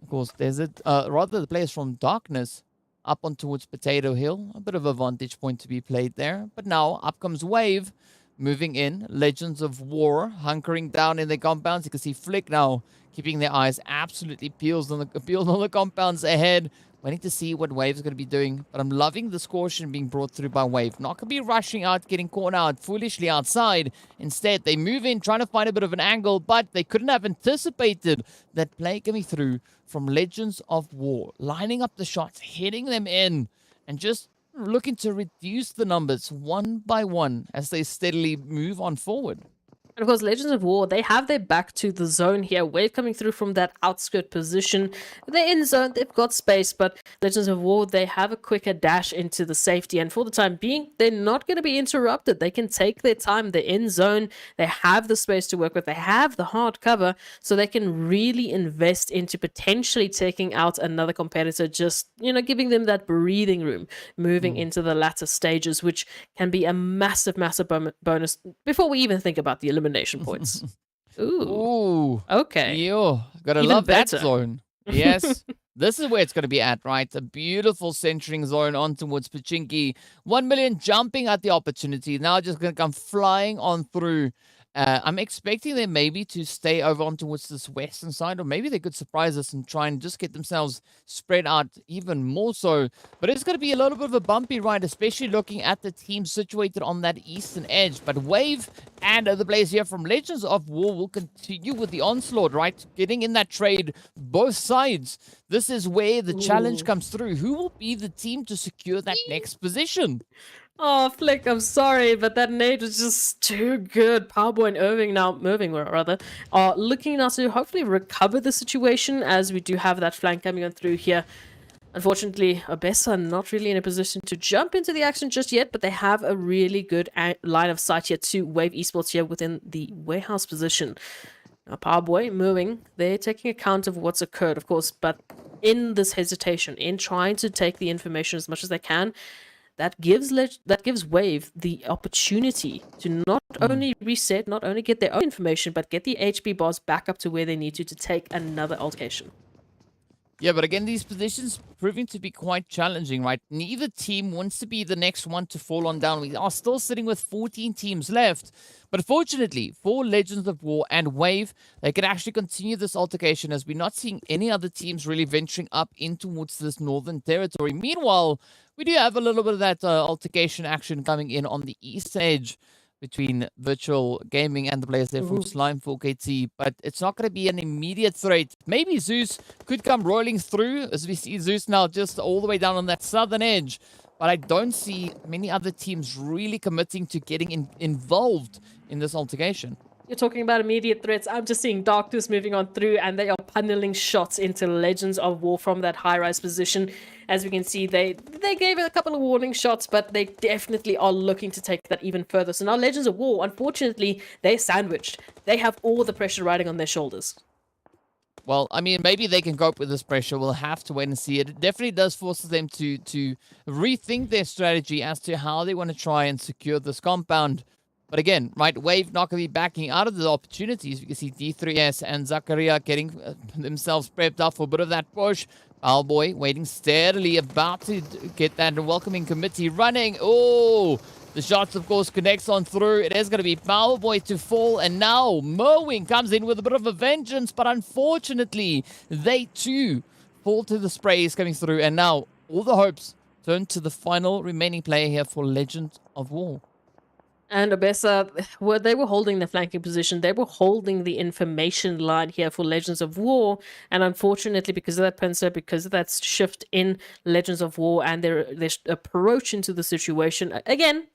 Of course, there's rather the players from Darkness up on towards Potato Hill. A bit of a vantage point to be played there. But now, up comes Wave, moving in. Legends of War, hunkering down in their compounds. You can see Flick now, keeping their eyes absolutely peeled on the compounds ahead. Waiting to see what Wave is going to be doing. But I'm loving this caution being brought through by Wave. Not going to be rushing out, getting caught out foolishly outside. Instead, they move in, trying to find a bit of an angle. But they couldn't have anticipated that play coming through from Legends of War. Lining up the shots, hitting them in. And just looking to reduce the numbers one by one as they steadily move on forward. And of course, Legends of War, they have their back to the zone here. Wave coming through from that outskirt position. They're in zone, they've got space, but Legends of War, they have a quicker dash into the safety. And for the time being, they're not going to be interrupted. They can take their time. They're in zone. They have the space to work with. They have the hard cover, so they can really invest into potentially taking out another competitor, just, giving them that breathing room, moving into the latter stages, which can be a massive, massive bonus before we even think about the elimination points. Ooh. Okay. Yo, gotta Even love better. that zone. Yes. This is where it's going to be at, right? A beautiful centering zone on towards Pachinki. 1 million jumping at the opportunity. Now just going to come flying on through. I'm expecting them maybe to stay over on towards this western side, or maybe they could surprise us and try and just get themselves spread out even more so. But it's going to be a little bit of a bumpy ride, especially looking at the team situated on that eastern edge. But Wave and the players here from Legends of War will continue with the onslaught, right? Getting in that trade, both sides. This is where the challenge comes through. Who will be the team to secure that next position? Oh, Flick, I'm sorry, but that nade was just too good. Powerboy and Irving rather, are looking now to hopefully recover the situation, as we do have that flank coming on through here. Unfortunately, Obessa not really in a position to jump into the action just yet, but they have a really good line of sight here to Wave Esports here within the warehouse position. Now, Powerboy moving, they're taking account of what's occurred, of course, but in this hesitation, in trying to take the information as much as they can, that gives Wave the opportunity to not only reset, not only get their own information, but get the HP bars back up to where they need to take another altercation. Yeah, but again, these positions proving to be quite challenging, right? Neither team wants to be the next one to fall on down. We are still sitting with 14 teams left. But fortunately, for Legends of War and Wave, they can actually continue this altercation as we're not seeing any other teams really venturing up in towards this northern territory. Meanwhile, we do have a little bit of that altercation action coming in on the east edge between Virtual Gaming and the players there from Slime 4KT, but it's not going to be an immediate threat. Maybe Zeus could come rolling through, as we see Zeus now just all the way down on that southern edge, but I don't see many other teams really committing to getting involved in this altercation. You're talking about immediate threats. I'm just seeing Darkness moving on through, and they are punneling shots into Legends of War from that high-rise position. As we can see, they gave it a couple of warning shots, but they definitely are looking to take that even further. So now Legends of War, unfortunately, they're sandwiched. They have all the pressure riding on their shoulders. Well, I mean, maybe they can cope with this pressure. We'll have to wait and see. It definitely does force them to rethink their strategy as to how they want to try and secure this compound. But again, right, Wave not going to be backing out of the opportunities. You can see D3S and Zakaria getting themselves prepped up for a bit of that push. Owlboy waiting steadily, about to get that welcoming committee running. Oh, the shots, of course, connects on through. It is going to be Powerboy to fall. And now Mowing comes in with a bit of a vengeance. But unfortunately, they too fall to the sprays coming through. And now all the hopes turn to the final remaining player here for Legend of War. And Obesa, they were holding the flanking position. They were holding the information line here for Legends of War. And unfortunately, because of that pincer, because of that shift in Legends of War and their approach into the situation, again,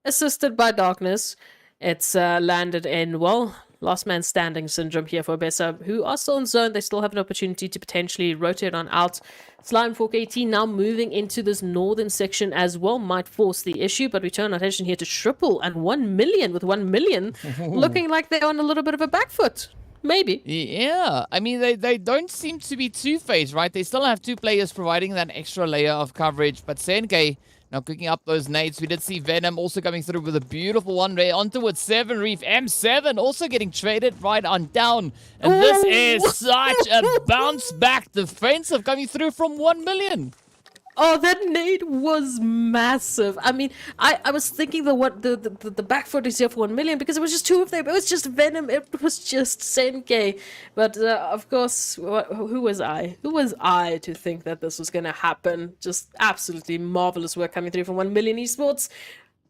assisted by Darkness, it's landed in, well, last man standing syndrome here for Obesa, who are still in zone. They still have an opportunity to potentially rotate on out. Slime 4KT now moving into this northern section as well might force the issue, but we turn our attention here to Triple and 1 million with 1 million looking like they're on a little bit of a back foot. Maybe. Yeah, I mean, they don't seem to be two-faced, right? They still have two players providing that extra layer of coverage, but Senkei now cooking up those nades. We did see Venom also coming through with a beautiful one ray on towards 7 Reef. M7 also getting traded right on down. And this is such a bounce back defensive coming through from 1 million. Oh, that nade was massive. I mean, I was thinking the back foot is here for 1 million because it was just two of them. It was just Venom. It was just Senkei. But of course, who was I? Who was I to think that this was going to happen? Just absolutely marvelous work coming through from 1 million esports.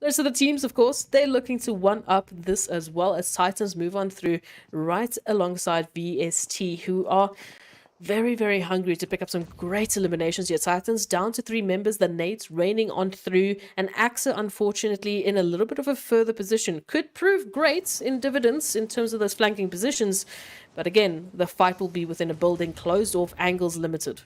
So the teams, of course, they're looking to one-up this as well as Titans move on through right alongside VST, who are very, very hungry to pick up some great eliminations here. Titans down to 3 members, the nades raining on through, and Axa, unfortunately, in a little bit of a further position. Could prove great in dividends in terms of those flanking positions, but again, the fight will be within a building, closed off, angles limited.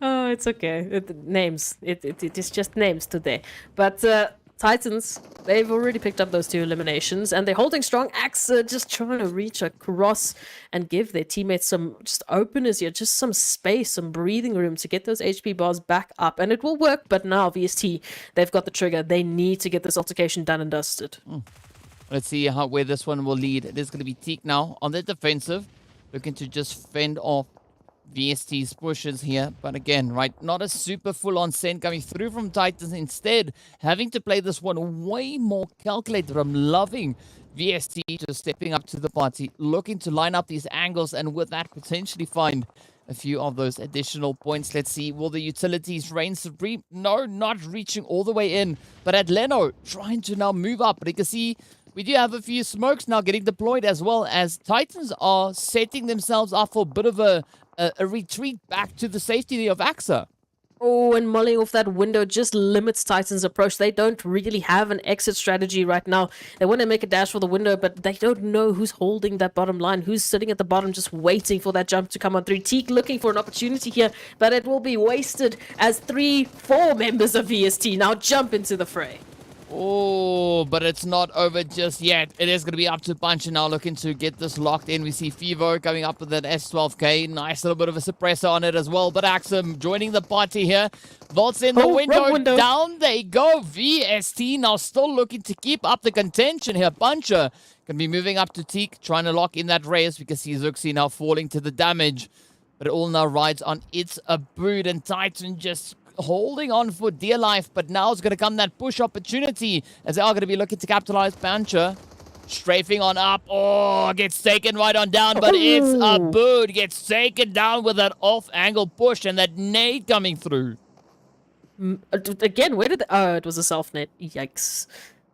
Oh, it's okay. Names. It is just names today. But Titans, they've already picked up those 2 eliminations, and they're holding strong. Axe just trying to reach across and give their teammates some just openness here, just some space, some breathing room to get those HP bars back up. And it will work, but now VST, they've got the trigger. They need to get this altercation done and dusted. Let's see where this one will lead. It is going to be Teak now on the defensive, looking to just fend off VST's pushes here. But again, right, not a super full-on send coming through from Titans. Instead, having to play this one way more calculated. I'm loving VST just stepping up to the party, looking to line up these angles, and with that, potentially find a few of those additional points. Let's see, will the utilities reign supreme? No, not reaching all the way in. But Atleno trying to now move up. But you can see we do have a few smokes now getting deployed, as well as Titans are setting themselves up for a bit of a retreat back to the safety of AXA. Oh, and mulling off that window just limits Titans' approach. They don't really have an exit strategy right now. They want to make a dash for the window, but they don't know who's holding that bottom line, who's sitting at the bottom just waiting for that jump to come on through. Teak looking for an opportunity here, but it will be wasted as 3-4 members of VST now jump into the fray. Oh, but it's not over just yet. It is going to be up to Puncher now, looking to get this locked in. We see Fivo coming up with that S12K. Nice little bit of a suppressor on it as well. But Axum joining the party here. Vaults in the Oh, window. wrong window. Down they go. VST now still looking to keep up the contention here. Puncher going to be moving up to Teak, trying to lock in that race. We can see Zuxi now falling to the damage. But it all now rides on its boot. And Titan just holding on for dear life, but now it's going to come that push opportunity as they are going to be looking to capitalize. Pancher strafing on up. Oh, gets taken right on down, but it's a boot. Gets taken down with that off-angle push and that nade coming through. Again, where did... Oh, it was a self-net. Yikes.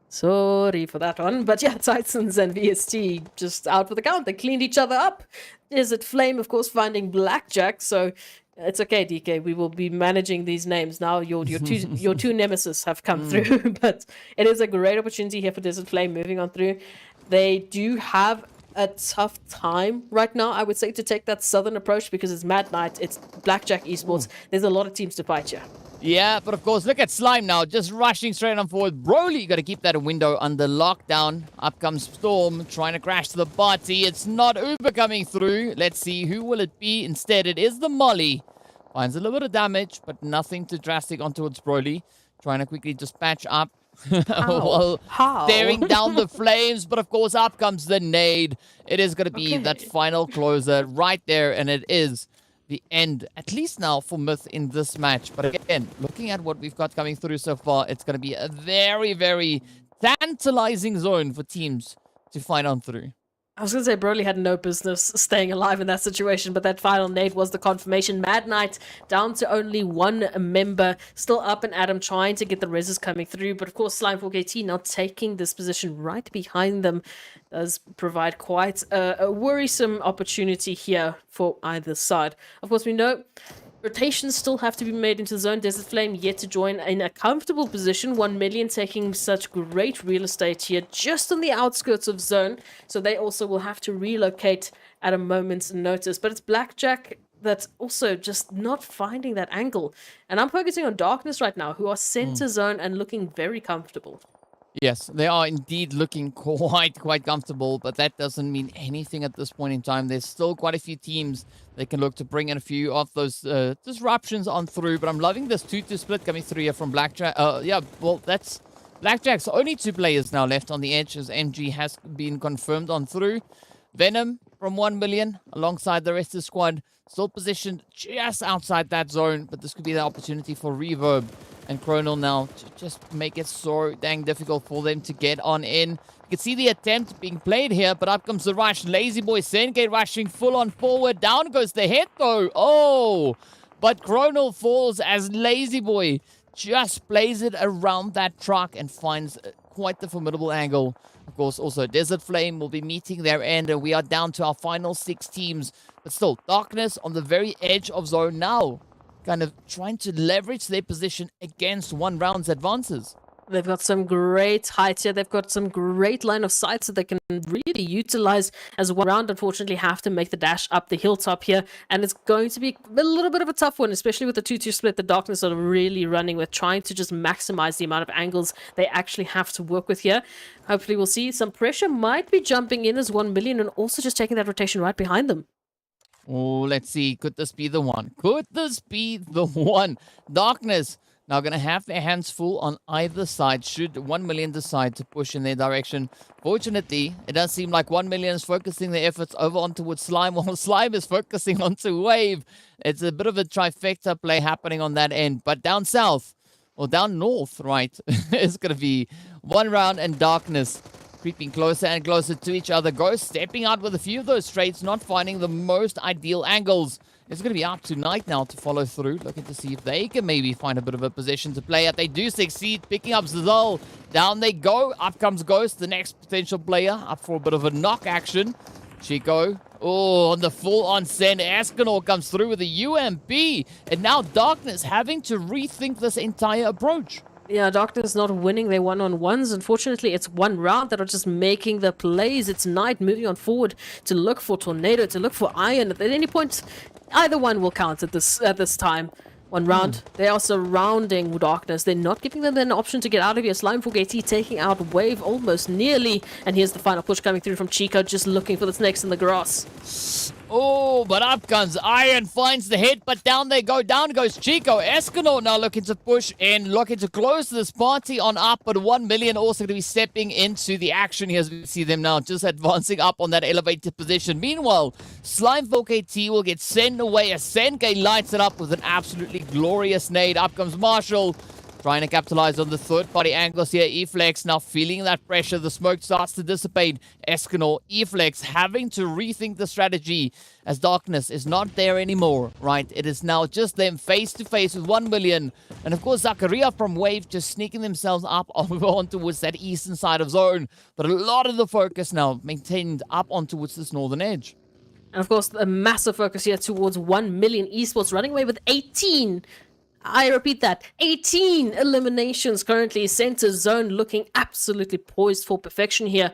Sorry for that one. But yeah, Titans and VST just out for the count. They cleaned each other up. Is it Flame, of course, finding Blackjack, so... It's okay, DK. We will be managing these names now. Your two nemesis have come through, but it is a great opportunity here for Desert Flame moving on through. They do have a tough time right now, I would say, to take that southern approach because it's Mad Knight, it's Blackjack Esports. There's a lot of teams to fight here. Yeah, but of course, look at Slime now, just rushing straight on forward. Broly, got to keep that window under lockdown. Up comes Storm, trying to crash to the party. It's not Uber coming through. Let's see, who will it be? Instead, it is the Molly. Finds a little bit of damage, but nothing too drastic on towards Broly. Trying to quickly just patch up while staring down the flames. But of course, up comes the nade. It is going to be that final closer right there, and it is the end, at least now for Myth in this match. But again, looking at what we've got coming through so far, it's going to be a very, very tantalizing zone for teams to fight on through. I was going to say Broly had no business staying alive in that situation, but that final nade was the confirmation. Mad Knight down to only one member, still up and Adam trying to get the reses coming through, but of course Slime 4KT now taking this position right behind them does provide quite a worrisome opportunity here for either side. Of course, we know rotations still have to be made into the zone. Desert Flame yet to join in a comfortable position. 1 million taking such great real estate here just on the outskirts of zone. So they also will have to relocate at a moment's notice. But it's Blackjack that's also just not finding that angle. And I'm focusing on Darkness right now, who are center zone and looking very comfortable. Yes, they are indeed looking quite comfortable, but that doesn't mean anything at this point in time. There's still quite a few teams that can look to bring in a few of those disruptions on through, but I'm loving this 2-2 split coming through here from Blackjack. Yeah, well, that's Blackjack's only 2 players now left on the edge as MG has been confirmed on through. Venom from 1 million alongside the rest of the squad, still positioned just outside that zone, but this could be the opportunity for Reverb and Chronal now to just make it so dang difficult for them to get on in. You can see the attempt being played here, but up comes the rush. Lazy Boy Sengate rushing full on forward. Down goes the head though. Oh, but Chronal falls as Lazy Boy just plays it around that truck and finds quite the formidable angle. Of course, also Desert Flame will be meeting their end, and we are down to our final 6 teams. But still, Darkness on the very edge of zone now, kind of trying to leverage their position against one round's advances. They've got some great height here. They've got some great line of sight so they can really utilize as one round. Unfortunately, have to make the dash up the hilltop here. And it's going to be a little bit of a tough one, especially with the 2-2 split. The Darkness are really running with, trying to just maximize the amount of angles they actually have to work with here. Hopefully, we'll see some pressure might be jumping in as 1 million and also just taking that rotation right behind them. Oh, let's see. Could this be the one? Could this be the one? Darkness now going to have their hands full on either side should 1 million decide to push in their direction. Fortunately, it does seem like 1 million is focusing their efforts over on towards Slime, while Slime is focusing onto Wave. It's a bit of a trifecta play happening on that end. But down south, or down north, right, it's going to be one round and Darkness creeping closer and closer to each other. Ghost stepping out with a few of those straights, not finding the most ideal angles. It's going to be up to Knight now to follow through, looking to see if they can maybe find a bit of a position to play at. They do succeed, picking up Zazal. Down they go. Up comes Ghost, the next potential player, up for a bit of a knock action. Chico, oh, on the full-on send. Escanor comes through with a UMP. And now Darkness having to rethink this entire approach. Yeah, Darkness not winning their one-on-ones. Unfortunately, it's one round that are just making the plays. It's Knight moving on forward to look for Tornado, to look for Iron. At any point, either one will count at this time. One round. They are surrounding Darkness. They're not giving them an option to get out of here. Slimeful AT taking out Wave almost nearly. And here's the final push coming through from Chico, just looking for the snakes in the grass. Oh, but up comes Iron, finds the hit, but down they go. Down goes Chico. Escanor now looking to push and looking to close this party on up, but 1 million also going to be stepping into the action here as we see them now just advancing up on that elevated position. Meanwhile, Slimeful KT will get sent away as Senke lights it up with an absolutely glorious nade. Up comes Marshall, trying to capitalize on the third-party angles here. E-Flex now feeling that pressure. The smoke starts to dissipate. Escanor, E-Flex having to rethink the strategy as Darkness is not there anymore, right? It is now just them face-to-face with 1 million. And of course, Zakaria from Wave just sneaking themselves up on towards that eastern side of zone. But a lot of the focus now maintained up on towards this northern edge. And of course, a massive focus here towards 1 million Esports, running away with 18. I repeat that, 18 eliminations currently. Center zone looking absolutely poised for perfection here.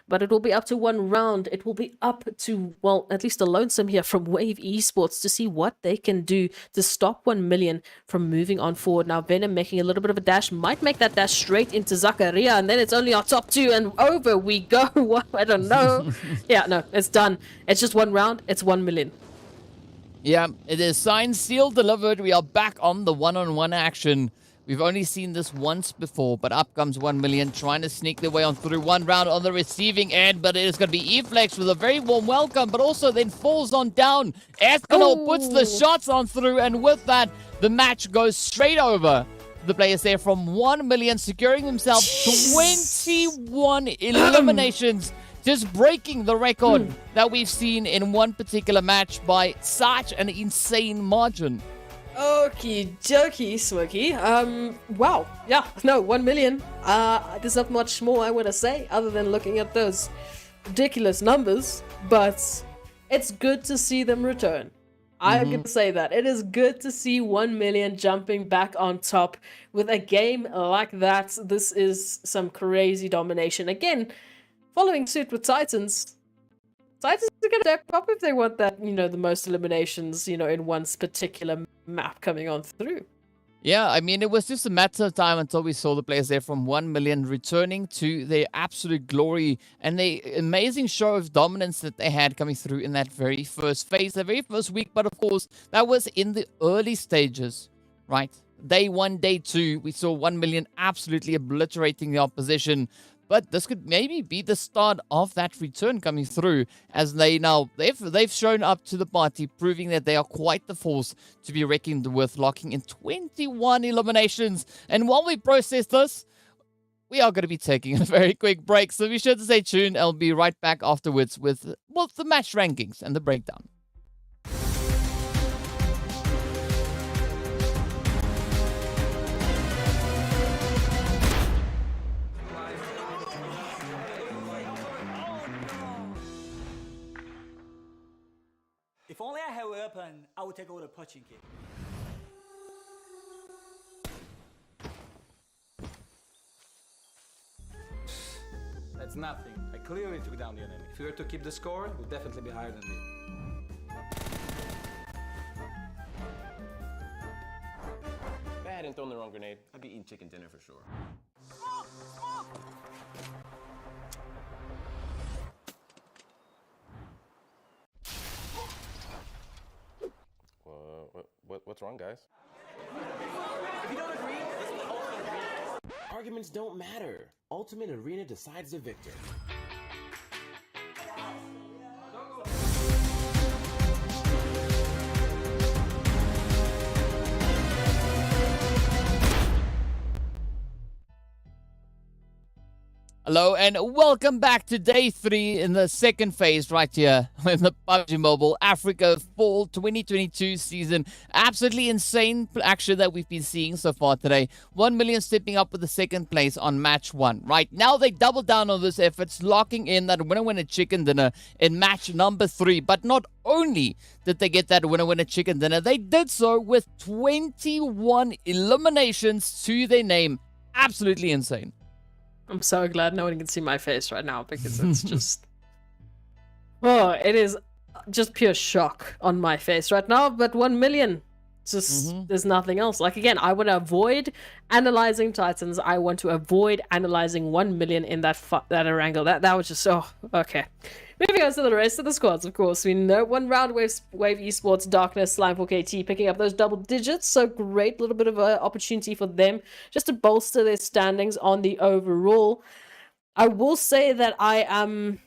But it will be up to one round. It will be up to, well, at least a lonesome here from Wave Esports to see what they can do to stop 1 million from moving on forward. Now, Venom making a little bit of a dash, might make that dash straight into Zakaria, and then it's only our top two, and over we go. What? I don't know. Yeah, no, it's done. It's just one round. It's 1 million. Yeah, it is signed, sealed, delivered. We are back on the one-on-one action. We've only seen this once before, but up comes 1 million, trying to sneak their way on through. One round on the receiving end, but it is going to be E-Flex with a very warm welcome, but also then falls on down. Escanor puts the shots on through, and with that, the match goes straight over. The players there from 1 million, securing themselves 21 eliminations. Just breaking the record that we've seen in one particular match by such an insane margin. Okie dokie, Smokey. Wow. Yeah, no, 1 million. There's not much more I want to say other than looking at those ridiculous numbers, but it's good to see them return. I'm going to say that. It is good to see 1 million jumping back on top with a game like that. This is some crazy domination. Again, following suit with Titans. Titans are going to step up if they want that, the most eliminations, in one particular map coming on through. Yeah, I mean, it was just a matter of time until we saw the players there from 1 million returning to their absolute glory and the amazing show of dominance that they had coming through in that very first phase, the very first week. But of course, that was in the early stages, right? Day 1, day 2, we saw 1 million absolutely obliterating the opposition. But this could maybe be the start of that return coming through, as they've shown up to the party, proving that they are quite the force to be reckoned with, locking in 21 eliminations. And while we process this, we are going to be taking a very quick break, so be sure to stay tuned. I'll be right back afterwards with the match rankings and the breakdown. If only I had a weapon, I would take over the punching kick. That's nothing. I clearly took down the enemy. If we were to keep the score, it would definitely be higher than me. If I hadn't thrown the wrong grenade, I'd be eating chicken dinner for sure. What's wrong, guys? If you don't agree, listen to Ultimate Arena. Arguments don't matter. Ultimate Arena decides the victor. Hello and welcome back to day 3 in the second phase right here in the PUBG Mobile Africa Fall 2022 season. Absolutely insane action that we've been seeing so far today. 1 million stepping up with the second place on match 1. Right now they double down on this efforts, locking in that winner chicken dinner in match number 3. But not only did they get that winner chicken dinner, they did so with 21 eliminations to their name. Absolutely insane. I'm so glad no one can see my face right now because it's just... Oh, it is just pure shock on my face right now. But 1 million, Just there's nothing else. Like, again, I want to avoid analyzing Titans. I want to avoid analyzing 1 million in that Erangel. That was just okay. Moving on to the rest of the squads, of course, we know one round wave Esports, Darkness, Slime 4KT picking up those double digits. So great little bit of an opportunity for them just to bolster their standings on the overall. I will say that I am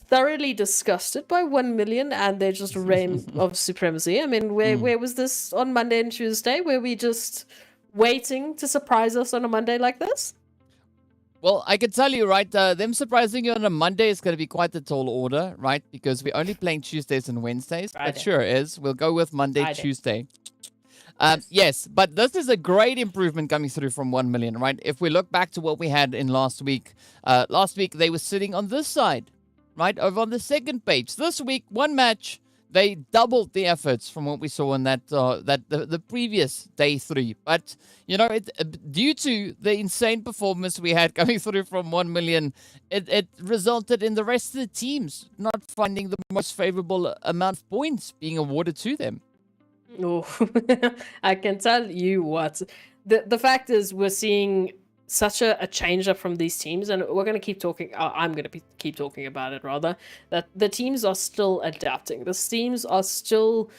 thoroughly disgusted by 1 million and their just reign of supremacy. I mean, where was this on Monday and Tuesday? Were we just waiting to surprise us on a Monday like this? Well, I can tell you, right, them surprising you on a Monday is going to be quite the tall order, right? Because we're only playing Tuesdays and Wednesdays. Friday. But sure is. We'll go with Monday, Friday. Tuesday. Yes, but this is a great improvement coming through from 1 million, right? If we look back to what we had in last week they were sitting on this side, right, over on the second page. This week, one match, they doubled the efforts from what we saw in the previous day 3. But, you know, due to the insane performance we had coming through from 1 million, it resulted in the rest of the teams not finding the most favorable amount of points being awarded to them. Oh, I can tell you what. The fact is, we're seeing such a change up from these teams, and we're going to keep talking. I'm going to keep talking about it, rather. That the teams are still adapting. The teams are still.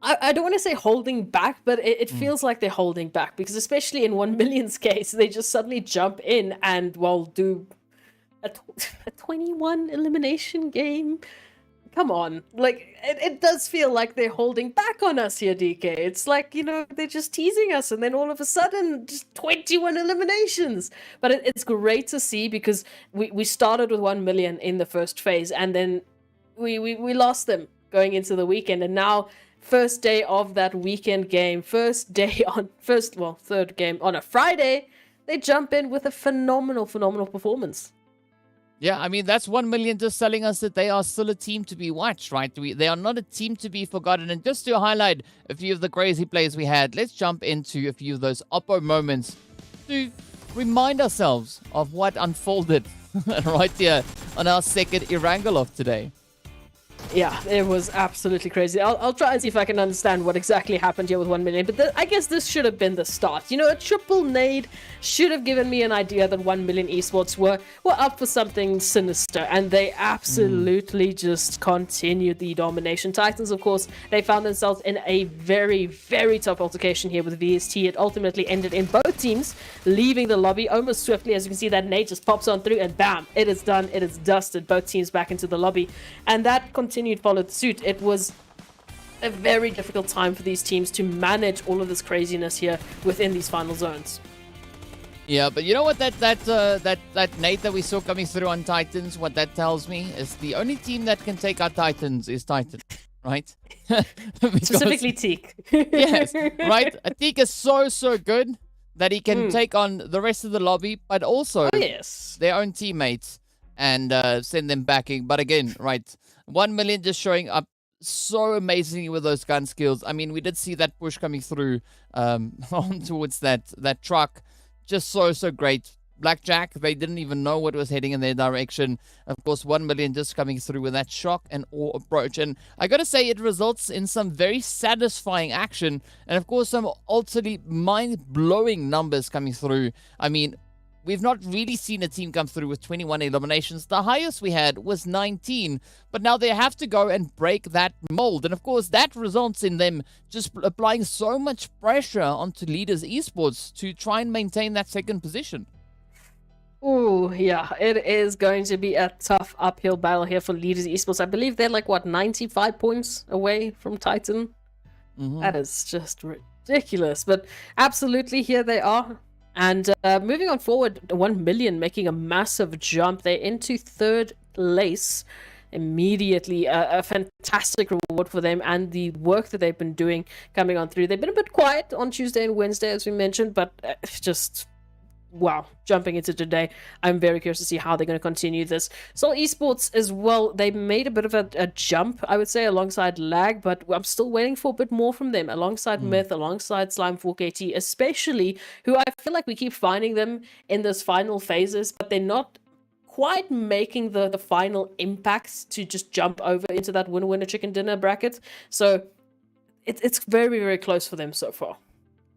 I don't want to say holding back, but it feels like they're holding back, because especially in 1 million's case, they just suddenly jump in and, well, do a 21 elimination game. Come on, like, it does feel like they're holding back on us here, DK. It's like, you know, they're just teasing us, and then all of a sudden, just 21 eliminations. But it's great to see, because we started with 1 million in the first phase, and then we lost them going into the weekend, and now first day of that weekend game, third game on a Friday, they jump in with a phenomenal performance. Yeah, I mean, that's 1 million just telling us that they are still a team to be watched, right? They are not a team to be forgotten. And just to highlight a few of the crazy plays we had, let's jump into a few of those Oppo moments to remind ourselves of what unfolded right here on our second Erangel of today. Yeah, it was absolutely crazy. I'll try and see if I can understand what exactly happened here with 1 million, but I guess this should have been the start. You know, a triple nade should have given me an idea that 1 million esports were up for something sinister, and they absolutely just continued the domination. Titans, of course, they found themselves in a very, very tough altercation here with VST. It ultimately ended in both teams leaving the lobby almost swiftly. As you can see, that nade just pops on through, and bam, it is done. It is dusted. Both teams back into the lobby, and that followed suit. It was a very difficult time for these teams to manage all of this craziness here within these final zones. Yeah, but you know what, that nade that we saw coming through on Titans, what that tells me is the only team that can take our Titans is Titan, right? Specifically Teak. Yes, right? Teak is so good that he can take on the rest of the lobby, but also their own teammates and send them backing. But again, right, 1 million just showing up so amazingly with those gun skills. I mean, we did see that push coming through on towards that truck. Just so great. Blackjack, they didn't even know what was heading in their direction. Of course, 1 million just coming through with that shock and awe approach. And I gotta say, it results in some very satisfying action. And of course, some utterly mind-blowing numbers coming through. I mean, we've not really seen a team come through with 21 eliminations. The highest we had was 19, but now they have to go and break that mold. And of course, that results in them just applying so much pressure onto Leaders Esports to try and maintain that second position. Oh, yeah, it is going to be a tough uphill battle here for Leaders Esports. I believe they're like, 95 points away from Titan? That is just ridiculous, but absolutely, here they are. And moving on forward, 1 million making a massive jump. They're into third place immediately. A fantastic reward for them and the work that they've been doing coming on through. They've been a bit quiet on Tuesday and Wednesday, as we mentioned, but just... wow, jumping into today, I'm very curious to see how they're going to continue this. So Esports as well, they made a bit of a jump, I would say, alongside Lag, but I'm still waiting for a bit more from them, alongside Myth, alongside Slime 4KT, especially, who I feel like we keep finding them in those final phases, but they're not quite making the final impacts to just jump over into that winner chicken dinner bracket. So it's very, very close for them so far.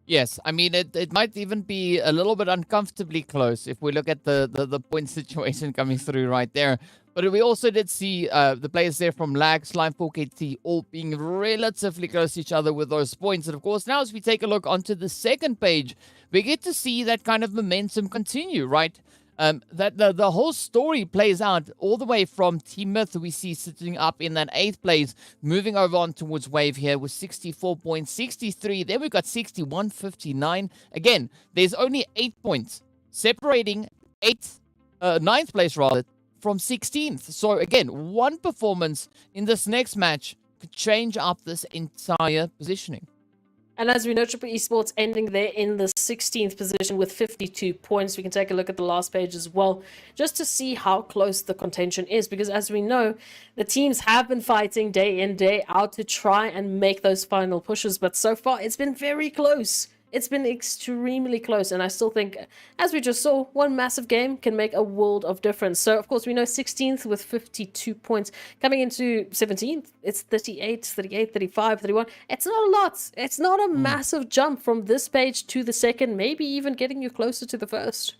Yes, I mean, it might even be a little bit uncomfortably close if we look at the point situation coming through right there. But we also did see the players there from Lag, Slime 4KT all being relatively close to each other with those points. And of course, now as we take a look onto the second page, we get to see that kind of momentum continue, right? That the whole story plays out all the way from Team Myth, we see sitting up in that 8th place, moving over on towards Wave here with 64.63. Then we've got 61.59. Again, there's only 8 points separating 9th place rather from 16th. So again, one performance in this next match could change up this entire positioning. And as we know, Triple Esports ending there in the 16th position with 52 points. We can take a look at the last page as well, just to see how close the contention is. Because as we know, the teams have been fighting day in, day out to try and make those final pushes. But so far, it's been very close. It's been extremely close, and I still think, as we just saw, one massive game can make a world of difference. So, of course, we know 16th with 52 points. Coming into 17th, it's 38, 38, 35, 31. It's not a lot. It's not a massive jump from this page to the second, maybe even getting you closer to the first.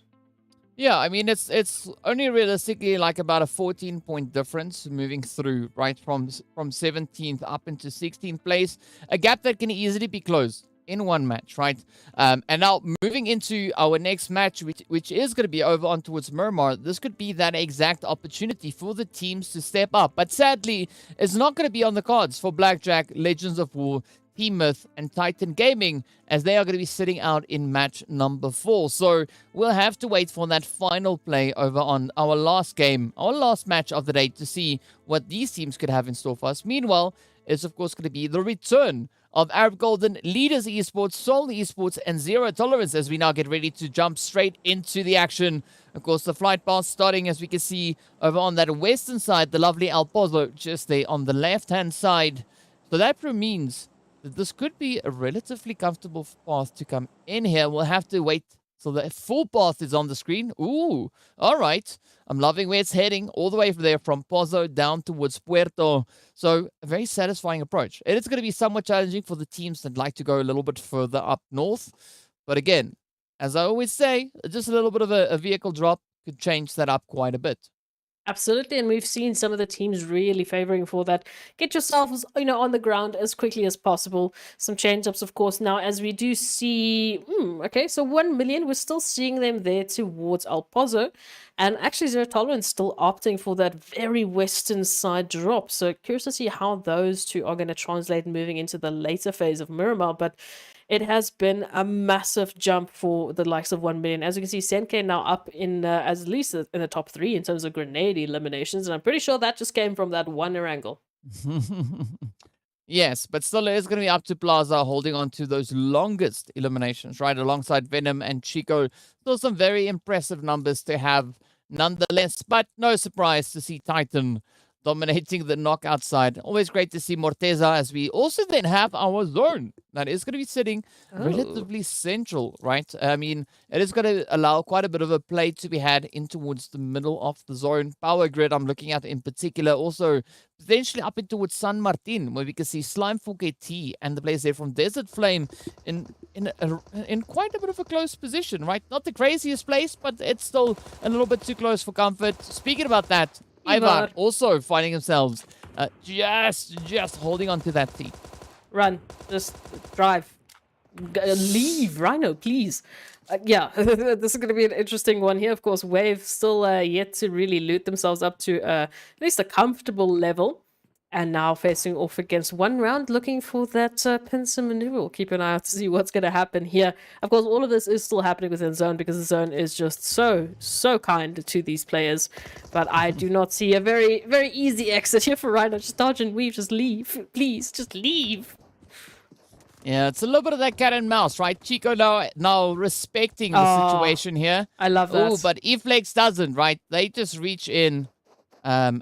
Yeah, I mean, it's only realistically like about a 14-point difference moving through, right, from 17th up into 16th place. A gap that can easily be closed in one match, right? And now moving into our next match, which is going to be over on towards Miramar, this could be that exact opportunity for the teams to step up. But sadly, it's not going to be on the cards for Blackjack, Legends of War, Team Myth, and Titan Gaming, as they are going to be sitting out in match number 4. So we'll have to wait for that final play over on our last game, our last match of the day, to see what these teams could have in store for us. Meanwhile, it's of course going to be the return of Arab Golden, Leaders Esports, Soul Esports, and Zero Tolerance as we now get ready to jump straight into the action. Of course, the flight path starting, as we can see over on that western side, the lovely El Pozo just there on the left-hand side. So that means that this could be a relatively comfortable path to come in here. We'll have to wait so the full path is on the screen. Ooh, all right. I'm loving where it's heading, all the way from there from Pozo down towards Puerto. So a very satisfying approach. It is going to be somewhat challenging for the teams that like to go a little bit further up north. But again, as I always say, just a little bit of a vehicle drop could change that up quite a bit. Absolutely, and we've seen some of the teams really favoring for that. Get yourselves, on the ground as quickly as possible. Some change-ups, of course, now as we do see... okay, so 1 million, we're still seeing them there towards El Pozo. And actually, Zero Tolerance still opting for that very western side drop. So curious to see how those two are going to translate moving into the later phase of Miramar. But it has been a massive jump for the likes of 1 million. As you can see, Senke now up in at least in the top 3 in terms of grenade eliminations. And I'm pretty sure that just came from that one Erangel. Yes, but still it is going to be up to Plaza holding on to those longest eliminations, right? Alongside Venom and Chico. Still some very impressive numbers to have nonetheless. But no surprise to see Titan dominating the knockout side. Always great to see Morteza, as we also then have our zone that is going to be sitting relatively central, right? I mean, it is going to allow quite a bit of a play to be had in towards the middle of the zone. Power grid I'm looking at in particular, also potentially up in towards San Martin, where we can see Slime 4KT and the players there from Desert Flame in quite a bit of a close position, right? Not the craziest place, but it's still a little bit too close for comfort. Speaking about that, Ivar also finding themselves just holding on to that seat. Run. Just drive. Leave, Rhino, please. Yeah, this is going to be an interesting one here. Of course, Wave still yet to really loot themselves up to at least a comfortable level. And now facing off against one round, looking for that pincer maneuver. We'll keep an eye out to see what's going to happen here. Of course, all of this is still happening within Zone because the Zone is just so kind to these players. But I do not see a very, very easy exit here for Rhino. Just dodge and weave. Just leave. Please, just leave. Yeah, it's a little bit of that cat and mouse, right? Chico now respecting the situation here. I love that. Oh, but Eflex doesn't, right? They just reach in.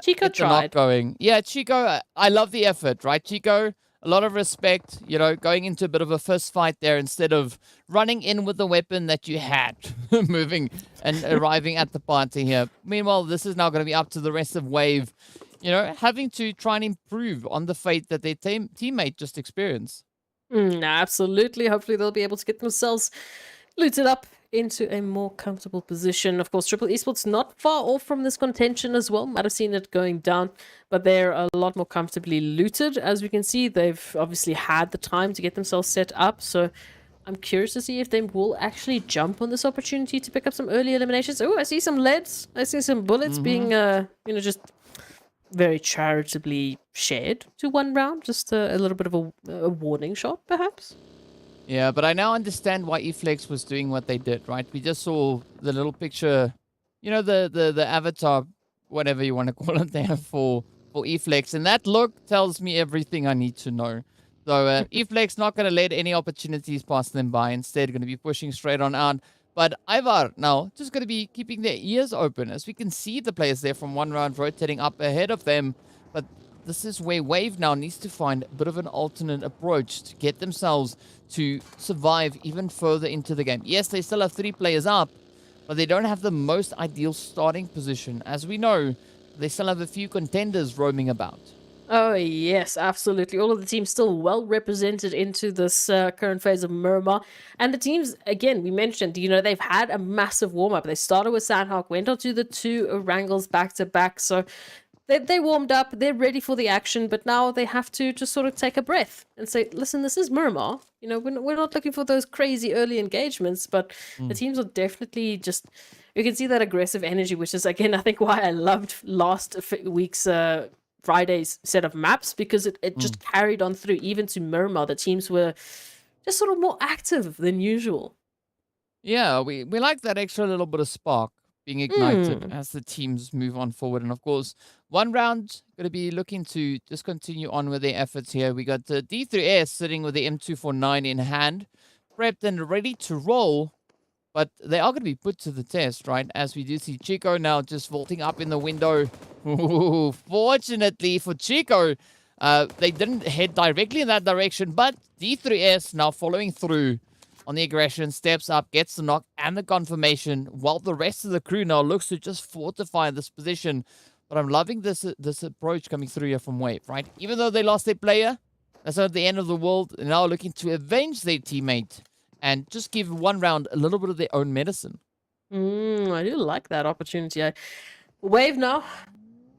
Chico tried. Going. Yeah, Chico, I love the effort, right? Chico, a lot of respect, going into a bit of a fist fight there instead of running in with the weapon that you had, moving and arriving at the party here. Meanwhile, this is now going to be up to the rest of Wave, having to try and improve on the fate that their teammate just experienced. Absolutely. Hopefully they'll be able to get themselves looted up into a more comfortable position. Of course, Triple Esports not far off from this contention as well. Might have seen it going down, but they're a lot more comfortably looted. As we can see, they've obviously had the time to get themselves set up. So I'm curious to see if they will actually jump on this opportunity to pick up some early eliminations. Oh, I see some leads. I see some bullets being, just very charitably shared to one round. Just a little bit of a warning shot, perhaps. Yeah, but I now understand why Eflex was doing what they did, right? We just saw the little picture, the avatar, whatever you want to call it there for Eflex. And that look tells me everything I need to know. So Eflex not going to let any opportunities pass them by. Instead, going to be pushing straight on out. But Ivar now just going to be keeping their ears open. As we can see the players there from one round rotating up ahead of them. But this is where Wave now needs to find a bit of an alternate approach to get themselves to survive even further into the game. Yes, they still have 3 players up, but they don't have the most ideal starting position. As we know, they still have a few contenders roaming about. Oh, yes, absolutely. All of the teams still well represented into this current phase of Miramar. And the teams, again, we mentioned, they've had a massive warm-up. They started with Sanhok, went on to the 2 Erangels back-to-back. So they warmed up, they're ready for the action, but now they have to just sort of take a breath and say, listen, this is Miramar. We're not looking for those crazy early engagements, but the teams are definitely just... You can see that aggressive energy, which is, again, I think why I loved last week's... Friday's set of maps, because it just carried on through even to Miramar. The teams were just sort of more active than usual. Yeah, we like that extra little bit of spark being ignited as the teams move on forward. And of course, one round going to be looking to just continue on with their efforts here. We got the D3S sitting with the M249 in hand, prepped and ready to roll. But they are going to be put to the test, right? As we do see Chico now just vaulting up in the window. Ooh, fortunately for Chico, they didn't head directly in that direction. But D3S now following through on the aggression, steps up, gets the knock and the confirmation, while the rest of the crew now looks to just fortify this position. But I'm loving this approach coming through here from Wave, right? Even though they lost their player, that's not the end of the world. They're now looking to avenge their teammate and just give one round a little bit of their own medicine. I do like that opportunity. Wave now,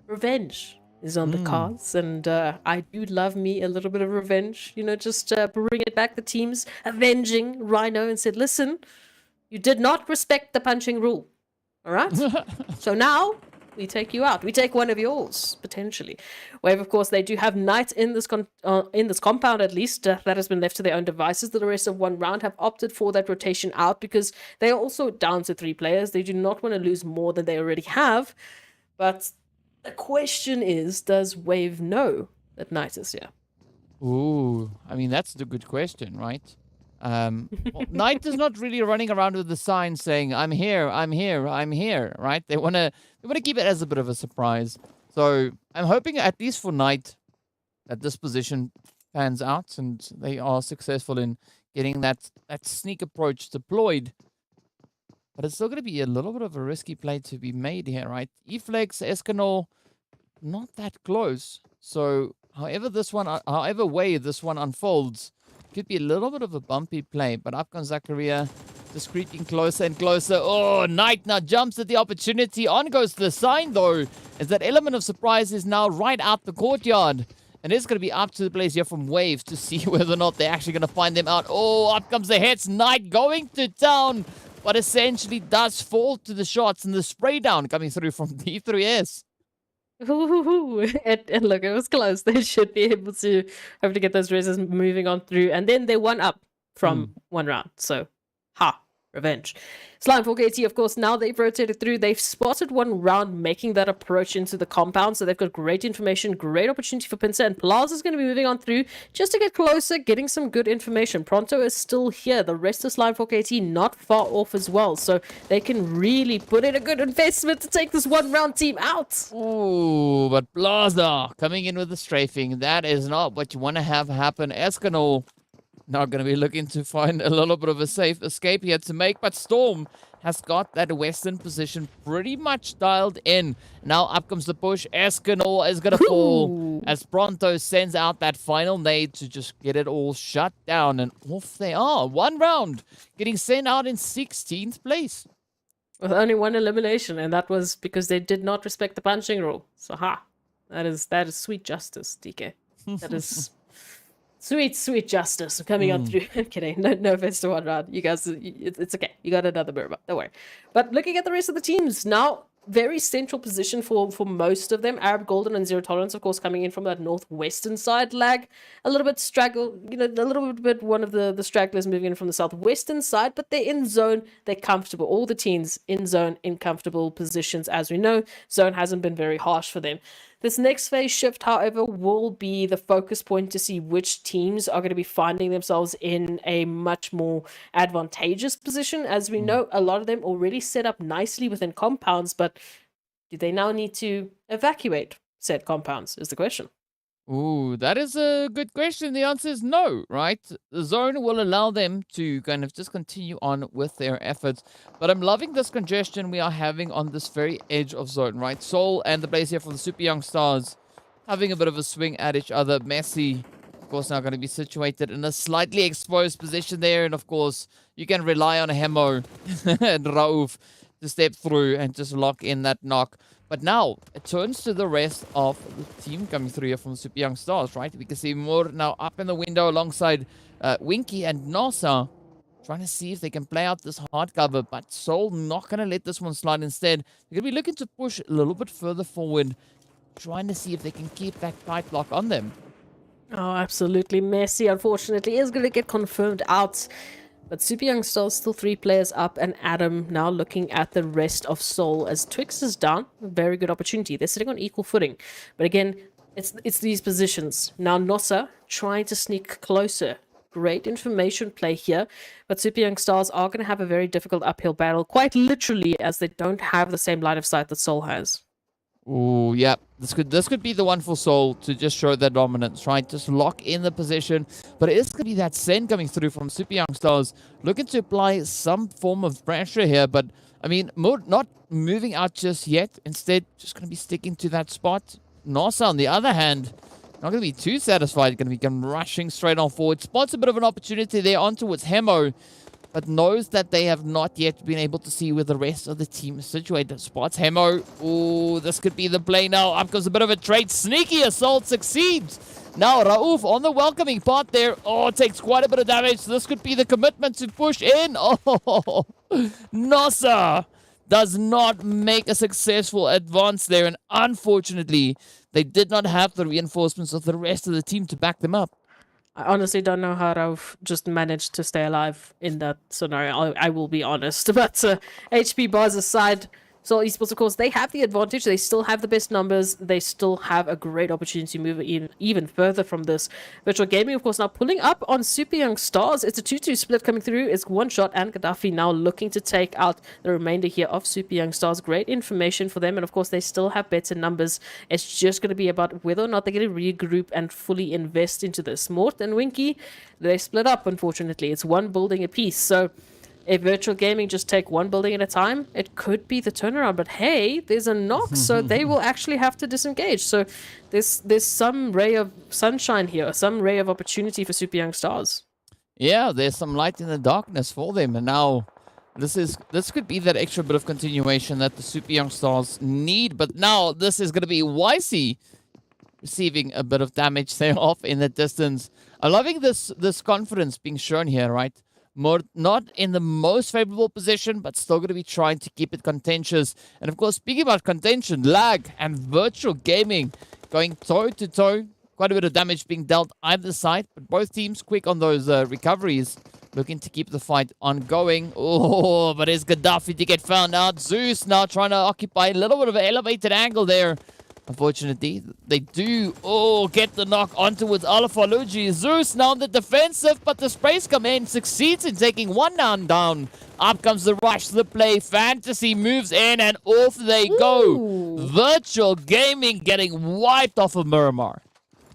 revenge is on the cards, and I do love me a little bit of revenge. Just bring it back. The teams avenging Rhino and said, listen, you did not respect the punching rule. All right? So now we take you out. We take one of yours, potentially. Wave, of course, they do have Knight in this compound, at least. That has been left to their own devices. The rest of one round have opted for that rotation out because they are also down to 3 players. They do not want to lose more than they already have. But the question is, does Wave know that Knight is here? Ooh, I mean, that's the good question, right? Well, Knight is not really running around with the sign saying, I'm here, I'm here, I'm here, right? They want to keep it as a bit of a surprise. So I'm hoping, at least for Knight, that this position pans out and they are successful in getting that sneak approach deployed. But it's still going to be a little bit of a risky play to be made here, right? Eflex, Escanol, not that close. So however way this one unfolds, could be a little bit of a bumpy play. But up comes Zakaria, just creeping closer and closer. Oh, Knight now jumps at the opportunity. On goes the sign, though, as that element of surprise is now right out the courtyard. And it's going to be up to the players here from Wave to see whether or not they're actually going to find them out. Oh, up comes the heads. Knight going to town, but essentially does fall to the shots and the spray down coming through from D3S. Ooh, and look, it was close. They should be able to hope to get those races moving on through. And then they won up from one round. So, revenge. Slime 4KT, of course, now they've rotated through. They've spotted one round making that approach into the compound. So they've got great information, great opportunity for Pincer. And Plaza's going to be moving on through just to get closer, getting some good information. Pronto is still here. The rest of Slime 4KT not far off as well. So they can really put in a good investment to take this one round team out. Ooh, but Plaza coming in with the strafing. That is not what you want to have happen. Escanol Now going to be looking to find a little bit of a safe escape here to make, but Storm has got that western position pretty much dialed in. Now up comes the push. Escanor is going to fall as Pronto sends out that final nade to just get it all shut down. And off they are. 1 round getting sent out in 16th place. With only 1 elimination, and that was because they did not respect the punching rule. So that is sweet justice, DK. That is sweet justice coming on through. I'm kidding. No offense to 1 round. You guys, it's okay. You got another Miramar. Don't worry. But looking at the rest of the teams now, very central position for most of them. Arab Golden and Zero Tolerance, of course, coming in from that northwestern side. Lag a little bit straggle, a little bit one of the stragglers moving in from the southwestern side, but they're in zone. They're comfortable. All the teams in zone, in comfortable positions, as we know. Zone hasn't been very harsh for them. This next phase shift, however, will be the focus point to see which teams are going to be finding themselves in a much more advantageous position. As we know, a lot of them already set up nicely within compounds, but do they now need to evacuate said compounds is the question. Ooh, that is a good question. The answer is no, right? The zone will allow them to kind of just continue on with their efforts. But I'm loving this congestion we are having on this very edge of zone, right? Soul and the Blaze here for the Super Young Stars having a bit of a swing at each other. Messi, of course, now going to be situated in a slightly exposed position there. And of course, you can rely on Hemo and Rauf to step through and just lock in that knock. But now, it turns to the rest of the team coming through here from the Super Young Stars, right? We can see Moore now up in the window alongside Winky and Nasa, trying to see if they can play out this hard cover. But Soul not going to let this one slide instead. They're going to be looking to push a little bit further forward, trying to see if they can keep that tight lock on them. Oh, absolutely. Messi, unfortunately, is going to get confirmed out. But Super Young Stars still 3 players up, and Adam now looking at the rest of Seoul as Twix is down. A very good opportunity. They're sitting on equal footing. But again, it's these positions. Now Nossa trying to sneak closer. Great information play here. But Super Young Stars are going to have a very difficult uphill battle, quite literally, as they don't have the same line of sight that Seoul has. Ooh, yeah. This could be the one for Soul to just show their dominance, right? Just lock in the position. But it is going to be that send coming through from Super Young Stars, looking to apply some form of pressure here. But, I mean, not moving out just yet. Instead, just going to be sticking to that spot. Nossa, on the other hand, not going to be too satisfied. Going to be rushing straight on forward. Spots a bit of an opportunity there on towards Hemo, but knows that they have not yet been able to see where the rest of the team is situated. Spots Hemo. Ooh, this could be the play now. Up goes a bit of a trade. Sneaky assault succeeds. Now Rauf on the welcoming part there. Oh, takes quite a bit of damage. So this could be the commitment to push in. Oh, Nossa does not make a successful advance there. And unfortunately, they did not have the reinforcements of the rest of the team to back them up. I honestly don't know how Rauf just managed to stay alive in that scenario. I will be honest. But HP bars aside, so Esports, of course, they have the advantage. They still have the best numbers. They still have a great opportunity to move even further from this. Virtual Gaming, of course, now pulling up on Super Young Stars. It's a 2-2 split coming through. It's one shot, and Gaddafi now looking to take out the remainder here of Super Young Stars. Great information for them, and of course, they still have better numbers. It's just going to be about whether or not they're going to regroup and fully invest into this. Mort and Winky, they split up, unfortunately. It's one building apiece, so if Virtual Gaming just take one building at a time, it could be the turnaround. But hey, there's a knock, so they will actually have to disengage. So there's some ray of sunshine here, some ray of opportunity for Super Young Stars. Yeah, there's some light in the darkness for them. And now this could be that extra bit of continuation that the Super Young Stars need. But now this is going to be YC receiving a bit of damage there off in the distance. I'm loving this confidence being shown here, right? More, not in the most favorable position, but still going to be trying to keep it contentious. And of course, speaking about contention, Lag and Virtual Gaming going toe-to-toe. Quite a bit of damage being dealt either side, but both teams quick on those recoveries, looking to keep the fight ongoing. Oh, but is Gaddafi to get found out? Zeus now trying to occupy a little bit of an elevated angle there. Unfortunately, they do get the knock on towards Alafaluji. Zeus now on the defensive, but the Sprays come in, succeeds in taking one down. Up comes the rush to the play. Fantasy moves in, and off they go. Virtual Gaming getting wiped off of Miramar.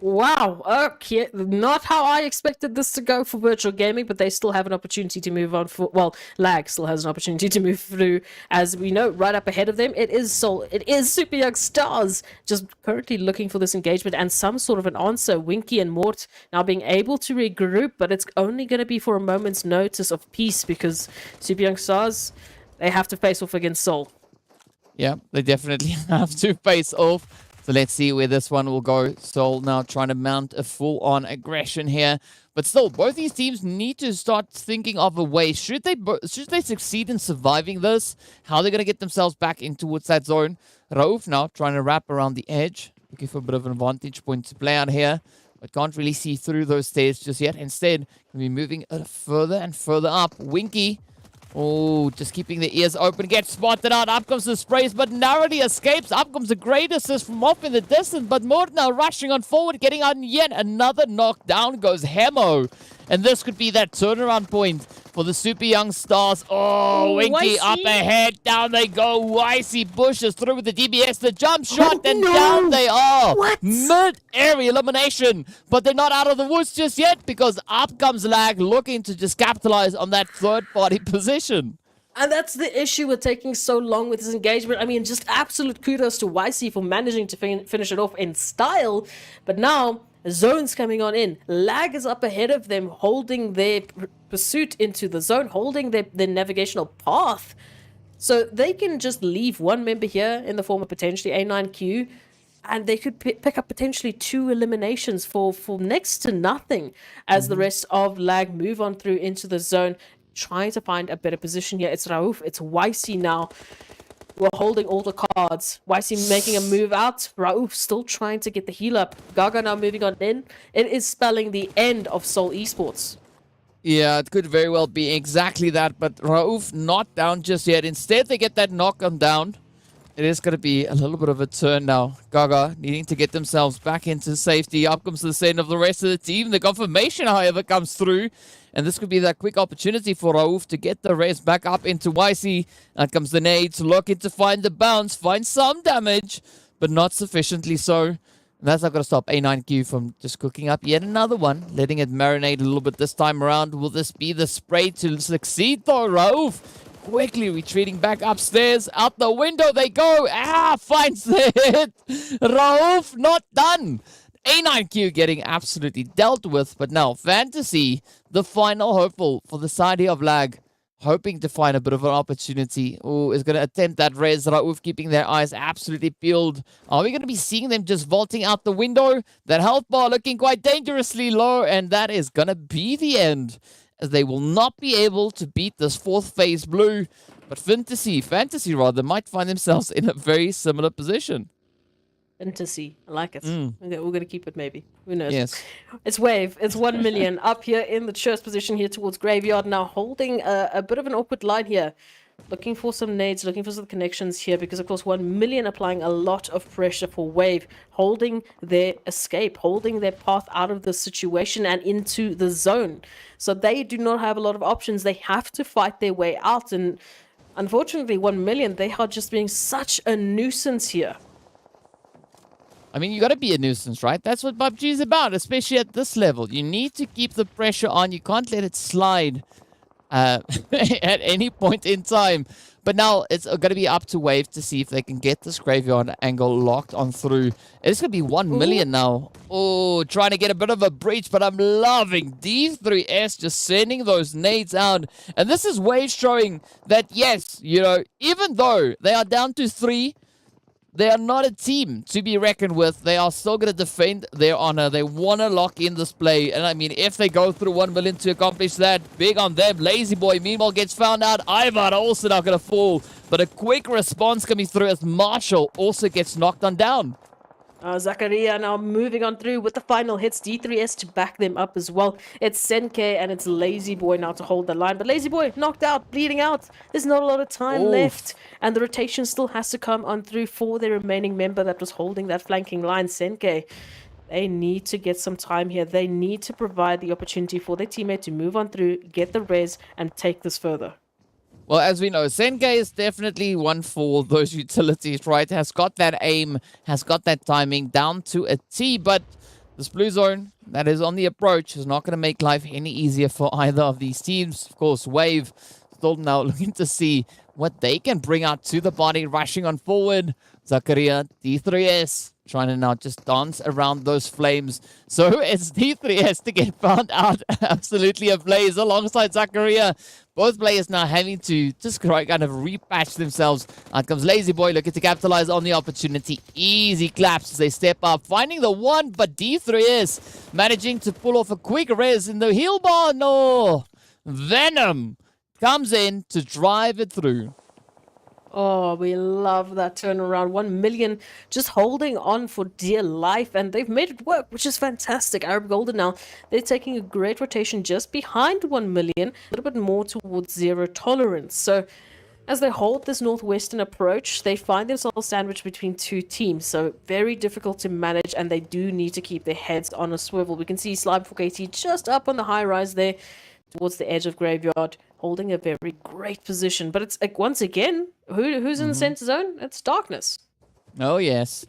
Wow, okay, not how I expected this to go for virtual gaming, but they still have an opportunity to move on for, well, Lag still has an opportunity to move through, as we know, right up ahead of them, it is Super Young Stars, just currently looking for this engagement and some sort of an answer. Winky and Mort now being able to regroup, but it's only going to be for a moment's notice of peace, because Super Young Stars, they have to face off against Seoul. Yeah, they definitely have to face off. So let's see where this one will go. Seoul now trying to mount a full-on aggression here. But still, both these teams need to start thinking of a way. Should they succeed in surviving this? How are they going to get themselves back in towards that zone? Raouf now trying to wrap around the edge. Looking for a bit of an vantage point to play out here. But can't really see through those stairs just yet. Instead, can be moving further and further up. Winky. Oh, just keeping the ears open. Gets spotted out. Up comes the sprays, but narrowly escapes. Up comes a great assist from off in the distance. But Mort now rushing on forward, getting out yet another knockdown. Goes Hemo. And this could be that turnaround point for the Super Young Stars. Oh, Winky up ahead. Down they go. Wisey pushes through with the DBS. The jump shot, and down they are. What? Mid-area elimination. But they're not out of the woods just yet, because up comes Lag, looking to just capitalize on that third-party position. And that's the issue with taking so long with this engagement. I mean, just absolute kudos to YC for managing to finish it off in style. But now, zone's coming on in. Lag is up ahead of them, holding their pursuit into the zone, holding their navigational path. So they can just leave one member here in the form of potentially A9Q, and they could pick up potentially 2 eliminations for next to nothing as the rest of Lag move on through into the zone, trying to find a better position here. It's Raouf, it's YC now. We're holding all the cards. YC making a move out. Raouf still trying to get the heal up. Gaga now moving on in. It is spelling the end of Seoul Esports. Yeah, it could very well be exactly that, but Raouf not down just yet. Instead, they get that knock on down. It is going to be a little bit of a turn now. Gaga needing to get themselves back into safety. Up comes the scent of the rest of the team. The confirmation, however, comes through. And this could be that quick opportunity for Raouf to get the rest back up into YC. Out comes the nades, looking to find the bounce, find some damage, but not sufficiently so. And that's not going to stop A9Q from just cooking up yet another one, letting it marinate a little bit this time around. Will this be the spray to succeed though? Raouf quickly retreating back upstairs. Out the window they go. Finds the hit. Raouf not done. A9Q getting absolutely dealt with, but now Fantasy, the final hopeful for the side here of Lag, hoping to find a bit of an opportunity. Is going to attempt that res. Raouf keeping their eyes absolutely peeled. Are we going to be seeing them just vaulting out the window? That health bar looking quite dangerously low, and that is going to be the end, as they will not be able to beat this 4th phase blue. But Fantasy rather, might find themselves in a very similar position. Fantasy. I like it. Okay, we're going to keep it maybe. Who knows? Yes. It's Wave. It's 1 million up here in the church position here towards Graveyard. Now holding a bit of an awkward line here. Looking for some nades, looking for some connections here, because of course 1 million applying a lot of pressure for Wave, holding their escape, holding their path out of the situation and into the zone. So they do not have a lot of options. They have to fight their way out, and unfortunately 1 million, they are just being such a nuisance here. I mean, you got to be a nuisance, right? That's what PUBG is about, especially at this level. You need to keep the pressure on. You can't let it slide at any point in time. But now it's going to be up to Wave to see if they can get this Graveyard angle locked on through. It's going to be 1 million now. Oh, trying to get a bit of a breach, but I'm loving D3S just sending those nades out. And this is Wave showing that, yes, you know, even though they are down to 3, they are not a team to be reckoned with. They are still going to defend their honor. They want to lock in this play. And I mean, if they go through 1 million to accomplish that, big on them. Lazy Boy, meanwhile, gets found out. Ivar also not going to fall. But a quick response coming through as Marshall also gets knocked on down. Zakaria now moving on through with the final hits. D3S to back them up as well. It's Senke and it's Lazy Boy now to hold the line. But Lazy Boy knocked out, bleeding out. There's not a lot of time left. And the rotation still has to come on through for the remaining member that was holding that flanking line, Senke. They need to get some time here. They need to provide the opportunity for their teammate to move on through, get the res, and take this further. Well, as we know, Senke is definitely one for those utilities, right? Has got that aim, has got that timing down to a T, but This blue zone that is on the approach is not going to make life any easier for either of these teams. Of course, Wave still now looking to see what they can bring out to the body, rushing on forward. Zakaria, D3S, trying to now just dance around those flames. So it's D3S to get found out absolutely ablaze alongside Zakaria. Both players now having to just kind of repatch themselves. Out comes Lazy Boy looking to capitalize on the opportunity. Easy claps as they step up, finding the one, but D3S managing to pull off a quick res in the heal bar. No! Venom comes in to drive it through. Oh, we love that turnaround. 1 million just holding on for dear life, and they've made it work, which is fantastic. Arab Golden now, they're taking a great rotation just behind 1 million, a little bit more towards zero tolerance. So as they hold this northwestern approach, they find themselves sandwiched between two teams. So very difficult to manage, and they do need to keep their heads on a swivel. We can see Slime for KT just up on the high rise there towards the edge of Graveyard, holding a very great position. But it's like, once again, who's in the center zone? It's Darkness. Oh, yes.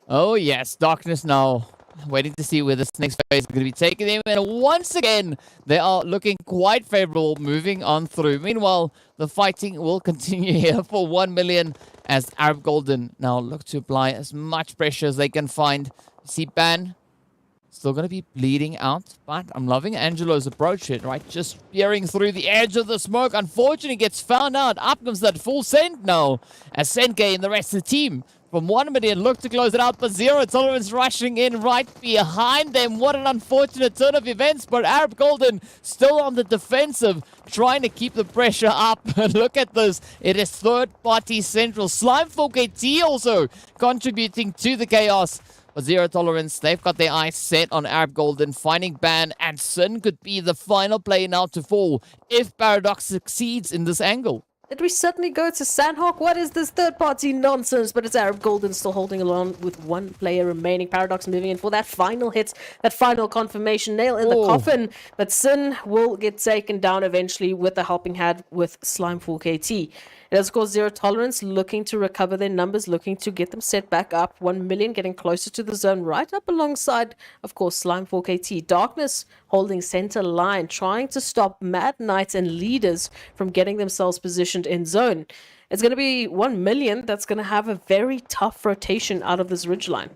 Oh, yes. Darkness now. Waiting to see where this next phase is going to be taking them. And once again, they are looking quite favorable, moving on through. Meanwhile, the fighting will continue here for 1 million as Arab Golden now look to apply as much pressure as they can find. See Ban still going to be bleeding out, but I'm loving Angelo's approach here, right? Just peering through the edge of the smoke. Unfortunately, gets found out. Up comes that full send now as Senke and the rest of the team from 1 million look to close it out, but zero tolerance rushing in right behind them. What an unfortunate turn of events, but Arab Golden still on the defensive, trying to keep the pressure up. Look at this. It is third-party central. Slime for KT also contributing to the chaos. But zero tolerance, they've got their eyes set on Arab Golden, finding Ban, and Sin could be the final player now to fall if Paradox succeeds in this angle. Did we suddenly go to Sanhok? What is this third-party nonsense? But it's Arab Golden still holding along with one player remaining. Paradox moving in for that final hit, that final confirmation nail in the coffin. But Sin will get taken down eventually with a helping hand with Slime for KT. It has, of course, zero tolerance, looking to recover their numbers, looking to get them set back up. 1 million getting closer to the zone, right up alongside, of course, Slime for KT. Darkness holding center line, trying to stop Mad Knights and leaders from getting themselves positioned in zone. It's going to be 1 million that's going to have a very tough rotation out of this ridgeline.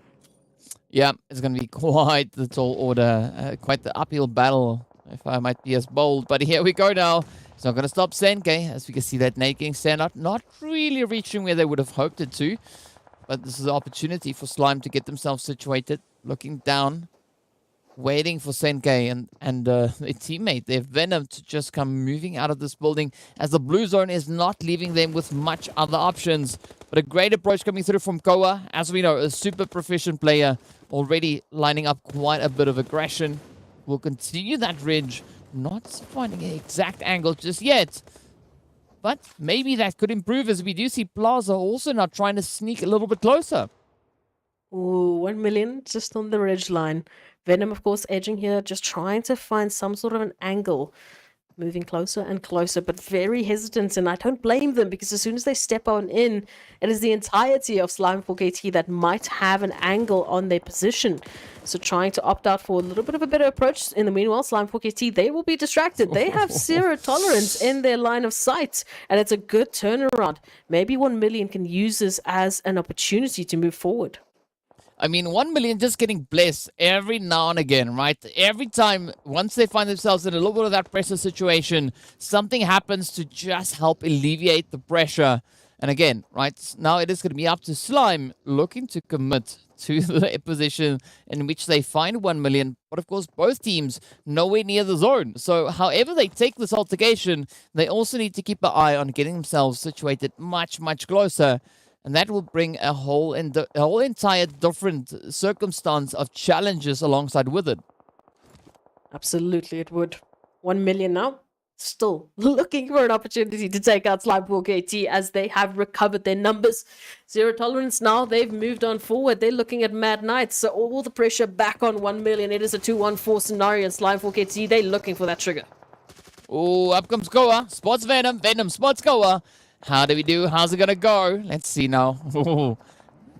Yeah, it's going to be quite the tall order, quite the uphill battle, if I might be as bold. But here we go now. It's not going to stop Senke, as we can see that nade getting sent out. Not really reaching where they would have hoped it to. But this is an opportunity for Slime to get themselves situated. Looking down, waiting for Senke and their teammate, their Venom, to just come moving out of this building, as the blue zone is not leaving them with much other options. But a great approach coming through from Koa. As we know, a super proficient player, already lining up quite a bit of aggression. Will continue that ridge. Not finding an exact angle just yet. But maybe that could improve, as we do see Plaza also now trying to sneak a little bit closer. Ooh, 1 million just on the ridge line. Venom, of course, edging here, just trying to find some sort of an angle. Moving closer and closer, but very hesitant, and I don't blame them, because as soon as they step on in, it is the entirety of Slime for KT that might have an angle on their position. So trying to opt out for a little bit of a better approach. In the meanwhile, Slime for KT, they will be distracted. They have zero tolerance in their line of sight, and it's a good turnaround. Maybe 1 million can use this as an opportunity to move forward. I mean, 1 million just getting blessed every now and again, right? Every time, once they find themselves in a little bit of that pressure situation, something happens to just help alleviate the pressure. And again, right, now it is going to be up to Slime looking to commit to the position in which they find 1 million. But of course, both teams nowhere near the zone. So however they take this altercation, they also need to keep an eye on getting themselves situated much, much closer. And that will bring a whole entire different circumstance of challenges alongside with it. Absolutely, it would. 1 million now. Still looking for an opportunity to take out Slime for KT, as they have recovered their numbers. Zero tolerance now. They've moved on forward. They're looking at Mad Knights. So all the pressure back on 1 million. It is a 2-1-4 scenario, and Slime for KT, they're looking for that trigger. Oh, up comes Goa. Spots Venom. Venom spots Goa. How do we do? How's it going to go? Let's see now.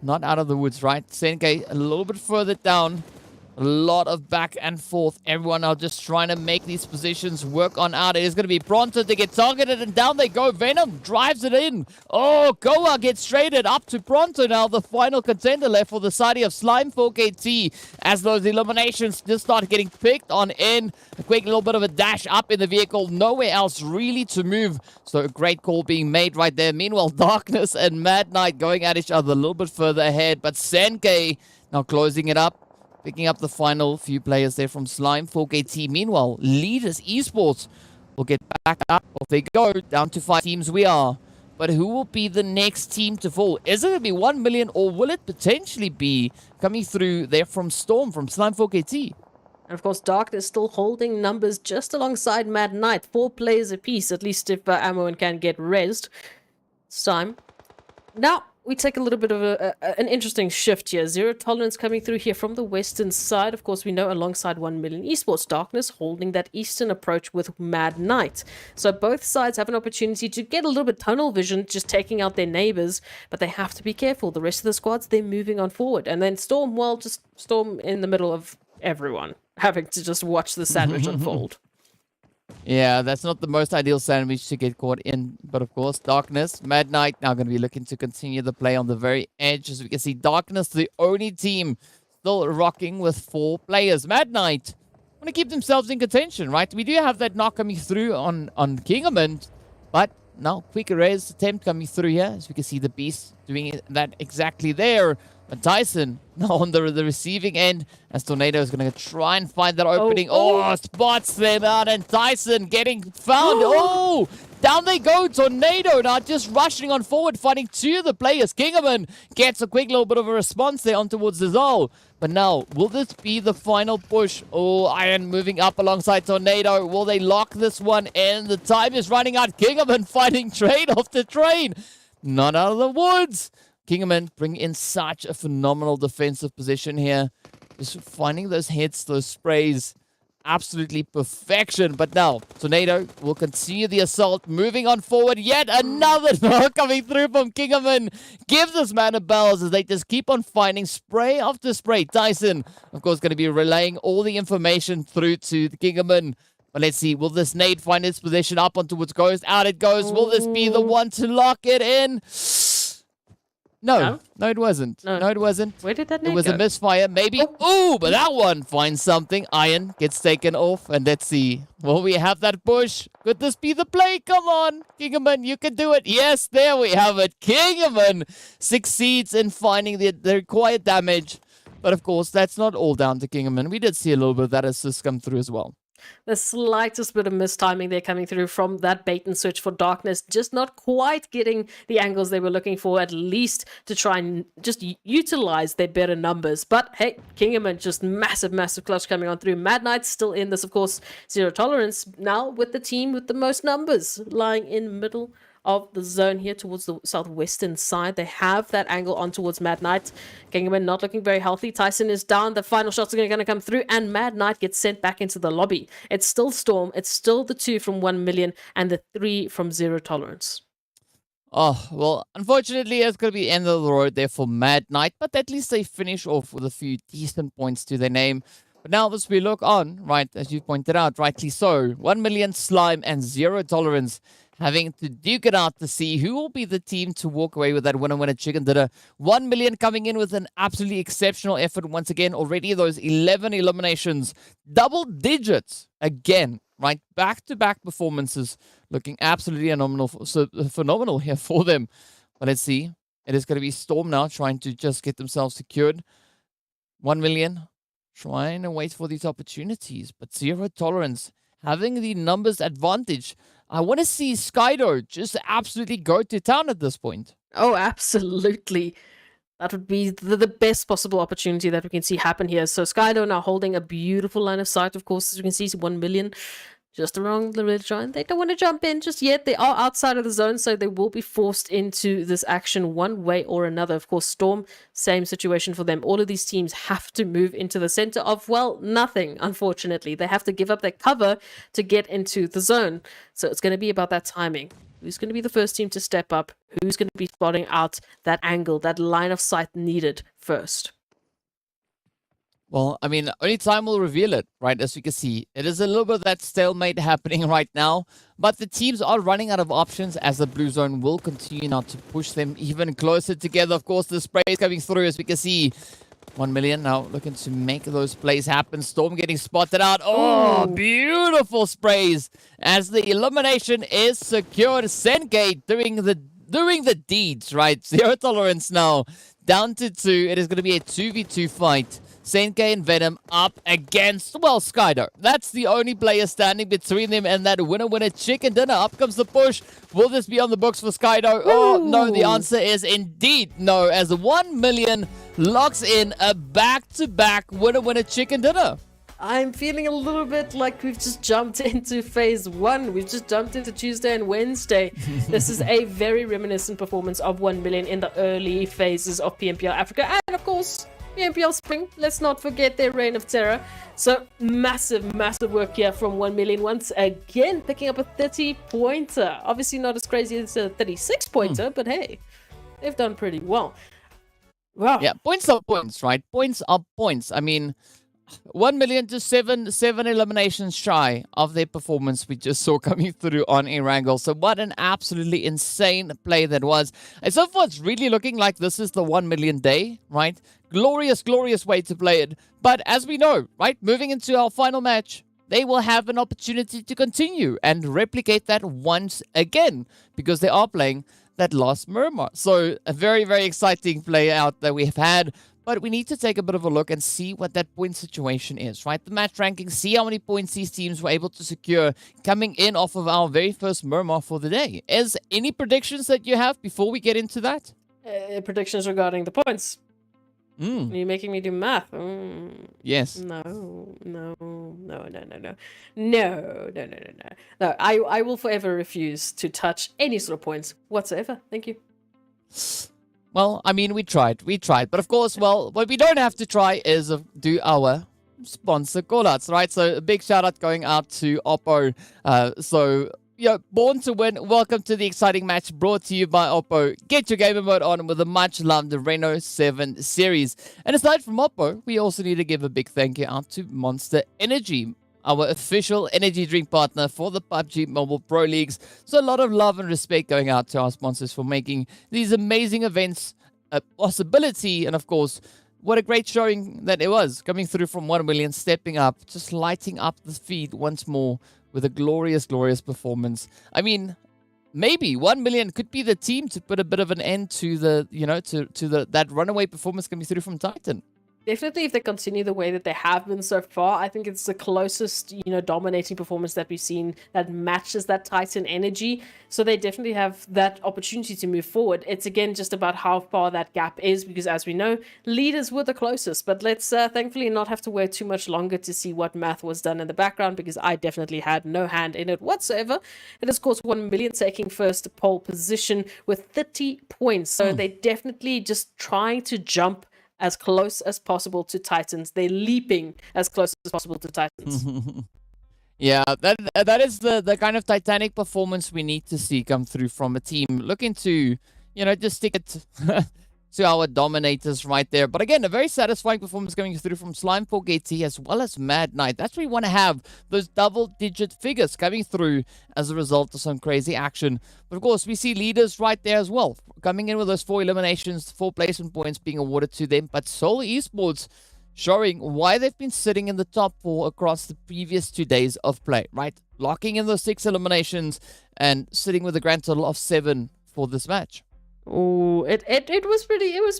Not out of the woods, right? Senke a little bit further down. A lot of back and forth. Everyone are just trying to make these positions work on out. It is going to be Pronto to get targeted, and down they go. Venom drives it in. Oh, Goa gets traded up to Pronto now. The final contender left for the side of Slime 4KT as those eliminations just start getting picked on in. A quick little bit of a dash up in the vehicle. Nowhere else really to move. So a great call being made right there. Meanwhile, Darkness and Mad Knight going at each other a little bit further ahead. But Senke now closing it up. Picking up the final few players there from Slime 4KT. Meanwhile, leaders Esports will get back up. Off they go. Down to 5 teams we are. But who will be the next team to fall? Is it going to be 1 million, or will it potentially be coming through there from Storm, from Slime 4KT? And of course, Darkness still holding numbers just alongside Mad Knight. 4 players apiece, at least if Ammo and can get rezzed. It's time. Now, we take a little bit of an interesting shift here. Zero Tolerance coming through here from the western side. Of course, we know alongside 1 million Esports. Darkness holding that eastern approach with Mad Knight. So both sides have an opportunity to get a little bit tunnel vision, just taking out their neighbors. But they have to be careful. The rest of the squads, they're moving on forward. And then Storm, well, just Storm in the middle of everyone, having to just watch the sandwich unfold. Yeah, that's not the most ideal sandwich to get caught in. But of course, Darkness, Mad Knight now going to be looking to continue the play on the very edge. As we can see, Darkness, the only team still rocking with 4 players. Mad Knight want to keep themselves in contention, right? We do have that knock coming through on Kingerman. But now, quick res attempt coming through here. As we can see, the Beast doing that exactly there. But Tyson now on the receiving end, as Tornado is going to try and find that opening. Oh, spots them out, and Tyson getting found. Oh, down they go. Tornado now just rushing on forward, fighting 2 of the players. Kingerman gets a quick little bit of a response there on towards Zizal. But now, will this be the final push? Oh, Iron moving up alongside Tornado. Will they lock this one in? The time is running out. Kingerman fighting trade off the train. Not out of the woods. Kingerman bring in such a phenomenal defensive position here. Just finding those hits, those sprays. Absolutely perfection. But now, Tornado will continue the assault. Moving on forward. Yet another knock coming through from Kingerman. Give this man a bells as they just keep on finding spray after spray. Tyson, of course, going to be relaying all the information through to the Kingerman. But let's see. Will this nade find its position up on towards Ghost? Out it goes. Will this be the one to lock it in? No, it wasn't. No, it wasn't. Where did that nade It was go? a misfire, maybe. Ooh, but that one finds something. Iron gets taken off, and let's see. Will we have that push? Could this be the play? Come on, Kingerman, you can do it. Yes, there we have it. Kingerman succeeds in finding the required damage. But of course, that's not all down to Kingerman. We did see a little bit of that assist come through as well. The slightest bit of mistiming there coming through from that bait and switch for Darkness, just not quite getting the angles they were looking for, at least to try and just utilize their better numbers. But hey, Kingerman, just massive clutch coming on through. Mad Knight's still in this, of course. Zero Tolerance now with the team with the most numbers, lying in middle of the zone here towards the southwestern side. They have that angle on towards Mad Knight. Kingerman not looking very healthy. Tyson is down. The final shots are going to come through, and Mad Knight gets sent back into the lobby. It's still Storm. It's still the 2 from 1 million and the 3 from Zero Tolerance. Oh, well, unfortunately, it's going to be the end of the road there for Mad Knight, but at least they finish off with a few decent points to their name. But now, as we look on, right, as you pointed out, rightly so, 1 million Slime and Zero Tolerance having to duke it out to see who will be the team to walk away with that winner chicken dinner. 1 million coming in with an absolutely exceptional effort once again. Already those 11 eliminations, double digits again, right? Back-to-back performances looking absolutely phenomenal here for them. But let's see. It is going to be Storm now trying to just get themselves secured. 1 million trying to wait for these opportunities. But Zero Tolerance having the numbers advantage. I want to see Skydo just absolutely go to town at this point. Oh, absolutely. That would be the best possible opportunity that we can see happen here. So Skydo now holding a beautiful line of sight, of course, as you can see, 1 million just around the red giant. They don't want to jump in just yet. They are outside of the zone, so they will be forced into this action one way or another. Of course, Storm, same situation for them. All of these teams have to move into the center of, well, nothing, unfortunately. They have to give up their cover to get into the zone. So it's going to be about that timing. Who's going to be the first team to step up? Who's going to be spotting out that angle, that line of sight needed first? Well, I mean, only time will reveal it, right? As you can see, it is a little bit of that stalemate happening right now, but the teams are running out of options as the Blue Zone will continue now to push them even closer together. Of course, the spray is coming through as we can see. 1 million now looking to make those plays happen. Storm getting spotted out. Oh, beautiful sprays as the elimination is secured. Sengate doing the deeds, right? Zero tolerance now. Down to 2. It is going to be a 2v2 fight. Senke and Venom up against, well, Skydo. That's the only player standing between them and that winner chicken dinner. Up comes the push. Will this be on the books for Skydo? Oh, no, the answer is indeed no, as 1 million locks in a back-to-back winner chicken dinner. I'm feeling a little bit like we've just jumped into phase 1. We've just jumped into Tuesday and Wednesday. This is a very reminiscent performance of 1 million in the early phases of PMPL Africa. And of course, PMPL Spring. Let's not forget their reign of terror. So massive work here from 1 million once again, picking up a 30-pointer. Obviously not as crazy as a 36-pointer, but hey, they've done pretty well. Wow. Yeah, points are points, right? Points are points. I mean, 1 million to seven eliminations shy of their performance we just saw coming through on Erangel. So what an absolutely insane play that was. And so far, it's really looking like this is the 1 million day, right? Glorious way to play it. But as we know, right, moving into our final match, they will have an opportunity to continue and replicate that once again because they are playing that last Miramar. So a very exciting play out that we have had. But we need to take a bit of a look and see what that point situation is, right? The match ranking, see how many points these teams were able to secure coming in off of our very first Miramar for the day. Is any predictions that you have before we get into that? Predictions regarding the points. Are you making me do math? Yes. No. I will forever refuse to touch any sort of points whatsoever. Thank you. Well, I mean, we tried. But of course, well, what we don't have to try is do our sponsor callouts, right? So a big shout out going out to Oppo. Born to win. Welcome to the exciting match brought to you by Oppo. Get your gamer mode on with the much loved Reno 7 series. And aside from Oppo, we also need to give a big thank you out to Monster Energy, our official energy drink partner for the PUBG Mobile Pro Leagues. So a lot of love and respect going out to our sponsors for making these amazing events a possibility. And of course, what a great showing that it was, coming through from 1 million, stepping up, just lighting up the feed once more with a glorious performance. I mean, maybe 1 million could be the team to put a bit of an end to the, that runaway performance coming through from Titan. Definitely, if they continue the way that they have been so far, I think it's the closest, dominating performance that we've seen that matches that Titan energy. So they definitely have that opportunity to move forward. It's again just about how far that gap is, because as we know, leaders were the closest. But let's thankfully not have to wait too much longer to see what math was done in the background, because I definitely had no hand in it whatsoever. And of course, 1 million taking first pole position with 30 points. So they definitely just trying to jump as close as possible to Titans. They're leaping as close as possible to Titans. Yeah, that is the kind of titanic performance we need to see come through from a team looking to, just stick it to our dominators right there. But again, a very satisfying performance going through from Slime Forgetty as well as Mad Knight. That's where we want to have those double-digit figures coming through as a result of some crazy action. But of course, we see leaders right there as well, coming in with those 4 eliminations, 4 placement points being awarded to them. But Soul Esports showing why they've been sitting in the top 4 across the previous 2 days of play, right? Locking in those 6 eliminations and sitting with a grand total of 7 for this match. Oh, it was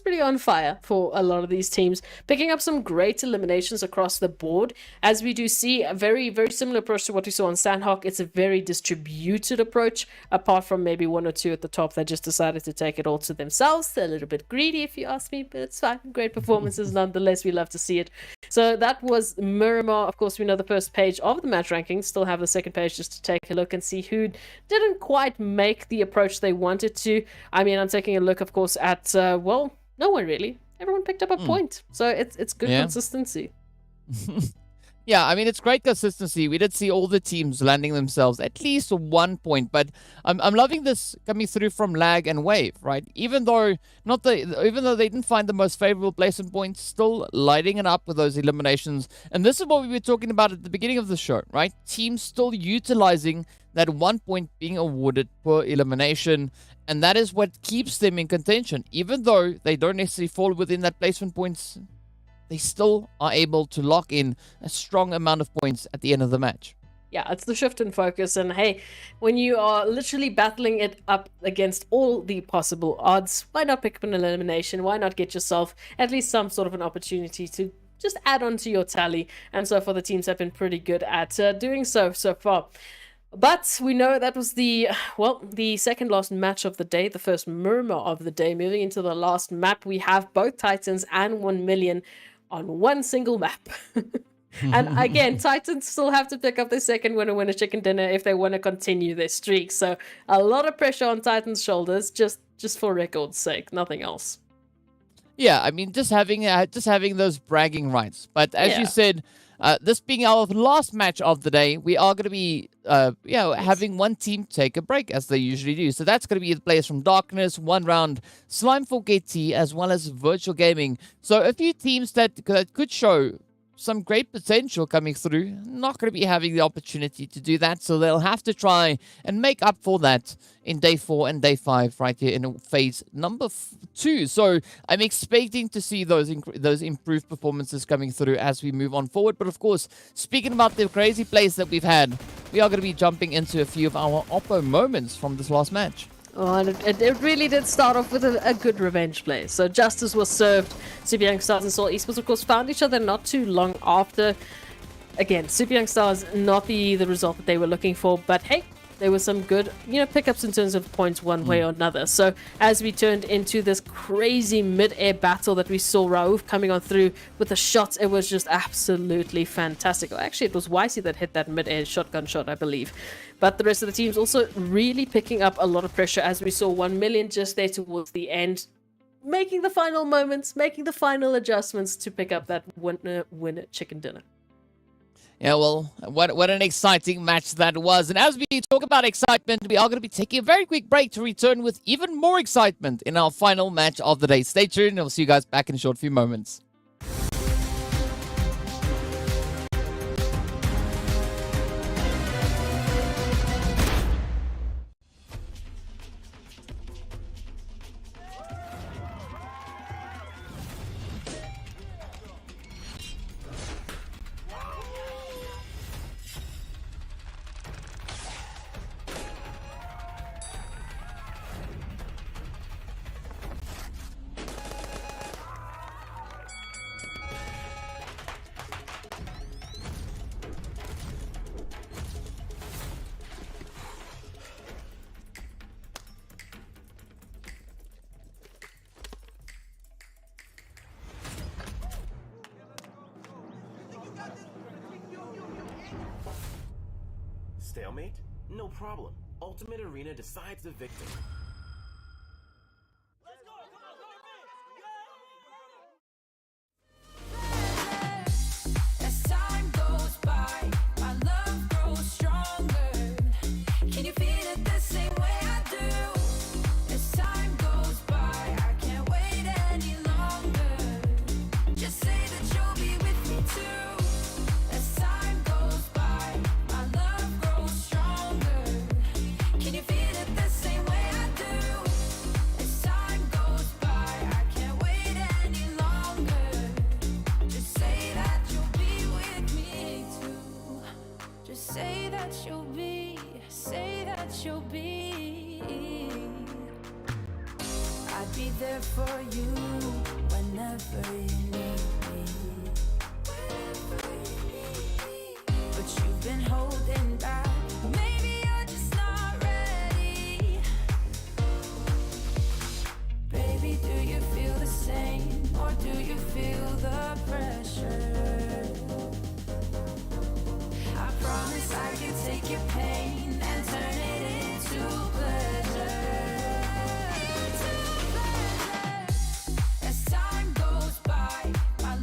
pretty on fire for a lot of these teams, picking up some great eliminations across the board. As we do see a very similar approach to what we saw on Sanhok. It's a very distributed approach, apart from maybe 1 or 2 at the top that just decided to take it all to themselves. They're a little bit greedy, if you ask me, but it's fine. Great performances nonetheless. We love to see it. So that was Miramar. Of course, we know the first page of the match rankings. Still have the second page just to take a look and see who didn't quite make the approach they wanted to. I mean, I'm taking a look, of course, at no one really. Everyone picked up a point, so it's good consistency. Yeah, I mean, it's great consistency. We did see all the teams landing themselves at least 1 point, but I'm loving this coming through from Lag and Wave, right? Even though they didn't find the most favorable placement points, still lighting it up with those eliminations. And this is what we were talking about at the beginning of the show, right? Teams still utilizing that 1 point being awarded per elimination, and that is what keeps them in contention. Even though they don't necessarily fall within that placement points, they still are able to lock in a strong amount of points at the end of the match. Yeah, it's the shift in focus. And hey, when you are literally battling it up against all the possible odds, why not pick up an elimination? Why not get yourself at least some sort of an opportunity to just add on to your tally? And so far, the teams have been pretty good at doing so far. But we know that was the second last match of the day, the first Miramar of the day. Moving into the last map, we have both Titans and 1 million on one single map. And again, Titans still have to pick up their second winner chicken dinner if they want to continue their streak. So a lot of pressure on Titans' shoulders, just for record's sake, nothing else. Yeah, I mean, just having those bragging rights. But as you said, this being our last match of the day, we are going to be having one team take a break as they usually do. So that's going to be the players from Darkness, One Round, Slime for KT, as well as Virtual Gaming. So a few teams that could show some great potential coming through, not going to be having the opportunity to do that, so they'll have to try and make up for that in day 4 and day 5 right here in phase number 2. So I'm expecting to see those improved performances coming through as we move on forward. But of course, speaking about the crazy plays that we've had, we are going to be jumping into a few of our Oppo moments from this last match. Oh, and it really did start off with a good revenge play. So justice was served. Super Young Stars and Seoul Esports, of course, found each other not too long after. Again, Super Young Stars, not the result that they were looking for, but hey, there were some good, pickups in terms of points one way or another. So as we turned into this crazy mid-air battle that we saw Raouf coming on through with the shots, it was just absolutely fantastic. Well, actually, it was Wisey that hit that mid-air shotgun shot, I believe. But the rest of the teams also really picking up a lot of pressure as we saw 1 million just there towards the end, making the final moments, making the final adjustments to pick up that winner chicken dinner. Yeah, well, what an exciting match that was. And as we talk about excitement, we are going to be taking a very quick break to return with even more excitement in our final match of the day. Stay tuned, and we'll see you guys back in a short few moments. Stalemate? No problem. Ultimate Arena decides the victor. As time goes by, my love grows stronger. Can you feel it the same way I do? As time goes by, I can't wait any longer. Just say that you'll be with me too. As time goes by, my love grows stronger. Can you feel it the same way I do? As time goes by, I can't wait any longer. Just say that you'll be with me too. Just say that you'll be, say that you'll be. I'd be there for you whenever you need me. But you've been holding back. Maybe you're just not ready. Baby, do you feel the same? Or do you feel the pressure? I promise I can take your pain and turn it into pleasure. As time goes by, my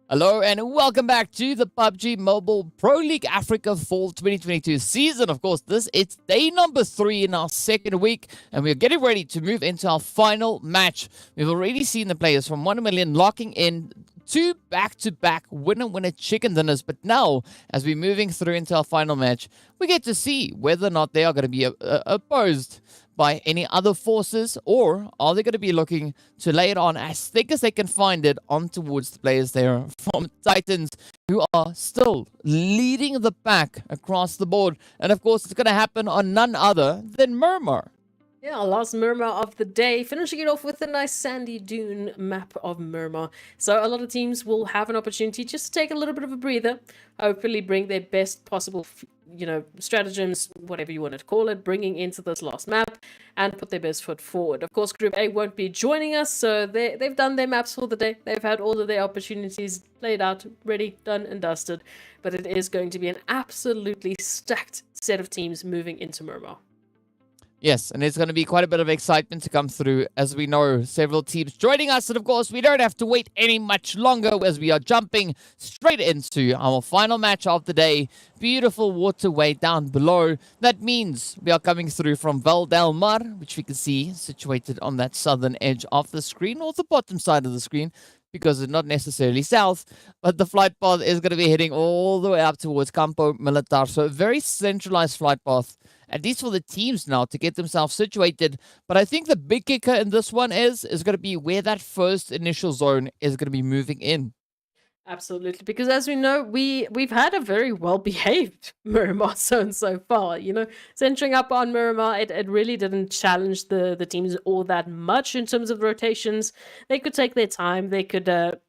Hello and welcome back to the PUBG Mobile Pro League Africa Fall 2022 season. Of course, it's day number 3 in our second week, and we're getting ready to move into our final match. We've already seen the players from 1 million locking in 2 back-to-back winner-winner chicken dinners, but now, as we're moving through into our final match, we get to see whether or not they are going to be opposed by any other forces, or are they going to be looking to lay it on as thick as they can find it on towards the players there from Titans, who are still leading the pack across the board. And of course, it's going to happen on none other than Miramar. Yeah, our last Miramar of the day, finishing it off with a nice sandy dune map of Miramar. So a lot of teams will have an opportunity just to take a little bit of a breather, hopefully bring their best possible, stratagems, whatever you want to call it, bringing into this last map and put their best foot forward. Of course, Group A won't be joining us, so they've done their maps for the day. They've had all of their opportunities played out, ready, done and dusted. But it is going to be an absolutely stacked set of teams moving into Miramar. Yes, and it's going to be quite a bit of excitement to come through, as we know several teams joining us. And of course, we don't have to wait any much longer as we are jumping straight into our final match of the day. Beautiful waterway down below. That means we are coming through from Val del Mar, which we can see situated on that southern edge of the screen, or the bottom side of the screen, because it's not necessarily south, but the flight path is going to be heading all the way up towards Campo Militar. So a very centralized flight path, at least for the teams now, to get themselves situated. But I think the big kicker in this one is going to be where that first initial zone is going to be moving in. Absolutely, because as we know, we've had a very well-behaved Miramar zone so far. Centering up on Miramar, it really didn't challenge the teams all that much in terms of rotations. They could take their time. They could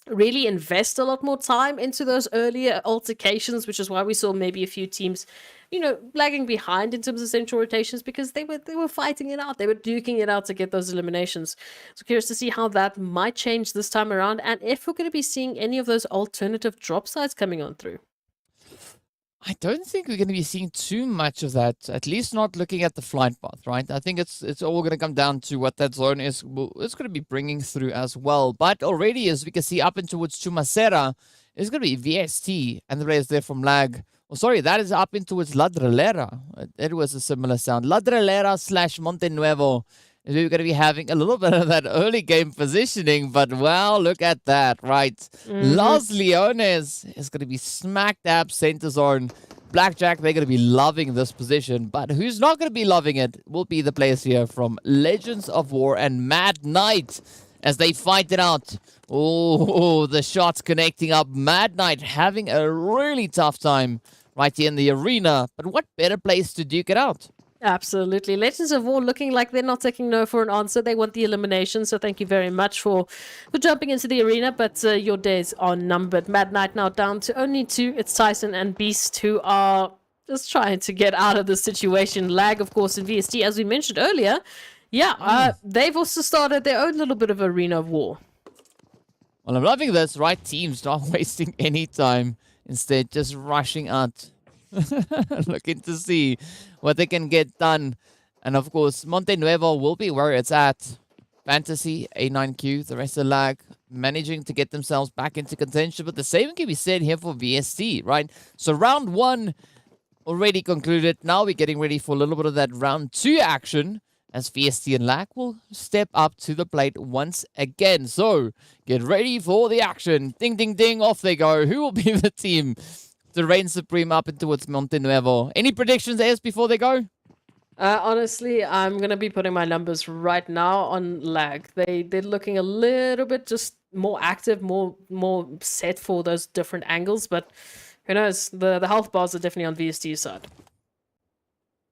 really invest a lot more time into those earlier altercations, which is why we saw maybe a few teams, lagging behind in terms of central rotations, because they were fighting it out. They were duking it out to get those eliminations. So curious to see how that might change this time around, and if we're going to be seeing any of those alternative drop sites coming on through. I don't think we're going to be seeing too much of that, at least not looking at the flight path, right? I think it's all going to come down to what that zone is. It's going to be bringing through as well. But already, as we can see, up in towards Chumacera, it's going to be VST, and the rest there from Lag. Oh, sorry, that is up in towards Ladrillera. It was a similar sound. Ladrillera / Monte Nuevo. We're going to be having a little bit of that early game positioning, but wow, look at that, right? Los Leones is going to be smack dab center zone. Blackjack, they're going to be loving this position, but who's not going to be loving it will be the players here from Legends of War and Mad Knight as they fight it out. Oh, the shots connecting up. Mad Knight having a really tough time right here in the arena, but what better place to duke it out? Absolutely. Legends of War looking like they're not taking no for an answer. They want the elimination, so thank you very much for jumping into the arena, but your days are numbered. Mad Knight now down to only 2. It's Tyson and Beast who are just trying to get out of the situation. Lag, of course, in VST, as we mentioned earlier. Yeah, they've also started their own little bit of arena of war. Well, I'm loving this, right? Teams not wasting any time. Instead, just rushing out. Looking to see what they can get done. And of course, Monte Nuevo will be where it's at. Fantasy, A9Q, the rest of Lag, managing to get themselves back into contention. But the same can be said here for VST, right? So round 1 already concluded. Now we're getting ready for a little bit of that round 2 action, as VST and Lag will step up to the plate once again. So get ready for the action. Ding, ding, ding, off they go. Who will be the team to reign supreme up into towards Monte Nuevo? Any predictions, AS, before they go? Honestly, I'm going to be putting my numbers right now on Lag. They're looking a little bit just more active, more set for those different angles, but who knows? The health bars are definitely on VST's side.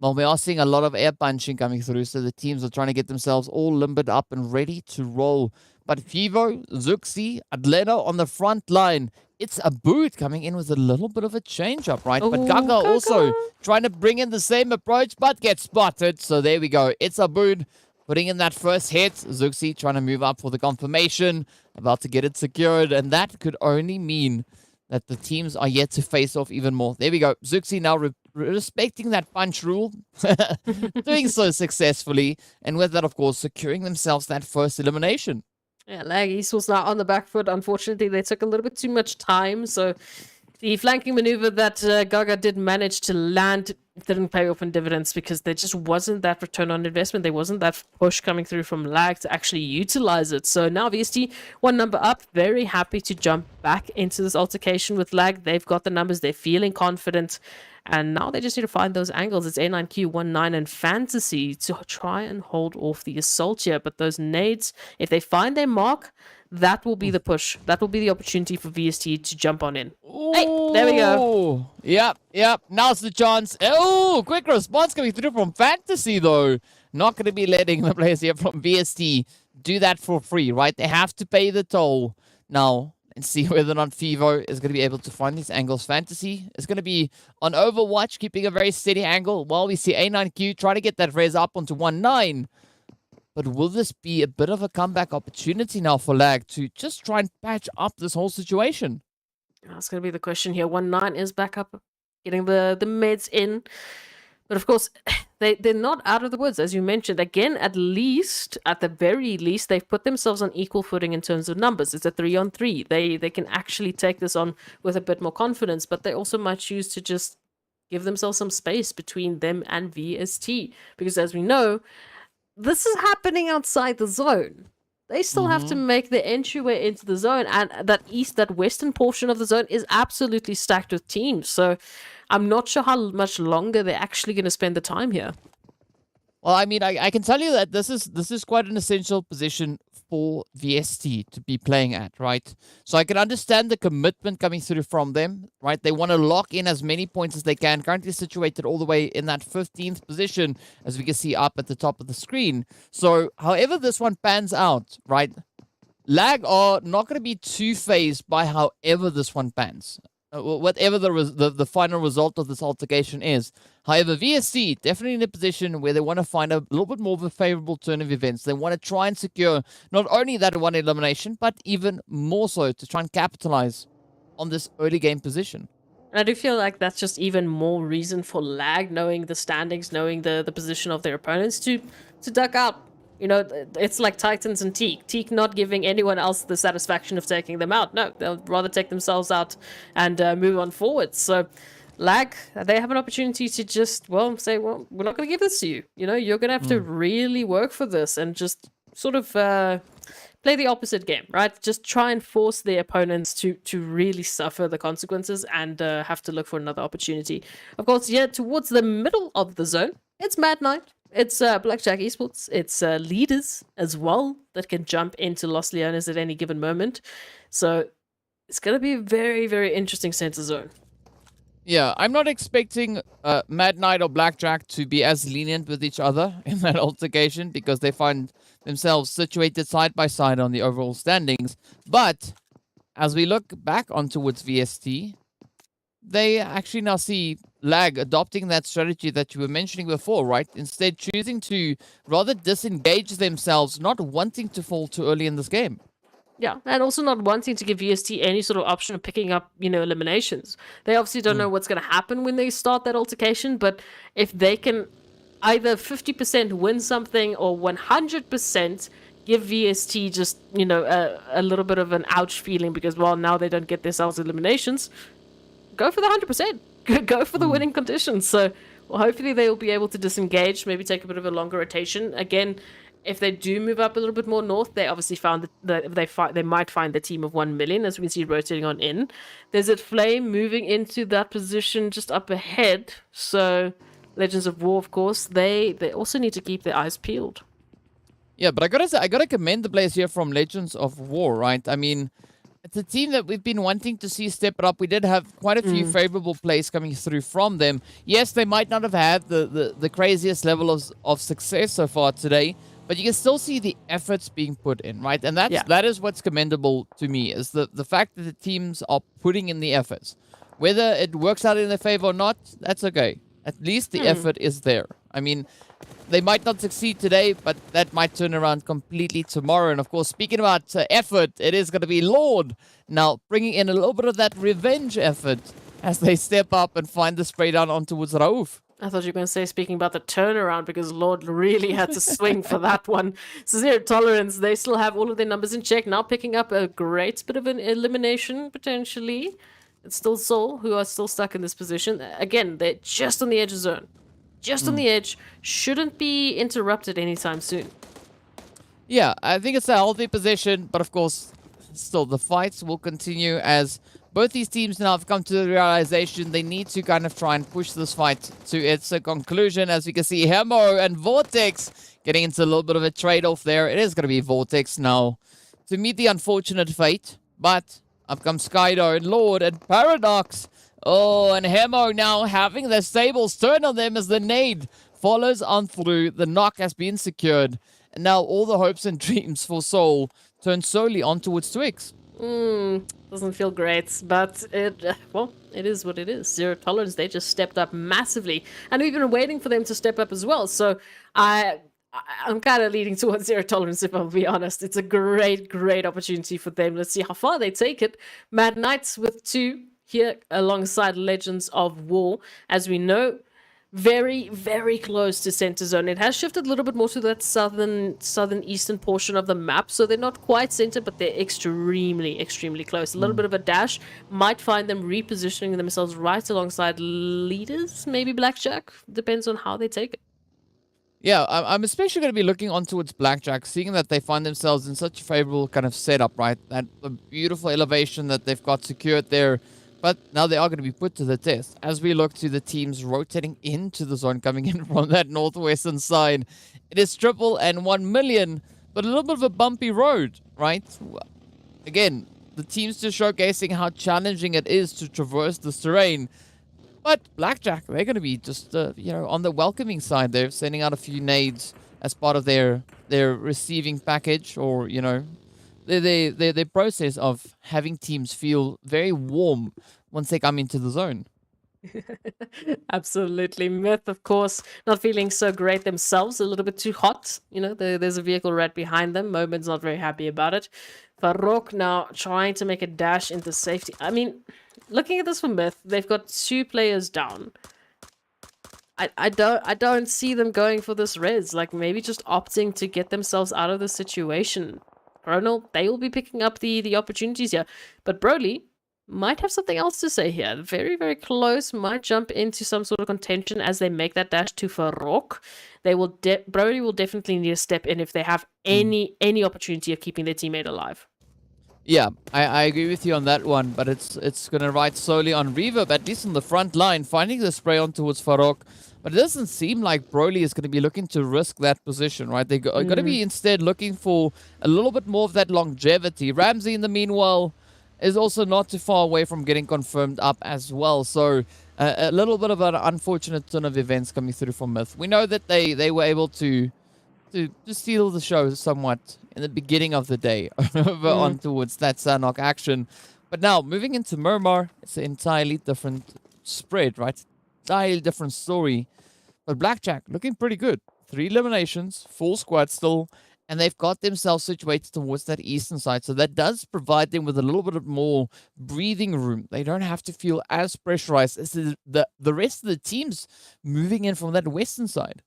Well, we are seeing a lot of air punching coming through, so the teams are trying to get themselves all limbered up and ready to roll. But Fivo, Zuxi, Adleno on the front line. It's a boot coming in with a little bit of a change-up, right? But Gaga also trying to bring in the same approach, but gets spotted. So there we go. It's a boot putting in that first hit. Zuxi trying to move up for the confirmation, about to get it secured. And that could only mean that the teams are yet to face off even more. There we go. Zuxi now respecting that punch rule, doing so successfully, and with that, of course, securing themselves that first elimination. Yeah, Lag Esports now on the back foot. Unfortunately, they took a little bit too much time. So the flanking maneuver that Gaga did manage to land didn't pay off in dividends because there just wasn't that return on investment. There wasn't that push coming through from Lag to actually utilize it. So now VST, one number up, very happy to jump back into this altercation with Lag. They've got the numbers. They're feeling confident. And now they just need to find those angles. It's A9Q19 and Fantasy to try and hold off the assault here. But those nades, if they find their mark, that will be the push. That will be the opportunity for VST to jump on in. Hey, there we go. Yep. Now's the chance. Oh, quick response coming through from Fantasy, though. Not going to be letting the players here from VST do that for free, right? They have to pay the toll now and see whether or not Fivo is going to be able to find these angles. Fantasy is going to be on Overwatch, keeping a very steady angle while we see A9Q try to get that res up onto 1-9. But will this be a bit of a comeback opportunity now for Lag to just try and patch up this whole situation? That's going to be the question here. 1-9 is back up, getting the meds in. But of course, they're not out of the woods, as you mentioned. Again, at the very least, they've put themselves on equal footing in terms of numbers. It's a 3-on-3. They can actually take this on with a bit more confidence, but they also might choose to just give themselves some space between them and VST. Because as we know, this is happening outside the zone. They still have to make the entryway into the zone, and that western portion of the zone is absolutely stacked with teams. So I'm not sure how much longer they're actually going to spend the time here. Well, I mean, I can tell you that this is quite an essential position for VST to be playing at, right? So I can understand the commitment coming through from them, right? They want to lock in as many points as they can. Currently situated all the way in that 15th position, as we can see up at the top of the screen. So however this one pans out, right? Lag are not going to be too phased by however this one pans. Whatever the final result of this altercation is. However, VSC definitely in a position where they want to find a little bit more of a favorable turn of events. They want to try and secure not only that one elimination, but even more so to try and capitalize on this early game position. And I do feel like that's just even more reason for Lag, knowing the standings, knowing the position of their opponents, to duck out. You know, it's like Titans and Teak. Teak not giving anyone else the satisfaction of taking them out. No, they'll rather take themselves out and move on forward. So, Lag, they have an opportunity to just, say, we're not going to give this to you. You know, you're going to have to really work for this and just sort of play the opposite game, right? Just try and force their opponents to really suffer the consequences and have to look for another opportunity. Of course, yeah, towards the middle of the zone, it's Mad Knight. It's Blackjack Esports. It's leaders as well that can jump into Los Leones at any given moment. So it's going to be a very, very interesting center zone. Yeah, I'm not expecting Mad Knight or Blackjack to be as lenient with each other in that altercation because they find themselves situated side by side on the overall standings. But as we look back on towards VST, they actually now see Lag adopting that strategy that you were mentioning before, right? Instead, choosing to rather disengage themselves, not wanting to fall too early in this game. Yeah, and also not wanting to give VST any sort of option of picking up, eliminations. They obviously don't know what's going to happen when they start that altercation, but if they can either 50% win something or 100% give VST just, a little bit of an ouch feeling because, now they don't get themselves eliminations, go for the 100%. Go for the winning conditions. So hopefully they will be able to disengage, maybe take a bit of a longer rotation. Again, if they do move up a little bit more north, they obviously found that they might find the team of 1 million, as we can see rotating on in. There's a Flame moving into that position just up ahead. So Legends of War, of course, they also need to keep their eyes peeled. Yeah, but I gotta say, I gotta commend the players here from Legends of War, right? I mean, it's a team that we've been wanting to see step it up. We did have quite a few favorable plays coming through from them. Yes, they might not have had the craziest level of success so far today, but you can still see the efforts being put in, right? And that is what's commendable to me, is the fact that the teams are putting in the efforts. Whether it works out in their favor or not, that's okay. At least the effort is there. I mean, they might not succeed today, but that might turn around completely tomorrow. And of course, speaking about effort, it is going to be Lord now bringing in a little bit of that revenge effort as they step up and find the spray down on towards Rauf. I thought you were going to say speaking about the turnaround because Lord really had to swing for that one. So Zero Tolerance, they still have all of their numbers in check. Now picking up a great bit of an elimination, potentially. It's still Soul who are still stuck in this position. Again, they're just on the edge of zone. Just on the edge. Shouldn't be interrupted anytime soon. Yeah, I think it's a healthy position, but of course, still the fights will continue as both these teams now have come to the realization they need to kind of try and push this fight to its conclusion. As we can see, Hemo and Vortex getting into a little bit of a trade-off there. It is going to be Vortex now to meet the unfortunate fate, but up comes Skydo and Lord and Paradox. Oh, and Hemo now having their stables turn on them as the nade follows on through. The knock has been secured, and now all the hopes and dreams for Soul turn solely on towards Twix. Doesn't feel great, but it is what it is. Zero Tolerance, they just stepped up massively, and we've been waiting for them to step up as well. So I'm kind of leaning towards Zero Tolerance, if I'll be honest. It's a great opportunity for them. Let's see how far they take it. Mad Knights with 2 here alongside Legends of War, as we know. Very close to center zone. It has shifted a little bit more to that southeastern portion of the map, so they're not quite center, but they're extremely close. A little bit of a dash might find them repositioning themselves right alongside leaders, maybe Blackjack. Depends on how they take it. Yeah, I'm especially going to be looking on towards Blackjack, seeing that they find themselves in such a favorable kind of setup, right? That beautiful elevation that they've got secured there. But now they are going to be put to the test as we look to the teams rotating into the zone, coming in from that northwestern side. It is triple and 1 million, but a little bit of a bumpy road, right? Again, the teams just showcasing how challenging it is to traverse this terrain. But Blackjack, they're going to be just, on the welcoming side. They're sending out a few nades as part of their receiving package, or, the process of having teams feel very warm once they come into the zone. Absolutely. Myth, of course, not feeling so great themselves, a little bit too hot. There's a vehicle right behind them. Moment's not very happy about it. Farok now trying to make a dash into safety. I mean, looking at this for Myth, they've got 2 players down. I don't see them going for this res, like maybe just opting to get themselves out of the situation. Ronald, they will be picking up the opportunities here. But Broly might have something else to say here. Very close. Might jump into some sort of contention as they make that dash to Farok. Broly will definitely need to step in if they have any opportunity of keeping their teammate alive. Yeah, I agree with you on that one, but it's going to ride solely on Reverb, at least on the front line, finding the spray on towards Farok. But it doesn't seem like Broly is going to be looking to risk that position, right? They're going to be instead looking for a little bit more of that longevity. Ramsey, in the meanwhile, is also not too far away from getting confirmed up as well. So a little bit of an unfortunate turn of events coming through from Myth. We know that they were able to steal the show somewhat in the beginning of the day over on towards that Sanhok action. But now, moving into Miramar, it's an entirely different spread, right? Entirely different story. But Blackjack looking pretty good. 3 eliminations, full squad still, and they've got themselves situated towards that eastern side. So that does provide them with a little bit more breathing room. They don't have to feel as pressurized as the rest of the teams moving in from that western side.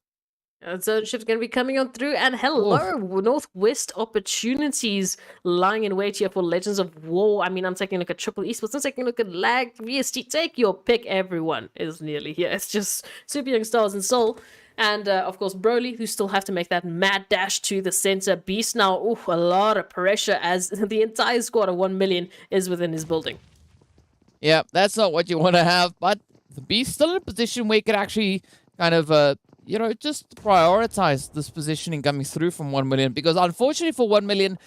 Zone shift's going to be coming on through, and hello, Northwest opportunities lying in wait here for Legends of War. I mean, I'm taking a look at Triple Esports, I'm taking a look at Lag, VST, take your pick, everyone is nearly here. It's just Super Young Stars and Soul, and of course Broly, who still have to make that mad dash to the center. Beast now, a lot of pressure as the entire squad of 1 million is within his building. Yeah, that's not what you want to have, but the Beast still in a position where he could actually kind of just prioritize this positioning coming through from 1 million. Because unfortunately for 1 million,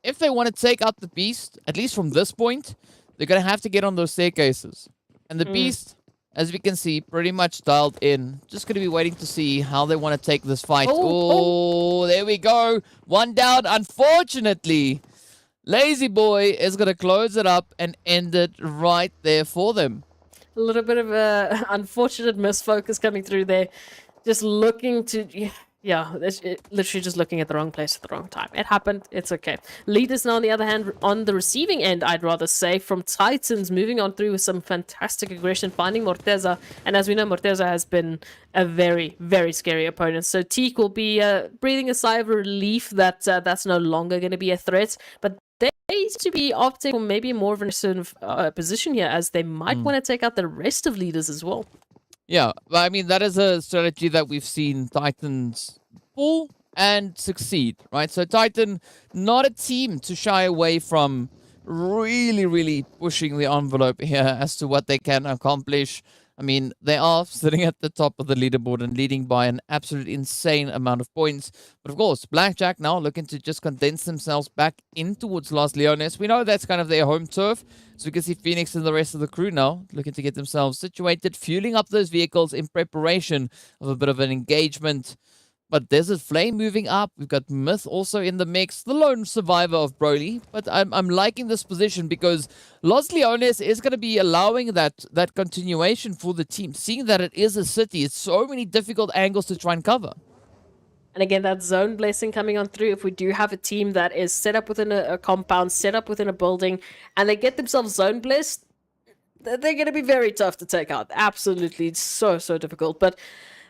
if they want to take out the Beast, at least from this point, they're going to have to get on those staircases. And the Beast, as we can see, pretty much dialed in. Just going to be waiting to see how they want to take this fight. Oh, there we go. 1 down, unfortunately. Lazy Boy is going to close it up and end it right there for them. A little bit of a unfortunate misfocus coming through there. Just looking to Yeah, literally just looking at the wrong place at the wrong time. It happened. It's okay. Leaders now, on the other hand, on the receiving end, I'd rather say, from Titans, moving on through with some fantastic aggression, finding Morteza. And as we know, Morteza has been a very, very scary opponent. So Teak will be breathing a sigh of relief that that's no longer going to be a threat. But they need to be opting for maybe more of an assertive position here, as they might want to take out the rest of leaders as well. Yeah, I mean, that is a strategy that we've seen Titans pull and succeed, right? So Titan, not a team to shy away from really, really pushing the envelope here as to what they can accomplish. I mean, they are sitting at the top of the leaderboard and leading by an absolute insane amount of points. But of course, Blackjack now looking to just condense themselves back in towards Los Leones. We know that's kind of their home turf. So we can see Phoenix and the rest of the crew now looking to get themselves situated, fueling up those vehicles in preparation of a bit of an engagement. But Desert Flame moving up. We've got Myth also in the mix. The lone survivor of Broly. But I'm liking this position because Los Leones is going to be allowing that continuation for the team. Seeing that it is a city, it's so many difficult angles to try and cover. And again, that zone blessing coming on through. If we do have a team that is set up within a compound, set up within a building, and they get themselves zone blessed, they're going to be very tough to take out. Absolutely. It's so difficult. But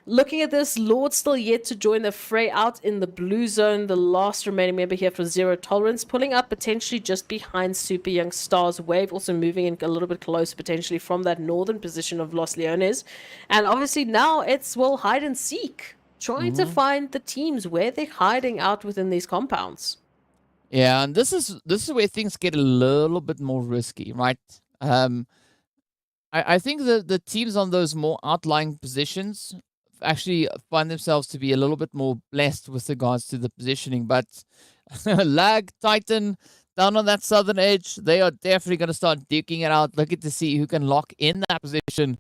looking at this, Lord still yet to join the fray out in the blue zone. The last remaining member here for Zero Tolerance, pulling up potentially just behind Super Young Stars Wave, also moving in a little bit closer potentially from that northern position of Los Leones. And obviously now it's, well, hide and seek, trying to find the teams where they're hiding out within these compounds. Yeah, and this is where things get a little bit more risky, right? I think the teams on those more outlying positions actually find themselves to be a little bit more blessed with regards to the positioning. But Lag, Titan, down on that southern edge, they are definitely going to start duking it out, looking to see who can lock in that position.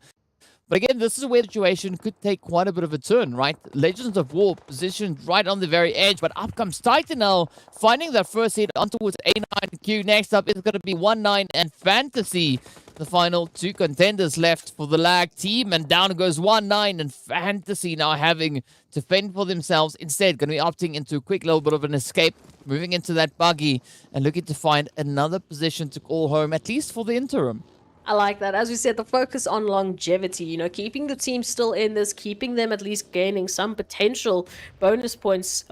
But again, this is where the situation could take quite a bit of a turn, right? Legends of War positioned right on the very edge, but up comes Titan now, finding that first hit on towards A9Q. Next up is going to be 1-9 and Fantasy. The final two contenders left for the Lag team, and down goes 1-9 and Fantasy now having to fend for themselves. Instead, going to be opting into a quick little bit of an escape, moving into that buggy and looking to find another position to call home, at least for the interim. I like that. As we said, the focus on longevity, you know, keeping the team still in this, keeping them at least gaining some potential bonus points,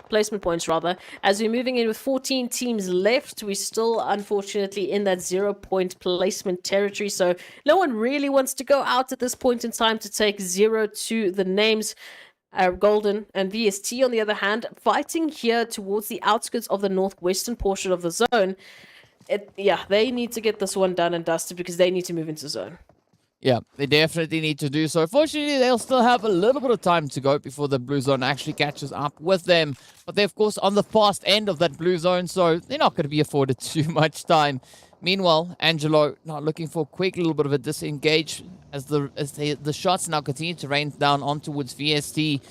placement points rather. As we're moving in with 14 teams left, we're still unfortunately in that 0-point placement territory. So no one really wants to go out at this point in time to take 0 to the names. Golden and VST, on the other hand, fighting here towards the outskirts of the northwestern portion of the zone. They need to get this one done and dusted because they need to move into zone. Yeah, they definitely need to do so. Fortunately, they'll still have a little bit of time to go before the blue zone actually catches up with them. But they're, of course, on the fast end of that blue zone, so they're not going to be afforded too much time. Meanwhile, Angelo not looking for a quick little bit of a disengage as the shots now continue to rain down on towards VST.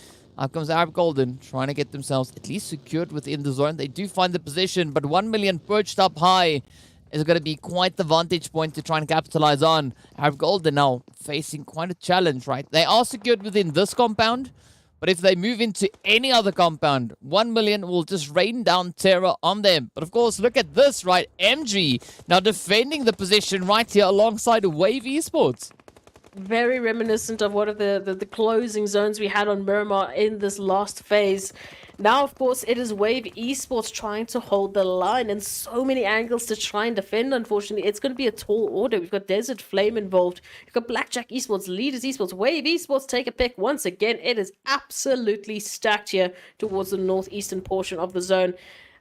Out comes Arab Golden, trying to get themselves at least secured within the zone. They do find the position, but 1 million perched up high is going to be quite the vantage point to try and capitalize on. Arab Golden now facing quite a challenge, right? They are secured within this compound, but if they move into any other compound, 1 million will just rain down terror on them. But of course, look at this, right? MG now defending the position right here alongside Wave Esports. Very reminiscent of one of the closing zones we had on Miramar in this last phase. Now, of course, it is Wave Esports trying to hold the line and so many angles to try and defend. Unfortunately, it's going to be a tall order. We've got Desert Flame involved. We've got Blackjack Esports, Leaders Esports, Wave Esports take a pick. Once again, it is absolutely stacked here towards the northeastern portion of the zone.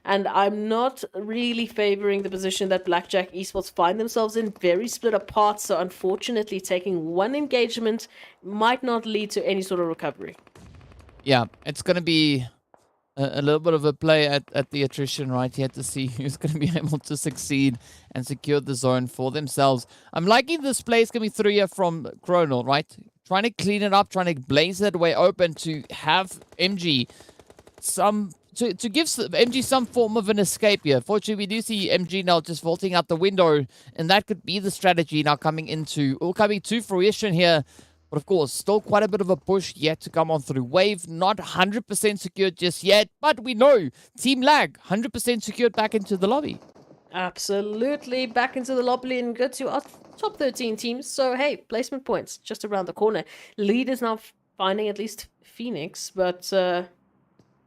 And I'm not really favoring the position that Blackjack Esports find themselves in, very split apart. So unfortunately, taking one engagement might not lead to any sort of recovery. Yeah, it's going to be a little bit of a play at the attrition right here to see who's going to be able to succeed and secure the zone for themselves. I'm liking this plays coming through here from Chronal, right? Trying to clean it up, trying to blaze that way open to have MG to give MG some form of an escape here. Fortunately, we do see MG now just vaulting out the window, and that could be the strategy now coming to fruition here. But of course, still quite a bit of a push yet to come on through Wave. Not 100% secured just yet, but we know TEAMLAG 100% secured back into the lobby. Absolutely, back into the lobby and go to our top 13 teams. So hey, placement points just around the corner. Lead is now finding at least Phoenix, but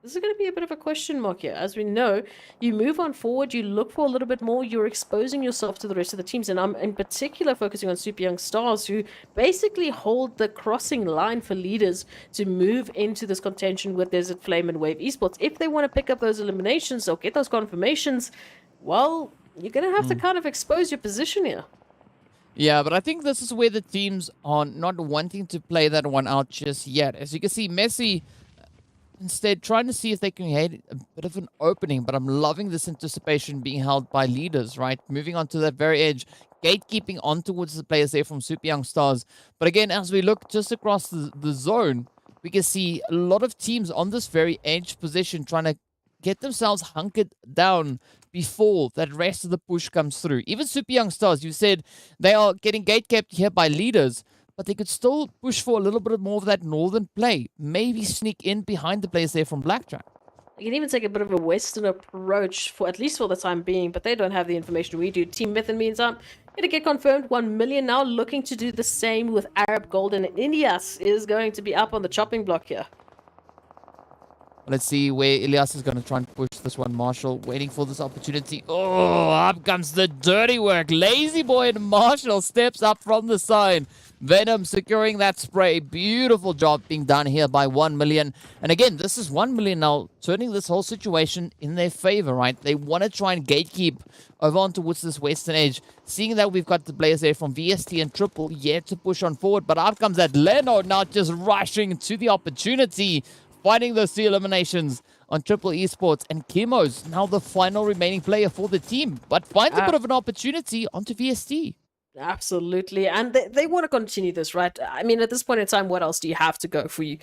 this is going to be a bit of a question mark here. As we know, you move on forward, you look for a little bit more, you're exposing yourself to the rest of the teams, and I'm in particular focusing on Super Young Stars, who basically hold the crossing line for leaders to move into this contention with Desert Flame and Wave Esports. If they want to pick up those eliminations or get those confirmations, well, you're going to have to kind of expose your position here. Yeah, but I think this is where the teams are not wanting to play that one out just yet. As you can see, Messi instead trying to see if they can get a bit of an opening, but I'm loving this anticipation being held by leaders, right? Moving on to that very edge, gatekeeping on towards the players there from Super Young Stars. But again, as we look just across the zone, we can see a lot of teams on this very edge position trying to get themselves hunkered down before that rest of the push comes through. Even Super Young Stars, you said they are getting gatekept here by leaders, but they could still push for a little bit more of that northern play. Maybe sneak in behind the players there from Blackjack. You can even take a bit of a western approach, for at least for the time being, but they don't have the information we do. Team Myth, in the meantime, going to get confirmed. 1 million now, looking to do the same with Arab Golden. And Indias is going to be up on the chopping block here. Let's see where Elias is going to try and push this one. Marshall waiting for this opportunity. Oh, up comes the dirty work. Lazy Boy and Marshall steps up from the side. Venom securing that spray. Beautiful job being done here by 1 million. And again, this is 1 million now turning this whole situation in their favor, right? They want to try and gatekeep over on towards this western edge. Seeing that we've got the players there from VST and Triple yet to push on forward. But out comes that Leno now just rushing to the opportunity. Finding those 2 eliminations on Triple Esports. And Chemo's now the final remaining player for the team. But finds a bit of an opportunity onto VST. Absolutely. And they want to continue this, right? I mean, at this point in time, what else do you have to go for you?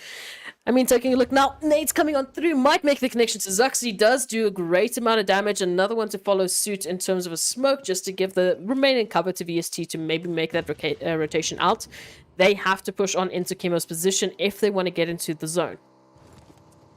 I mean, taking a look now, Nate's coming on through, might make the connection to Zuxi, does do a great amount of damage. Another one to follow suit in terms of a smoke, just to give the remaining cover to VST to maybe make that rotation out. They have to push on into Chemo's position if they want to get into the zone.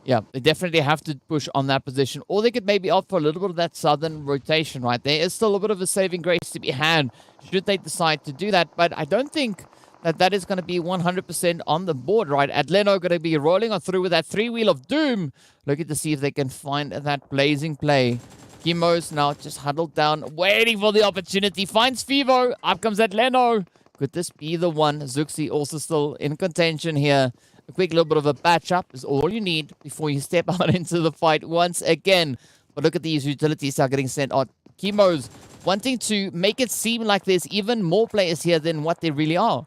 Yeah, they definitely have to push on that position. Or they could maybe opt for a little bit of that southern rotation, right? There is still a bit of a saving grace to be had should they decide to do that. But I don't think that is going to be 100% on the board, right? Atleno going to be rolling on through with that 3-wheel of doom. Looking to see if they can find that blazing play. Chemo's now just huddled down, waiting for the opportunity. Finds Fivo. Up comes Atleno. Could this be the one? Zuxi also still in contention here. A quick little bit of a patch up is all you need before you step out into the fight once again. But look at these utilities are getting sent out. Chemo's wanting to make it seem like there's even more players here than what there really are.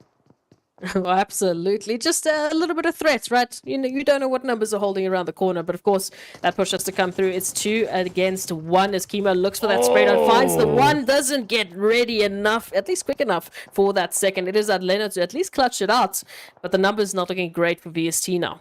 Oh, absolutely. Just a little bit of threats, right? You know, you don't know what numbers are holding around the corner, but of course, that push has to come through. It's 2 against 1 as Chemo looks for that spray down, finds the one, doesn't get ready enough, at least quick enough for that second. It is Atleno to at least clutch it out, but the numbers not looking great for VST now.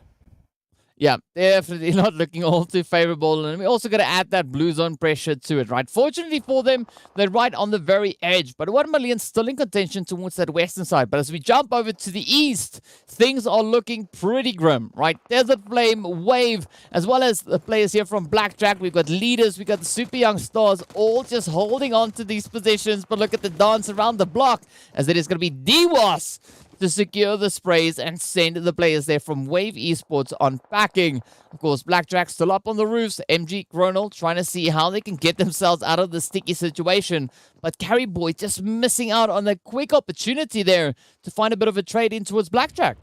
Yeah, definitely not looking all too favorable. And we also got to add that blue zone pressure to it, right? Fortunately for them, they're right on the very edge. But 1 million still in contention towards that western side. But as we jump over to the east, things are looking pretty grim, right? Desert Flame, Wave, as well as the players here from Blackjack. We've got leaders, we've got the Super Young Stars, all just holding on to these positions. But look at the dance around the block, as it is going to be DWAS to secure the sprays and send the players there from Wave Esports on packing. Of course, Blackjack still up on the roofs. MG Gronal trying to see how they can get themselves out of the sticky situation. But Carry Boy just missing out on a quick opportunity there to find a bit of a trade in towards Blackjack.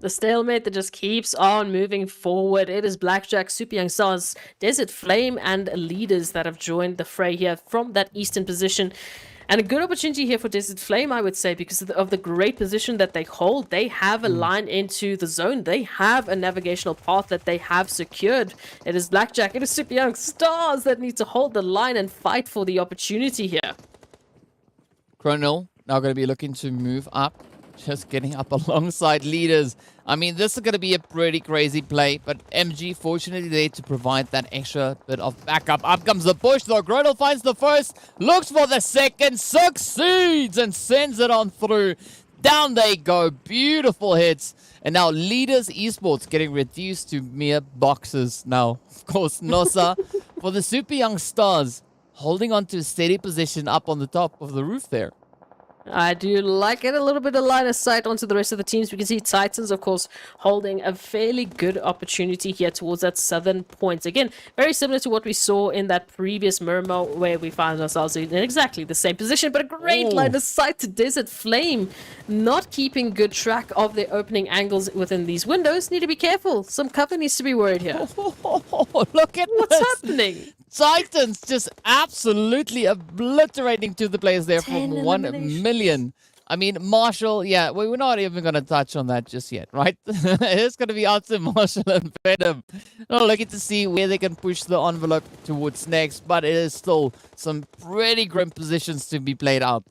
The stalemate that just keeps on moving forward. It is Blackjack, Super Young Stars, Desert Flame, and leaders that have joined the fray here from that eastern position. And a good opportunity here for Desert Flame, I would say, because of the great position that they hold. They have a line into the zone. They have a navigational path that they have secured. It is Blackjack, it is Super Young Stars that need to hold the line and fight for the opportunity here. Chronil now going to be looking to move up. Just getting up alongside leaders. I mean, this is going to be a pretty crazy play, but MG fortunately there to provide that extra bit of backup. Up comes the push, though. Grodel finds the first, looks for the second, succeeds, and sends it on through. Down they go. Beautiful hits. And now Leaders Esports getting reduced to mere boxes now. Of course, Nosa for the super young stars holding on to a steady position up on the top of the roof there. I do like it. A little bit of line of sight onto the rest of the teams. We can see Titans, of course, holding a fairly good opportunity here towards that southern point. Again, very similar to what we saw in that previous Miramar, where we found ourselves in exactly the same position, but a great line of sight to Desert Flame. Not keeping good track of their opening angles within these windows. Need to be careful. Some cover needs to be worried here. Look at What's this. happening? Titans just absolutely obliterating to the players there 10 from 1 eliminations. million. I mean, Marshall, yeah, we're not even going to touch on that just yet, right? It's going to be out to Marshall and Venom. Not looking to see where they can push the envelope towards next, but it is still some pretty grim positions to be played out.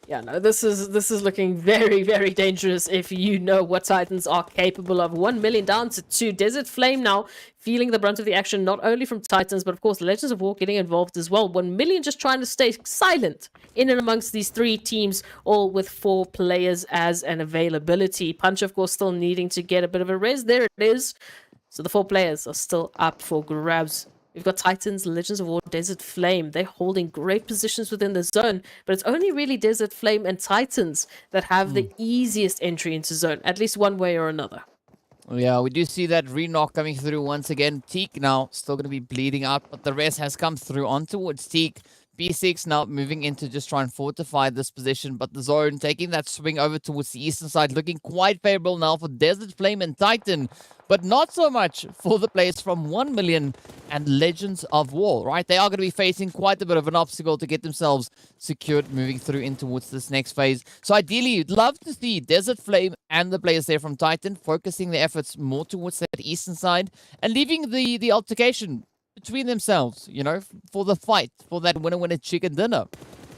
Yeah, no, this is looking very, very dangerous if you know what Titans are capable of. 1 million down to 2. Desert Flame now feeling the brunt of the action, not only from Titans, but of course Legends of War getting involved as well. 1 million just trying to stay silent in and amongst these 3 teams, all with 4 players as an availability. Punch, of course, still needing to get a bit of a res. There it is. So the 4 players are still up for grabs. We've got Titans, Legends of War, Desert Flame. They're holding great positions within the zone, but it's only really Desert Flame and Titans that have the easiest entry into zone, at least one way or another. Yeah, we do see that re-knock coming through once again. Teak now still going to be bleeding out, but the rest has come through on towards Teak. B6 now moving in to just try and fortify this position, but the zone taking that swing over towards the eastern side, looking quite favorable now for Desert Flame and Titan, but not so much for the players from 1 million and Legends of War, right? They are going to be facing quite a bit of an obstacle to get themselves secured moving through in towards this next phase. So ideally, you'd love to see Desert Flame and the players there from Titan focusing their efforts more towards that eastern side and leaving the altercation between themselves, you know, for the fight, for that winner-winner chicken dinner.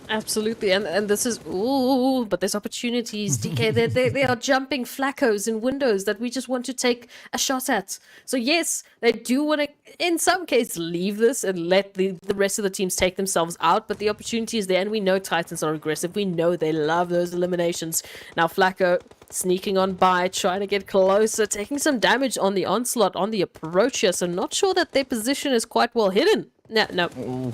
Absolutely, and this is but there's opportunities, DK. They are jumping flaccos in windows that we just want to take a shot at. So yes, they do want to, in some cases, leave this and let the rest of the teams take themselves out. But the opportunity is there, and we know Titans are aggressive. We know they love those eliminations. Now Flacco sneaking on by, trying to get closer, taking some damage on the onslaught, on the approach here. So not sure that their position is quite well hidden. No.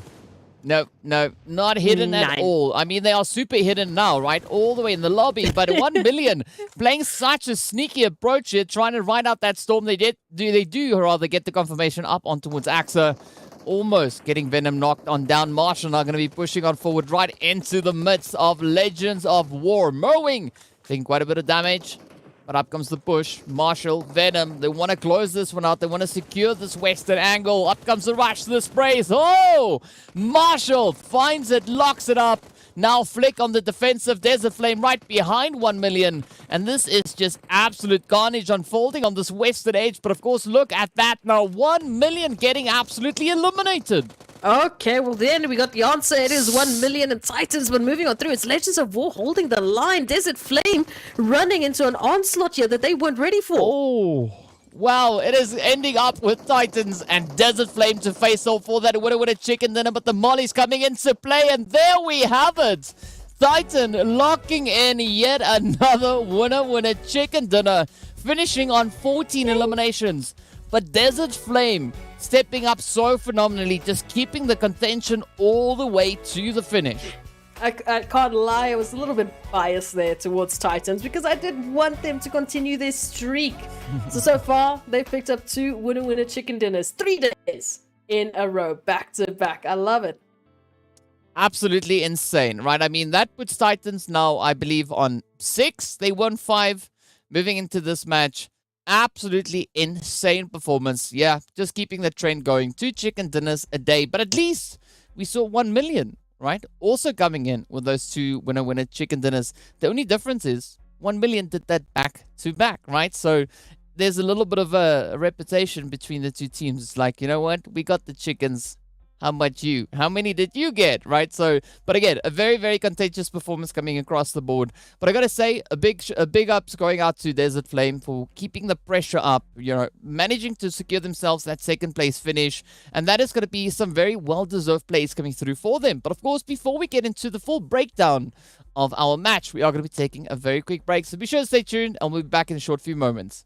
No, not hidden at all. I mean, they are super hidden now, right? All the way in the lobby, but 1 million playing such a sneaky approach here, trying to ride out that storm. They do get the confirmation up on towards AXA. Almost getting Venom knocked on down. Marshall now going to be pushing on forward right into the midst of Legends of War. Mowing, taking quite a bit of damage. But up comes the push. Marshall, Venom, they want to close this one out. They want to secure this western angle. Up comes the rush, the sprays. Oh! Marshall finds it, locks it up. Now Flick on the defensive. Desert Flame right behind 1 million. And this is just absolute carnage unfolding on this western edge. But of course, look at that now. 1 million getting absolutely eliminated. Okay, well then we got the answer. It is 1 million and Titans, but moving on through. It's Legends of War holding the line. Desert Flame running into an onslaught here that they weren't ready for. Oh, wow. It is ending up with Titans and Desert Flame to face off for that winner chicken dinner, but the Molly's coming into play, and there we have it. Titan locking in yet another winner chicken dinner, finishing on 14 eliminations. But Desert Flame stepping up so phenomenally, just keeping the contention all the way to the finish. I can't lie, I was a little bit biased there towards Titans because I did want them to continue their streak. So far, they've picked up 2 winner chicken dinners, 3 days in a row, back to back. I love it. Absolutely insane, right? I mean, that puts Titans now, I believe, on 6. They won 5 moving into this match. Absolutely insane performance. Yeah, just keeping the trend going. 2 chicken dinners a day. But at least we saw 1 million, right? Also coming in with those 2 winner chicken dinners. The only difference is 1 million did that back to back, right? So there's a little bit of a reputation between the 2 teams. It's like, you know what? We got the chickens. How much you? How many did you get? Right? So, but again, a very, very contagious performance coming across the board. But I got to say, a big ups going out to Desert Flame for keeping the pressure up, you know, managing to secure themselves that second place finish. And that is going to be some very well-deserved plays coming through for them. But of course, before we get into the full breakdown of our match. We are going to be taking a very quick break, so be sure to stay tuned, and we'll be back in a short few moments.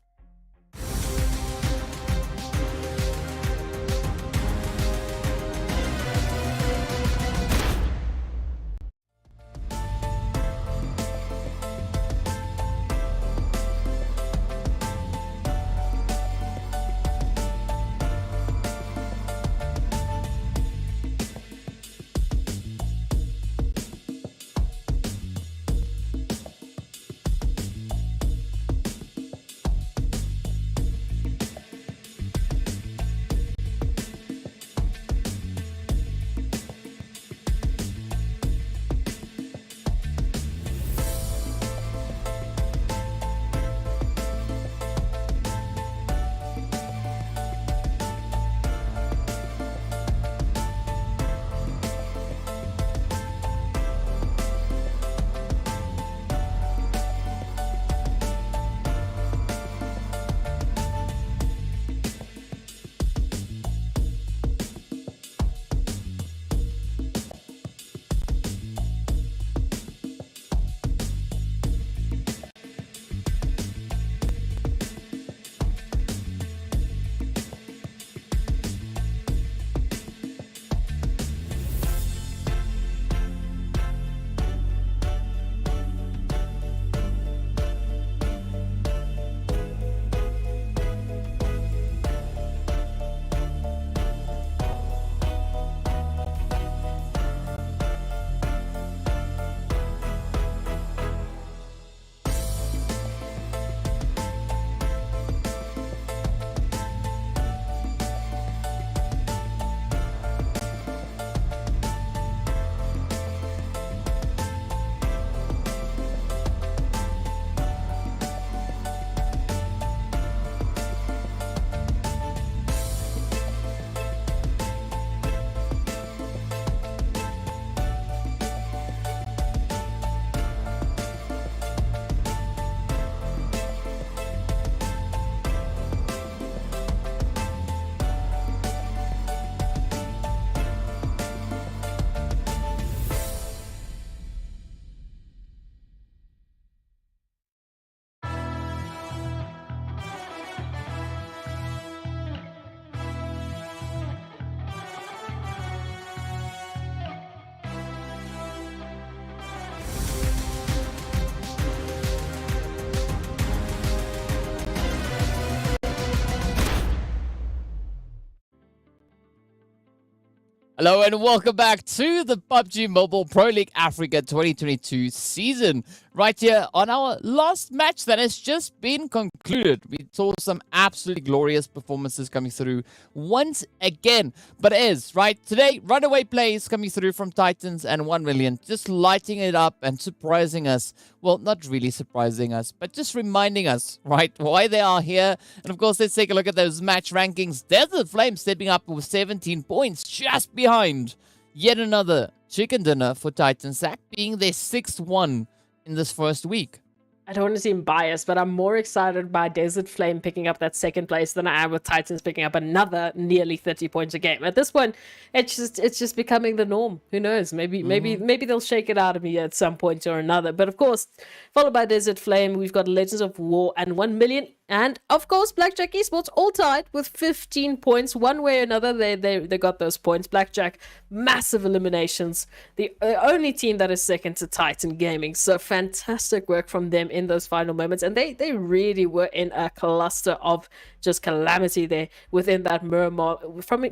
Hello and welcome back to the PUBG Mobile Pro League Africa 2022 season. Right here on our last match that has just been concluded. We saw some absolutely glorious performances coming through once again. But it is, right, today, runaway plays coming through from Titans and 1 million. Just lighting it up and surprising us. Well, not really surprising us, but just reminding us, right, why they are here. And of course, let's take a look at those match rankings. Desert Flame stepping up with 17 points, just behind yet another chicken dinner for Titans, that being their 6th one in this first week. I don't want to seem biased, but I'm more excited by Desert Flame picking up that 2nd place than I am with Titans picking up another nearly 30 points a game. At this point, it's just becoming the norm. Who knows? Maybe they'll shake it out of me at some point or another. But of course, followed by Desert Flame, we've got Legends of War and 1 million. And of course, Blackjack Esports all tied with 15 points. One way or another, they got those points. Blackjack, massive eliminations. The only team that is second to Titan Gaming. So fantastic work from them in those final moments. And they really were in a cluster of just calamity there within that Miramar.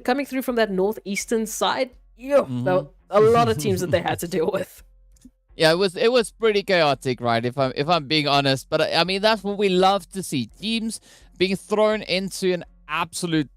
Coming through from that northeastern side, there were a lot of teams that they had to deal with. Yeah, it was pretty chaotic, right? If I'm being honest, but I mean that's what we love to see: teams being thrown into an absolute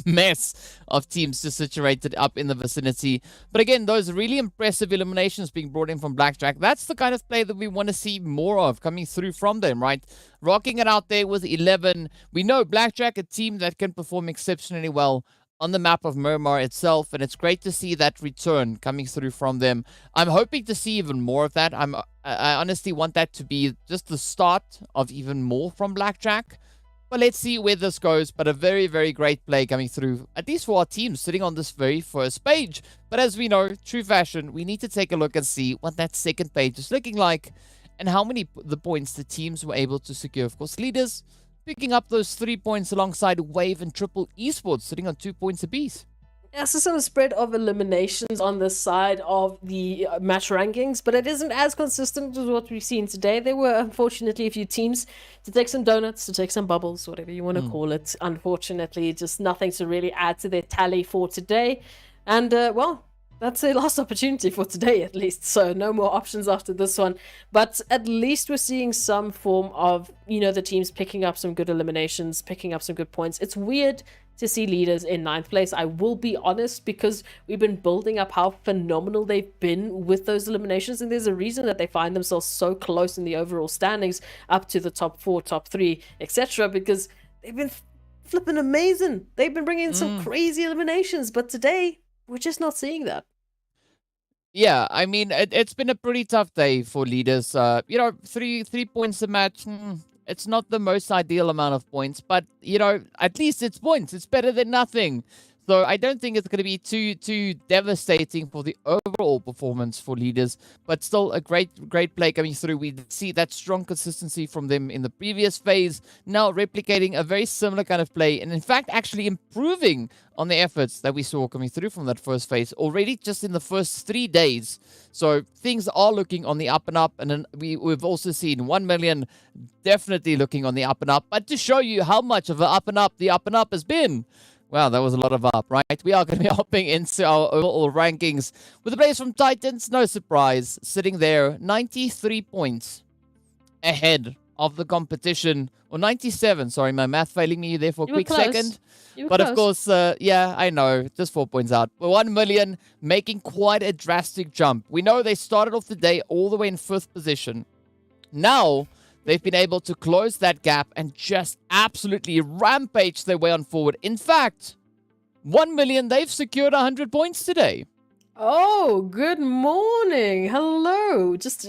mess of teams just situated up in the vicinity. But again, those really impressive eliminations being brought in from Blackjack, that's the kind of play that we want to see more of coming through from them, right? Rocking it out there with 11. We know Blackjack, a team that can perform exceptionally well on the map of Miramar itself, and it's great to see that return coming through from them. I'm hoping to see even more of that. I honestly want that to be just the start of even more from Blackjack. But let's see where this goes. But a very, very great play coming through, at least for our team sitting on this very first page. But as we know, true fashion, we need to take a look and see what that second page is looking like and how many the points the teams were able to secure. Of course, leaders picking up those 3 points alongside Wave and Triple Esports sitting on 2 points apiece. Yeah, so some spread of eliminations on the side of the match rankings, but it isn't as consistent as what we've seen today. There were, unfortunately, a few teams to take some donuts, to take some bubbles, whatever you want to call it. Unfortunately, just nothing to really add to their tally for today. And, well, that's their last opportunity for today, at least. So no more options after this one. But at least we're seeing some form of, the teams picking up some good eliminations, picking up some good points. It's weird to see leaders in 9th place. I will be honest, because we've been building up how phenomenal they've been with those eliminations. And there's a reason that they find themselves so close in the overall standings up to the top 4, top 3, etc. Because they've been flipping amazing. They've been bringing in some crazy eliminations. But today, we're just not seeing that. Yeah, I mean, it's been a pretty tough day for leaders. 3 points a match. It's not the most ideal amount of points, but, at least it's points. It's better than nothing. So I don't think it's going to be too devastating for the overall performance for leaders, but still a great play coming through. We see that strong consistency from them in the previous phase, now replicating a very similar kind of play, and in fact actually improving on the efforts that we saw coming through from that first phase already just in the first 3 days. So things are looking on the up and up, and then we've also seen 1 million definitely looking on the up and up. But to show you how much of an up and up the up and up has been, wow, that was a lot of up, right? We are going to be hopping into our overall rankings with the players from Titans, no surprise, sitting there 93 points ahead of the competition, or 97, sorry, my math failing me there for a quick second. But of course, yeah, I know, just 4 points out. But 1 million making quite a drastic jump. We know they started off the day all the way in 5th position. Now, they've been able to close that gap and just absolutely rampage their way on forward. In fact, 1 million, they've secured 100 points today. Oh, good morning. Hello. Just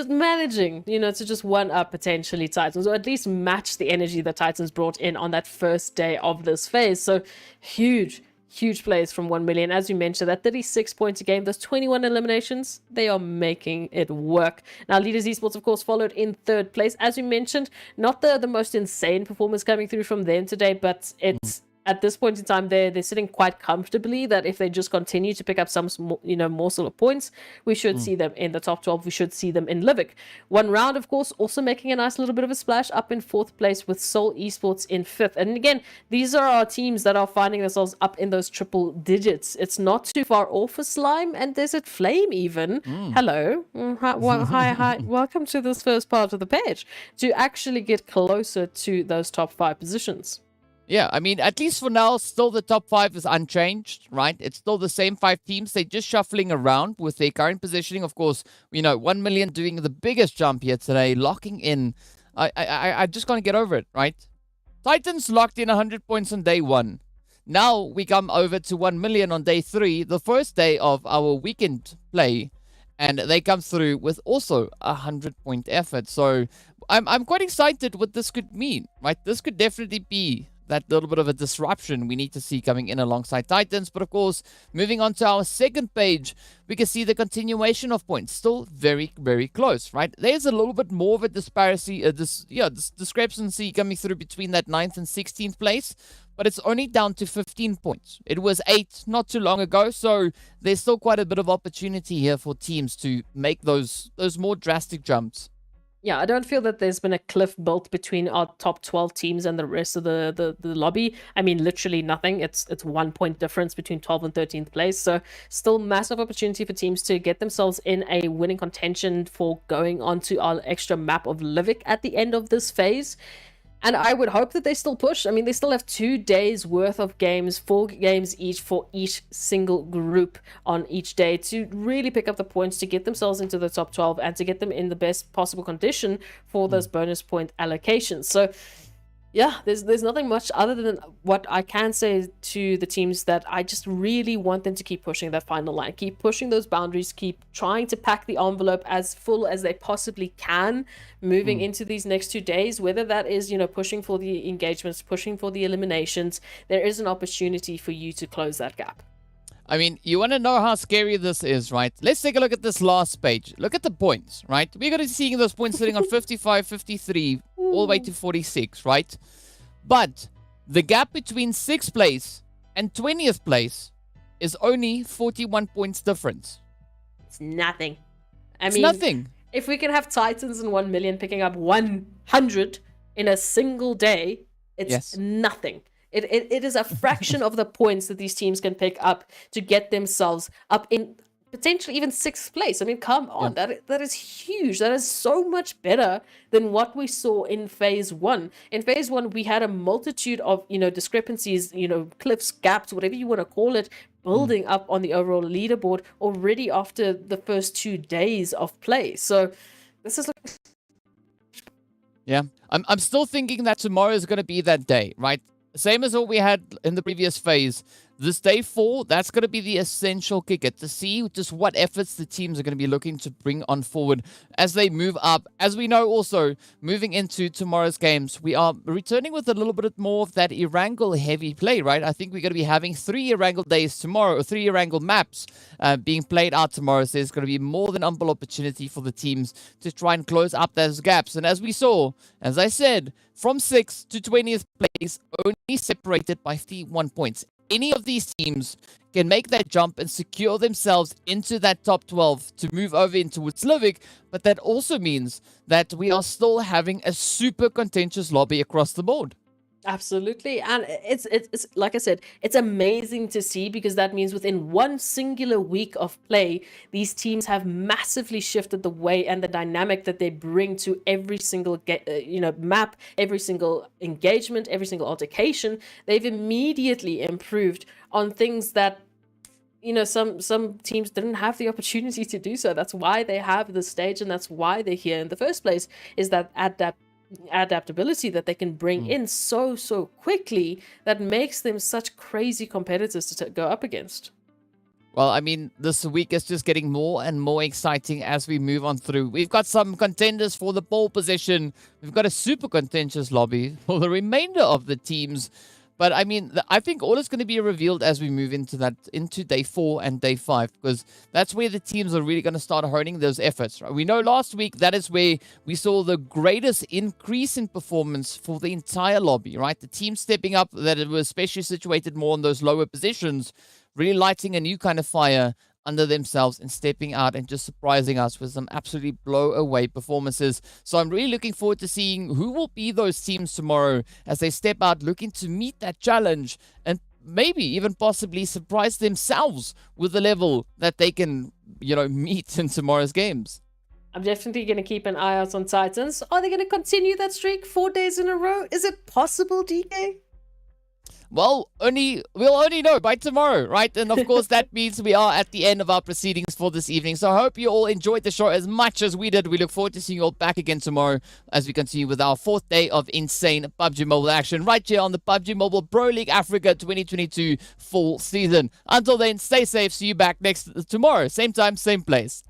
managing, to just one up potentially Titans, or at least match the energy that Titans brought in on that first day of this phase. So huge plays from 1 million. As you mentioned, that 36 points a game, those 21 eliminations, they are making it work. Now, Leaders Esports, of course, followed in 3rd place. As you mentioned, not the most insane performance coming through from them today, but it's at this point in time, they're sitting quite comfortably that if they just continue to pick up some, morsel of points, we should see them in the top 12. We should see them in Livik. One round, of course, also making a nice little bit of a splash up in 4th place with Seoul Esports in 5th. And again, these are our teams that are finding themselves up in those triple digits. It's not too far off for Slime and Desert Flame even. Hello. Hi. Welcome to this first part of the page to actually get closer to those top 5 positions. Yeah, I mean, at least for now, still the top 5 is unchanged, right? It's still the same 5 teams. They're just shuffling around with their current positioning. Of course, 1 million doing the biggest jump here today, locking in. I just can't get over it, right? Titans locked in 100 points on day 1. Now we come over to 1 million on day 3, the first day of our weekend play. And they come through with also a 100-point effort. So I'm quite excited what this could mean, right? This could definitely be that little bit of a disruption we need to see coming in alongside Titans. But of course, moving on to our second page, we can see the continuation of points. Still very, very close, right? There's a little bit more of a disparity, this discrepancy coming through between that 9th and 16th place. But it's only down to 15 points. It was 8 not too long ago. So there's still quite a bit of opportunity here for teams to make those more drastic jumps. Yeah, I don't feel that there's been a cliff built between our top 12 teams and the rest of the lobby. I mean, literally nothing. It's 1 point difference between 12th and 13th place. So still massive opportunity for teams to get themselves in a winning contention for going onto our extra map of Livik at the end of this phase. And I would hope that they still push. I mean, they still have 2 days worth of games, 4 games each for each single group on each day to really pick up the points to get themselves into the top 12 and to get them in the best possible condition for those bonus point allocations. So Yeah, there's nothing much other than what I can say to the teams, that I just really want them to keep pushing that final line, keep pushing those boundaries, keep trying to pack the envelope as full as they possibly can moving into these next 2 days, whether that is, pushing for the engagements, pushing for the eliminations. There is an opportunity for you to close that gap. I mean, you want to know how scary this is, right? Let's take a look at this last page. Look at the points, right? We're going to be seeing those points sitting on 55, 53, all the way to 46, right? But the gap between 6th place and 20th place is only 41 points difference. It's nothing. It's nothing. If we can have Titans and 1 million picking up 100 in a single day, it's nothing. It is a fraction of the points that these teams can pick up to get themselves up in potentially even 6th place. I mean, come on, that is huge. That is so much better than what we saw in phase 1. In phase 1, we had a multitude of, discrepancies, cliffs, gaps, whatever you want to call it, building up on the overall leaderboard already after the first 2 days of play. So this is Yeah, I'm still thinking that tomorrow is going to be that day, right? Same as what we had in the previous phase. This day 4, that's going to be the essential kicker to see just what efforts the teams are going to be looking to bring on forward as they move up. As we know also, moving into tomorrow's games, we are returning with a little bit more of that Erangel heavy play, right? I think we're going to be having 3 Erangel days tomorrow, or 3 Erangel maps being played out tomorrow. So there's going to be more than ample opportunity for the teams to try and close up those gaps. And as we saw, as I said, from 6th to 20th place, only separated by 51 points. Any of these teams can make that jump and secure themselves into that top 12 to move over into Woodslivik, but that also means that we are still having a super contentious lobby across the board. Absolutely. And it's like I said, it's amazing to see, because that means within one singular week of play, these teams have massively shifted the way and the dynamic that they bring to every single map, every single engagement, every single altercation. They've immediately improved on things that some teams didn't have the opportunity to do so. That's why they have the stage, and that's why they're here in the first place, is that adaptability that they can bring in so quickly that makes them such crazy competitors to go up against. Well, I mean, this week is just getting more and more exciting as we move on through. We've got some contenders for the pole position. We've got a super contentious lobby for the remainder of the teams. But I mean, I think all is going to be revealed as we move into day 4 and day 5, because that's where the teams are really going to start honing those efforts. Right? We know last week that is where we saw the greatest increase in performance for the entire lobby, right? The team stepping up, that it was especially situated more in those lower positions, really lighting a new kind of fire under themselves and stepping out and just surprising us with some absolutely blow-away performances. So I'm really looking forward to seeing who will be those teams tomorrow as they step out looking to meet that challenge and maybe even possibly surprise themselves with the level that they can, meet in tomorrow's games. I'm definitely going to keep an eye out on Titans. Are they going to continue that streak 4 days in a row? Is it possible, DK? Well, we'll only know by tomorrow, right? And of course, that means we are at the end of our proceedings for this evening. So I hope you all enjoyed the show as much as we did. We look forward to seeing you all back again tomorrow as we continue with our 4th day of insane PUBG Mobile action right here on the PUBG Mobile Pro League Africa 2022 full season. Until then, stay safe. See you back tomorrow. Same time, same place.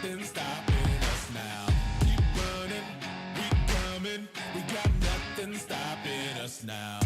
nothing stopping us now. Keep running, we coming, we got nothing stopping us now.